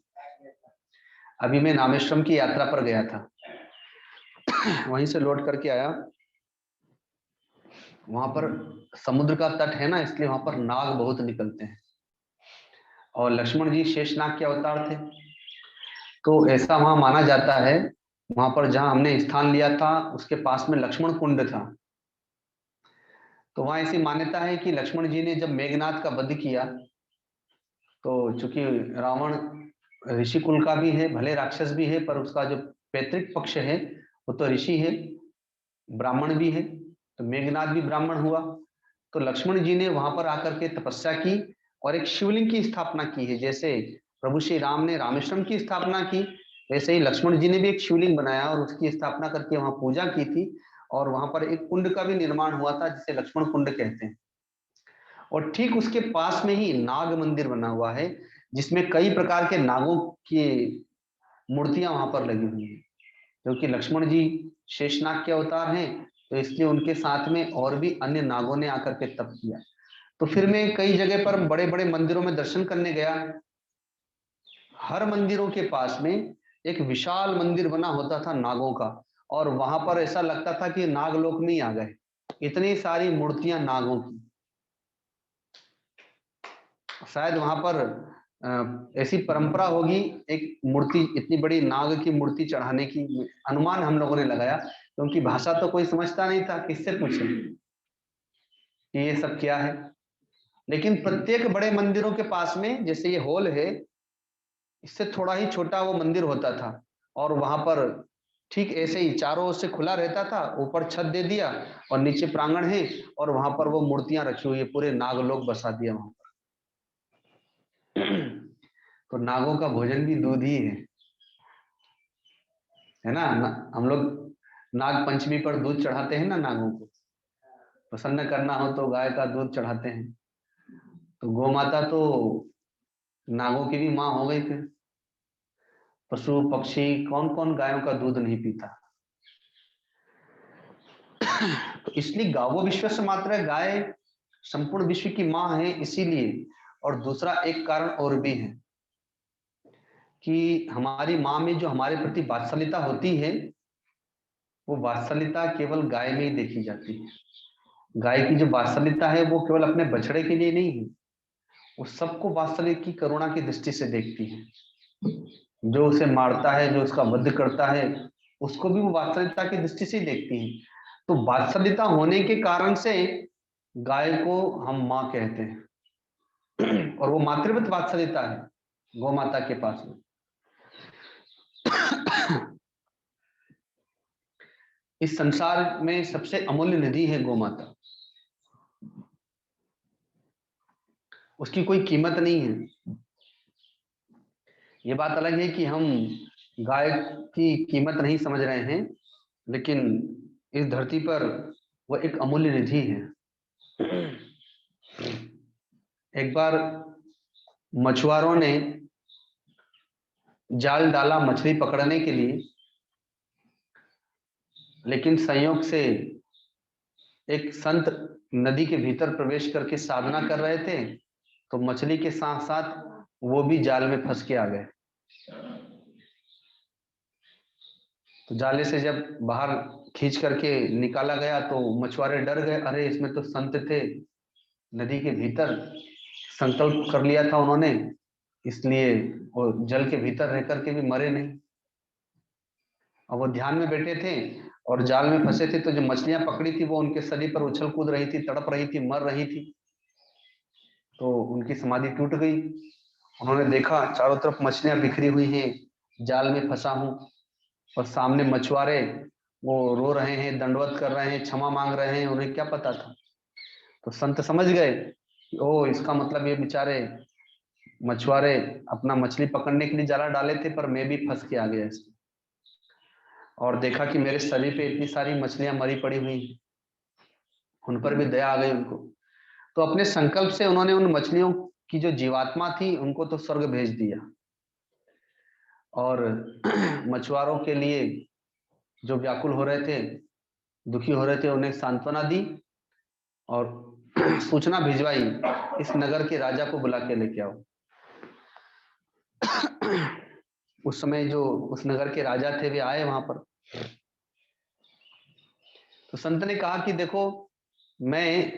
अभी मैं रामेश्वरम की यात्रा पर गया था, वहीं से लौट करके आया। वहां पर समुद्र का तट है ना, इसलिए वहां पर नाग बहुत निकलते हैं। और लक्ष्मण जी शेषनाग के अवतार थे, तो ऐसा वहां माना जाता है। वहां पर जहां हमने स्थान लिया था उसके पास में लक्ष्मण कुंड था। तो वहां ऐसी मान्यता है कि लक्ष्मण जी ने जब मेघनाद का वध किया, तो चूंकि रावण ऋषि कुल का भी है, भले राक्षस भी है, पर उसका जो पैतृक पक्ष है वो तो ऋषि है, ब्राह्मण भी है। तो मेघनाद भी ब्राह्मण हुआ। तो लक्ष्मण जी ने वहां पर आकर के तपस्या की और एक शिवलिंग की स्थापना की है। जैसे प्रभु श्री राम ने रामेश्वरम की स्थापना की, वैसे ही लक्ष्मण जी ने भी एक शिवलिंग बनाया और उसकी स्थापना करके वहां पूजा की थी। और वहां पर एक कुंड का भी निर्माण हुआ था जिसे लक्ष्मण कुंड कहते हैं। और ठीक उसके पास में ही नाग मंदिर बना हुआ है, जिसमें कई प्रकार के नागों की मूर्तियां वहां पर लगी हुई है। क्योंकि लक्ष्मण जी शेषनाग के अवतार हैं, तो इसलिए उनके साथ में और भी अन्य नागों ने आकर के तप किया। तो फिर मैं कई जगह पर बड़े बड़े मंदिरों में दर्शन करने गया। हर मंदिरों के पास में एक विशाल मंदिर बना होता था नागों का, और वहां पर ऐसा लगता था कि नागलोक में ही आ गए, इतनी सारी मूर्तियां नागों की। शायद वहां पर ऐसी परंपरा होगी एक मूर्ति, इतनी बड़ी नाग की मूर्ति चढ़ाने की, अनुमान हम लोगों ने लगाया, क्योंकि भाषा तो कोई समझता नहीं था, किससे पूछे कि ये सब क्या है। लेकिन प्रत्येक बड़े मंदिरों के पास में, जैसे ये हॉल है, इससे थोड़ा ही छोटा वो मंदिर होता था, और वहां पर ठीक ऐसे ही चारों ओर से खुला रहता था, ऊपर छत दे दिया और नीचे प्रांगण है, और वहां पर वो मूर्तियां रखी हुई है, पूरे नागलोक बसा दिया वहां पर। तो नागों का भोजन भी दूध ही है ना। हम लोग नाग पंचमी पर दूध चढ़ाते हैं ना, नागों को प्रसन्न करना हो तो गाय का दूध चढ़ाते हैं। तो गौ माता तो नागों की भी माँ हो गई। फिर पशु पक्षी कौन कौन गायों का दूध नहीं पीता। तो इसलिए गावो विश्व से मात्र है, गाय संपूर्ण विश्व की माँ है इसीलिए। और दूसरा एक कारण और भी है कि हमारी माँ में जो हमारे प्रति वात्सल्यता होती है, वो वात्सल्यता केवल गाय में ही देखी जाती है। गाय की जो वात्सल्यता है वो केवल अपने बछड़े के लिए नहीं है, वो सबको वात्सल्य की करुणा की दृष्टि से देखती है। जो उसे मारता है, जो उसका वध करता है, उसको भी वो वात्सल्यता की दृष्टि से ही देखती है। तो वात्सल्यता होने के कारण से गाय को हम माँ कहते हैं। और वो मातृवत वात्सल्यता है गौ माता के पास में। इस संसार में सबसे अमूल्य निधि है गौ माता, उसकी कोई कीमत नहीं है। ये बात अलग है कि हम गाय की कीमत नहीं समझ रहे हैं, लेकिन इस धरती पर वह एक अमूल्य निधि है। एक बार मछुआरों ने जाल डाला मछली पकड़ने के लिए, लेकिन संयोग से एक संत नदी के भीतर प्रवेश करके साधना कर रहे थे, तो मछली के साथ साथ वो भी जाल में फंस के आ गए। तो जाले से जब बाहर खींच करके निकाला गया तो मछुआरे डर गए, अरे इसमें तो संत थे, नदी के भीतर संकल्प कर लिया था उन्होंने, इसलिए वो जल के भीतर रह करके भी मरे नहीं। और वो ध्यान में बैठे थे और जाल में फंसे थे, तो जो मछलियां पकड़ी थी वो उनके शरीर पर उछल कूद रही थी, तड़प रही थी, मर रही थी। तो उनकी समाधि टूट गई। उन्होंने देखा चारों तरफ मछलियां बिखरी हुई हैं, जाल में फंसा हूं, और सामने मछुआरे वो रो रहे हैं, दंडवत कर रहे हैं, क्षमा मांग रहे हैं। उन्हें क्या पता था। तो संत समझ गए कि ओ, इसका मतलब ये बेचारे मछुआरे अपना मछली पकड़ने के लिए जाला डाले थे, पर मैं भी फंस के आ गया इसमें। और देखा कि मेरे शरीर पे इतनी सारी मछलियां मरी पड़ी हुई हैं, उन पर भी दया आ गई उनको। तो अपने संकल्प से उन्होंने उन मछलियों की जो जीवात्मा थी उनको तो स्वर्ग भेज दिया, और मछुआरों के लिए जो व्याकुल हो रहे थे, दुखी हो रहे थे, उन्हें सांत्वना दी और सूचना भिजवाई, इस नगर के राजा को बुला के लेके आओ। उस समय जो उस नगर के राजा थे वे आए वहां पर। तो संत ने कहा कि देखो, मैं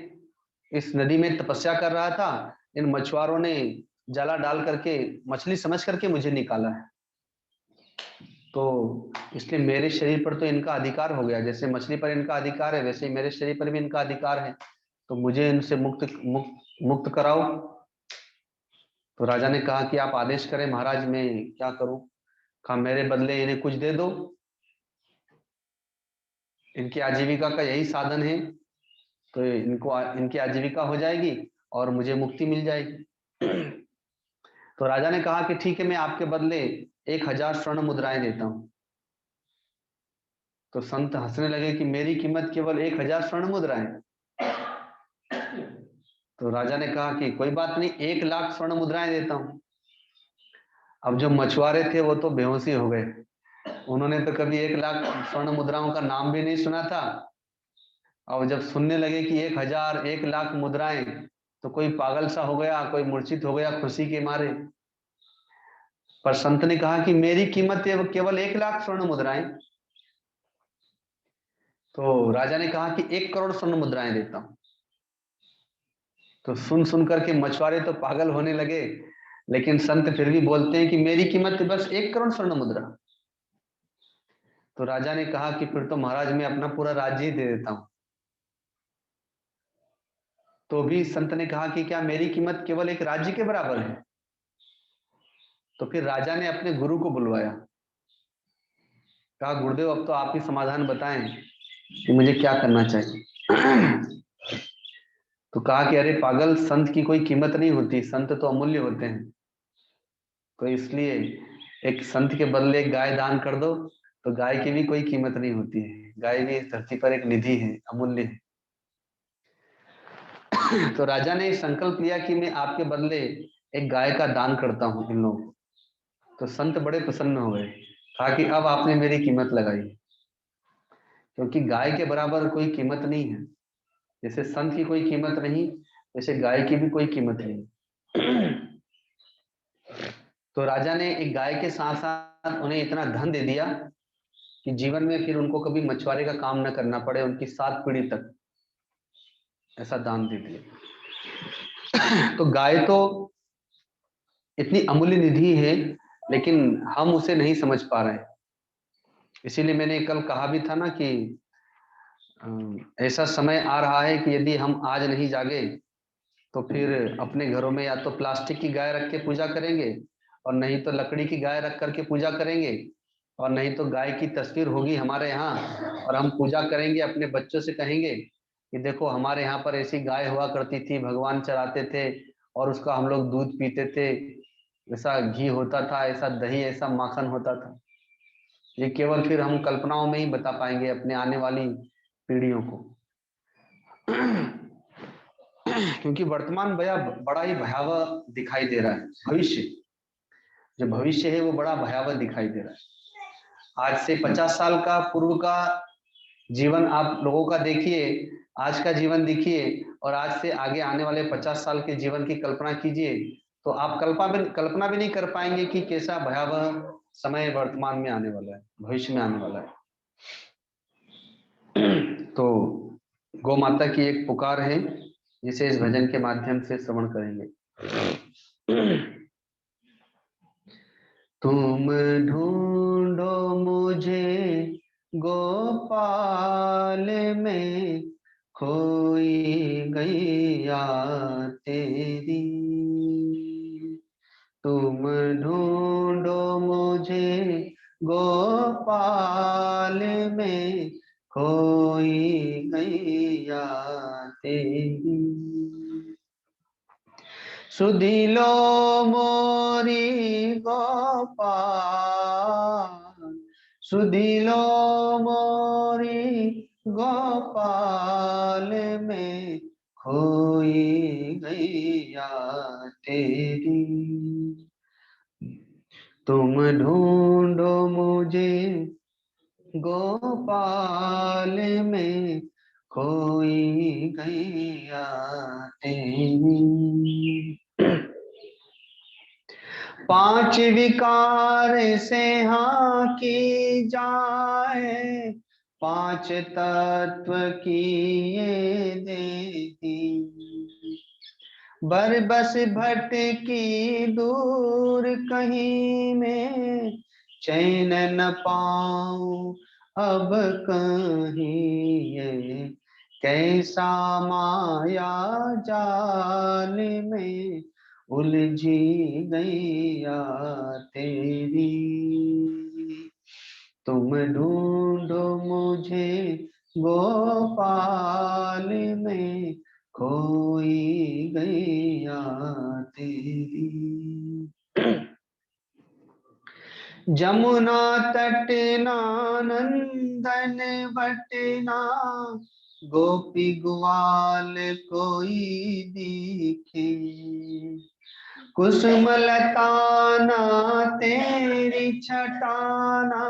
इस नदी में तपस्या कर रहा था, इन मछुआरों ने जाला डाल करके मछली समझ करके मुझे निकाला है, तो इसलिए मेरे शरीर पर तो इनका अधिकार हो गया। जैसे मछली पर इनका अधिकार है, वैसे ही मेरे शरीर पर भी इनका अधिकार है, तो मुझे इनसे मुक्त कराओ। तो राजा ने कहा कि आप आदेश करें महाराज, मैं क्या करूं। कहा मेरे बदले इन्हें कुछ दे दो, इनकी आजीविका का यही साधन है, तो इनको इनकी आजीविका हो जाएगी और मुझे मुक्ति मिल जाएगी। तो राजा ने कहा कि ठीक है, मैं आपके बदले 1000 स्वर्ण मुद्राएं देता हूं। तो संत हंसने लगे कि मेरी कीमत केवल 1000 स्वर्ण मुद्राएं। तो राजा ने कहा कि कोई बात नहीं, 1,00,000 स्वर्ण मुद्राएं देता हूं। अब जो मछुआरे थे वो तो बेहोशी हो गए, उन्होंने तो कभी 1,00,000 स्वर्ण मुद्राओं का नाम भी नहीं सुना था। और जब सुनने लगे कि 1,000 1,00,000 मुद्राएं, तो कोई पागल सा हो गया, कोई मूर्छित हो गया खुशी के मारे। पर संत ने कहा कि मेरी कीमत केवल 1,00,000 स्वर्ण मुद्राएं। तो राजा ने कहा कि 1 करोड़ स्वर्ण मुद्राएं देता हूं। तो सुन सुन करके मछुआरे तो पागल होने लगे, लेकिन संत फिर भी बोलते हैं कि मेरी कीमत बस 1 करोड़ स्वर्ण मुद्रा। तो राजा ने कहा कि फिर तो महाराज मैं अपना पूरा राज्य ही दे देता हूं। तो भी संत ने कहा कि क्या मेरी कीमत केवल एक राज्य के बराबर है। तो फिर राजा ने अपने गुरु को बुलवाया, कहा गुरुदेव अब तो आप ही समाधान बताएं कि मुझे क्या करना चाहिए। तो कहा कि अरे पागल, संत की कोई कीमत नहीं होती, संत तो अमूल्य होते हैं, तो इसलिए एक संत के बदले एक गाय दान कर दो, तो गाय की भी कोई कीमत नहीं होती है, गाय भी इस धरती पर एक निधि है, अमूल्य है। तो राजा ने संकल्प लिया कि मैं आपके बदले एक गाय का दान करता हूं इन लोगों को। तो संत बड़े प्रसन्न हो गए, कहा कि अब आपने मेरी कीमत लगाई, क्योंकि गाय के बराबर कोई कीमत नहीं है। जैसे संत की कोई कीमत नहीं, वैसे गाय की भी कोई कीमत नहीं। तो राजा ने एक गाय के साथ साथ उन्हें इतना धन दे दिया कि जीवन में फिर उनको कभी मछुआरे का काम न करना पड़े, उनकी 7 पीढ़ी तक, ऐसा दान दे दिया। तो गाय तो इतनी अमूल्य निधि है, लेकिन हम उसे नहीं समझ पा रहे हैं। इसीलिए मैंने कल कहा भी था ना कि ऐसा समय आ रहा है कि यदि हम आज नहीं जागे तो फिर अपने घरों में या तो प्लास्टिक की गाय रख के पूजा करेंगे, और नहीं तो लकड़ी की गाय रख करके पूजा करेंगे, और नहीं तो गाय की तस्वीर होगी हमारे यहाँ, और हम पूजा करेंगे, अपने बच्चों से कहेंगे कि देखो हमारे यहाँ पर ऐसी गाय हुआ करती थी, भगवान चराते थे और उसका हम लोग दूध पीते थे, ऐसा घी होता था, ऐसा दही, ऐसा माखन होता था। ये केवल फिर हम कल्पनाओं में ही बता पाएंगे अपने आने वाली पीढ़ियों को। क्योंकि वर्तमान बड़ा ही भयावह दिखाई दे रहा है। भविष्य, जो भविष्य है वो बड़ा भयावह दिखाई दे रहा है। आज से 50 साल का पूर्व का जीवन आप लोगों का देखिए, आज का जीवन देखिए, और आज से आगे आने वाले 50 साल के जीवन की कल्पना कीजिए, तो आप कल्पना भी नहीं कर पाएंगे कि कैसा भयावह समय वर्तमान में आने वाला है, भविष्य में आने वाला है। तो गौ माता की एक पुकार है, जिसे इस भजन के माध्यम से श्रवण करेंगे। तुम ढूंढो मुझे गोपाल में, खोई गैया तेरी। तुम ढूंढो मुझे गोपाल में, खोई गैया तेरी। सुधिलो मोरी गोपाल, सुधिलो मोरी गोपाल में, खोई गैया तेरी। तुम ढूंढो मुझे गोपाल में, खोई गैया तेरी। 5 विकार से हाँ की जाए, 5 तत्व की ये देती। बरबस भटकी दूर कहीं में, चैन न पाऊं अब कहीं ये, कैसा माया जाल में उलझी गैया तेरी। तुम ढूंढो मुझे गोपाल में, खोई गैया तेरी। जमुना तटना नंदन बटना, गोपी ग्वाल कोई दिखे। कुसुम लताना तेरी छटाना,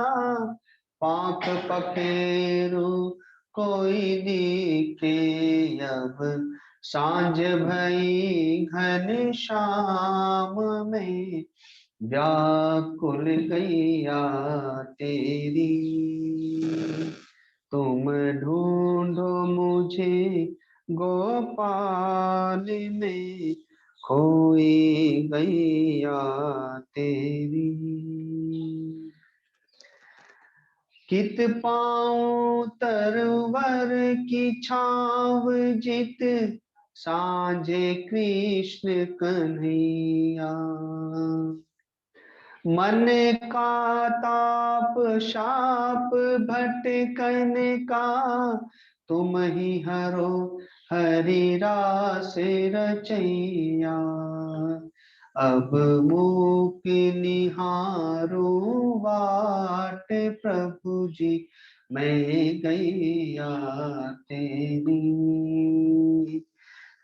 पाख पखेरु कोई दिखे। अब सांझ भई घन श्याम में, व्याकुल गैया तेरी। तुम ढूंढो मुझे गोपाल में, खोई गैया तेरी। कित पाऊं तरवर की छाव जित, साझे कृष्ण कन्हैया। मन का ताप शाप भटकन का, तुम ही हरो हरि रास रचैया। अब मूक निहारो बाट प्रभु जी, मैं गैया तेरी।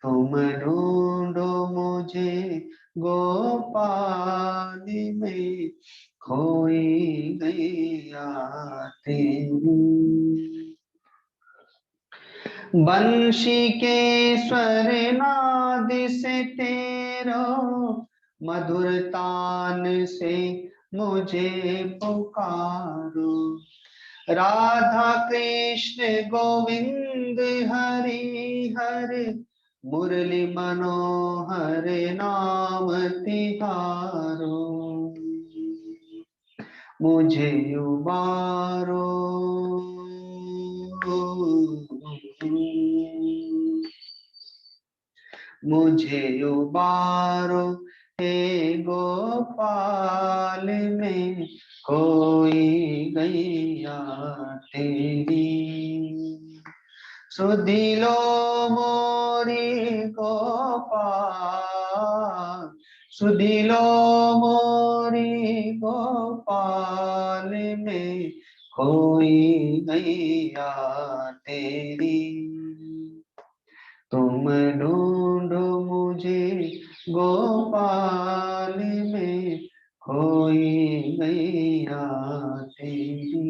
तुम ढूंढो मुझे गोपाल में, खोई गैया तेरी। बंशी के स्वर नाद से तेरो, मधुर तान से मुझे पुकारो। राधा कृष्ण गोविंद हरि हर, मुरली मनोहर नाम तिहारो। मुझे उबारो, मुझे उबारो हे गोपाल में खोई गैया तेरी। सुधिलो मोरी गोपाल, सुधिलो मोरी गोपाल में खोई गैया तेरी। तुम ढूंढो मुझे गोपाल में खोई गैया तेरी,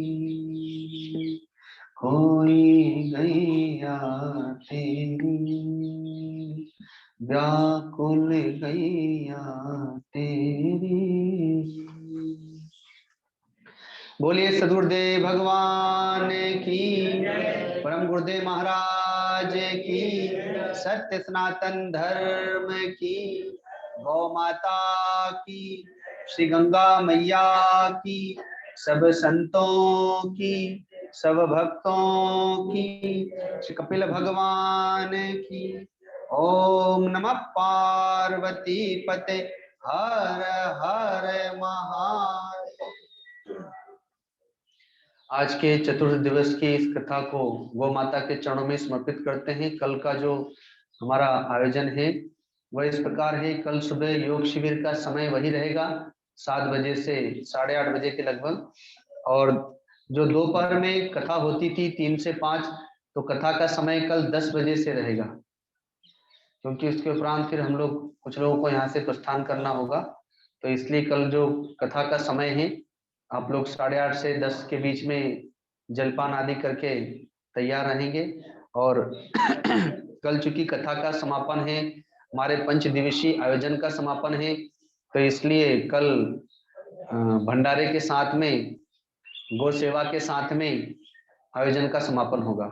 खोई गैया तेरी, व्याकुल गैया तेरी। बोलिए सदगुरुदेव भगवान की, परम गुरुदेव महाराज की, सत्य सनातन धर्म की, गौ माता की, श्री गंगा मैया की, सब संतों की, सब भक्तों की, श्री कपिल भगवान की। ओम नमः पार्वती पते हर हर महादेव। आज के चतुर्थ दिवस की इस कथा को गौ माता के चरणों में समर्पित करते हैं। कल का जो हमारा आयोजन है वह इस प्रकार है। कल सुबह योग शिविर का समय वही रहेगा 7 बजे से 8:30 बजे के लगभग, और जो दोपहर में कथा होती थी 3 से 5, तो कथा का समय कल 10 बजे से रहेगा, क्योंकि उसके उपरांत फिर हम लोग कुछ लोगों को यहाँ से प्रस्थान करना होगा। तो इसलिए कल जो कथा का समय है, आप लोग 8:30 से 10 के बीच में जलपान आदि करके तैयार रहेंगे। और कल चूंकि कथा का समापन है, हमारे 5 दिवसीय आयोजन का समापन है, तो इसलिए कल भंडारे के साथ में, गौ सेवा के साथ में आयोजन का समापन होगा।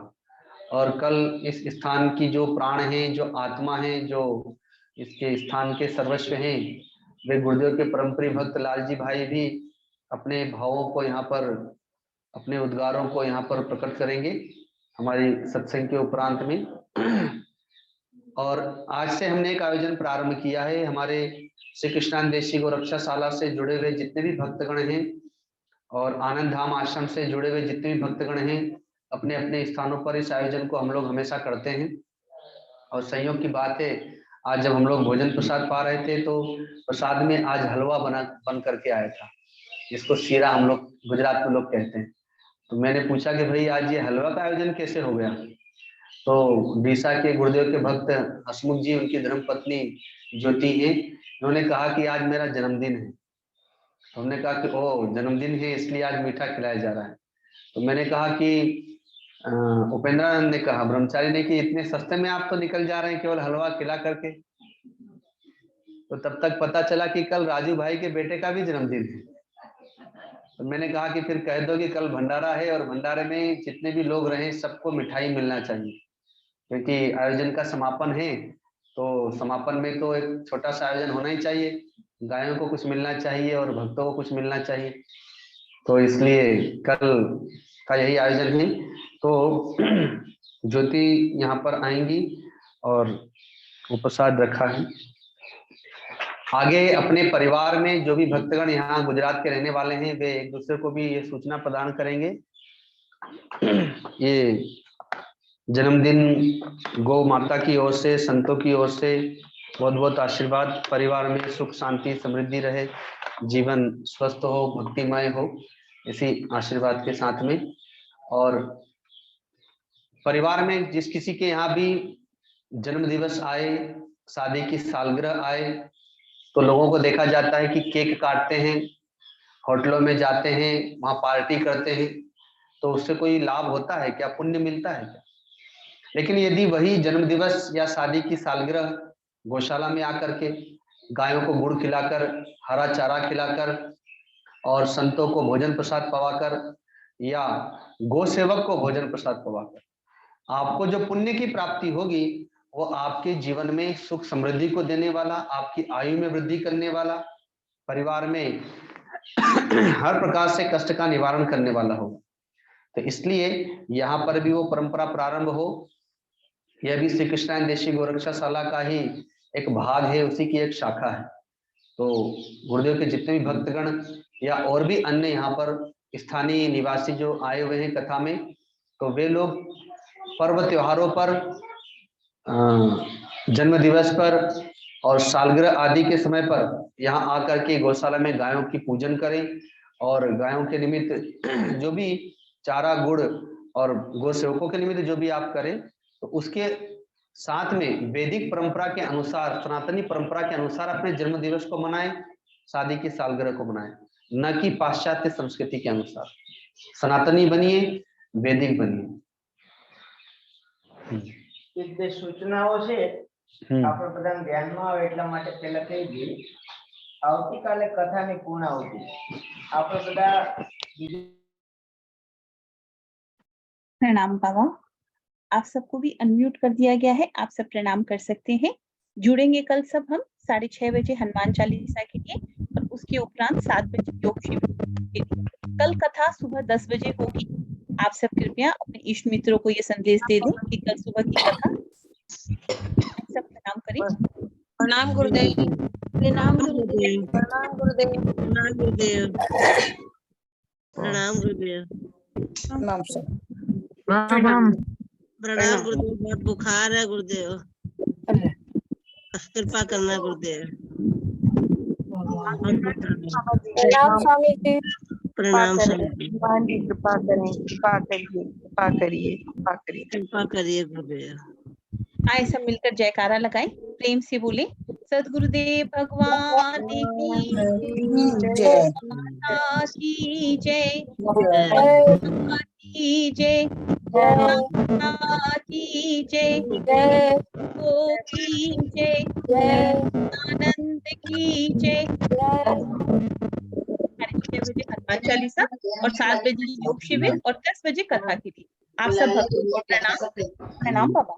और कल इस स्थान की जो प्राण हैं, जो आत्मा है, जो इसके स्थान के सर्वस्व हैं, वे गुरुदेव के परम प्रिय भक्त लाल जी भाई भी अपने भावों को यहाँ पर, अपने उद्गारों को यहाँ पर प्रकट करेंगे हमारी सत्संग के उपरांत में। और आज से हमने एक आयोजन प्रारंभ किया है। हमारे श्री कृष्णान देशी गोरक्षाशाला से जुड़े हुए जितने भी भक्तगण हैं और आनंद धाम आश्रम से जुड़े हुए जितने भी भक्तगण हैं, अपने अपने स्थानों पर इस आयोजन को हम लोग हमेशा करते हैं। और संयोग की बात है, आज जब हम लोग भोजन प्रसाद पा रहे थे तो प्रसाद में आज हलवा बन करके आया था, जिसको शीरा हम लोग गुजरात में लोग कहते हैं। तो मैंने पूछा कि भाई आज ये हलवा का आयोजन कैसे हो गया? तो डीसा के गुरुदेव के भक्त हसमुख जी, उनकी धर्म पत्नी ज्योति है, उन्होंने कहा कि आज मेरा जन्मदिन है। तो हमने कहा कि ओ जन्मदिन है इसलिए आज मीठा खिलाया जा रहा है। तो मैंने कहा कि उपेंद्रानंद ने कहा, ब्रह्मचारी ने, कि इतने सस्ते में आप तो निकल जा रहे हैं केवल हलवा खिला करके। तो तब तक पता चला कि कल राजू भाई के बेटे का भी जन्मदिन है। तो मैंने कहा कि फिर कह दो कि कल भंडारा है और भंडारे में जितने भी लोग रहे सबको मिठाई मिलना चाहिए, क्योंकि आयोजन का समापन है। तो समापन में तो एक छोटा सा आयोजन होना ही चाहिए, गायों को कुछ मिलना चाहिए और भक्तों को कुछ मिलना चाहिए। तो इसलिए कल का यही आयोजन है। तो ज्योति यहाँ पर आएंगी और वो प्रसाद रखा है। आगे अपने परिवार में जो भी भक्तगण यहाँ गुजरात के रहने वाले हैं, वे एक दूसरे को भी ये सूचना प्रदान करेंगे। ये जन्मदिन गौ माता की ओर से, संतों की ओर से बहुत बहुत आशीर्वाद। परिवार में सुख शांति समृद्धि रहे, जीवन स्वस्थ हो, भक्तिमय हो, इसी आशीर्वाद के साथ में। और परिवार में जिस किसी के यहाँ भी जन्म दिवस आए, शादी की सालगिरह आए, तो लोगों को देखा जाता है कि केक काटते हैं, होटलों में जाते हैं, वहां पार्टी करते हैं। तो उससे कोई लाभ होता है क्या? पुण्य मिलता है क्या? लेकिन यदि वही जन्म दिवस या शादी की सालगिरह गौशाला में आकर के गायों को गुड़ खिलाकर, हरा चारा खिलाकर और संतों को भोजन प्रसाद पवाकर या गौ सेवक को भोजन प्रसाद पवाकर आपको जो पुण्य की प्राप्ति होगी, वो आपके जीवन में सुख समृद्धि को देने वाला, आपकी आयु में वृद्धि करने वाला, परिवार में हर प्रकार से कष्ट का निवारण करने वाला होगा। तो इसलिए यहाँ पर भी वो परंपरा प्रारंभ हो यह भी श्री कृष्णायन देशी गोरक्षाशाला का ही एक भाग है, उसी की एक शाखा है। तो गुरुदेव के जितने भी भक्तगण या और भी अन्य यहाँ पर स्थानीय निवासी जो आए हुए हैं कथा में, तो वे लोग पर्व त्योहारों पर, जन्म दिवस पर और सालगिरह आदि के समय पर यहाँ आकर के गौशाला में गायों की पूजन करें, और गायों के निमित्त जो भी चारा गुड़ और गौ सेवकों के निमित्त जो भी आप करें, तो उसके साथ में वैदिक परंपरा के अनुसार, सनातनी परंपरा के अनुसार अपने जन्म दिवस को मनाएं, शादी की सालगिरह को मनाएं, न कि पाश्चात्य संस्कृति के अनुसार। सनातनी बनिए, वैदिक बनिए। જે સૂચનાઓ છે આપણે બધા ધ્યાનમાં આવે એટલા માટે પહેલા કહી દઈએ, આવતીકાલે કથાની પૂર્ણાહુતિ આપણે બધા। प्रणाम बाबा, आप सबको भी अनम्यूट कर दिया गया है, आप सब प्रणाम कर सकते हैं। जुड़ेंगे कल सब हम 6:30 बजे हनुमान चालीसा के लिए, और उसके उपरांत 7 बजे योग शिविर के लिए। कल कथा सुबह 10 बजे होगी। आप सब कृपया अपने इष्ट मित्रों को ये संदेश दे दें कि कल सुबह की कथा। सब प्रणाम करें। प्रणाम गुरुदेव। प्रणाम गुरुदेव। प्रणाम गुरुदेव। प्रणाम गुरुदेव। प्रणाम गुरुदेव। प्रणाम सर। प्रणाम गुरुदेव। बहुत बुखार है गुरुदेव, कृपा करना गुरुदेव। प्रणाम स्वामी जी। प्रणाम स्वामी जी। भगवान जी कृपा करें, कृपा करिए, कृपा करिए, कृपा करिए, कृपा करिए गुरुदेव। आए सब मिलकर जयकारा लगाएं, प्रेम से बोले सद्गुरुदेव भगवान की जय। माता की जय, जय की जय, जय माता की जय, जय गो की जय, जय आनंद की जय। 6:30 बजे हनुमान चालीसा और 7 बजे योग शिविर और 10 बजे कथा के लिए। आप सब भक्तों को प्रणाम। प्रणाम बाबा।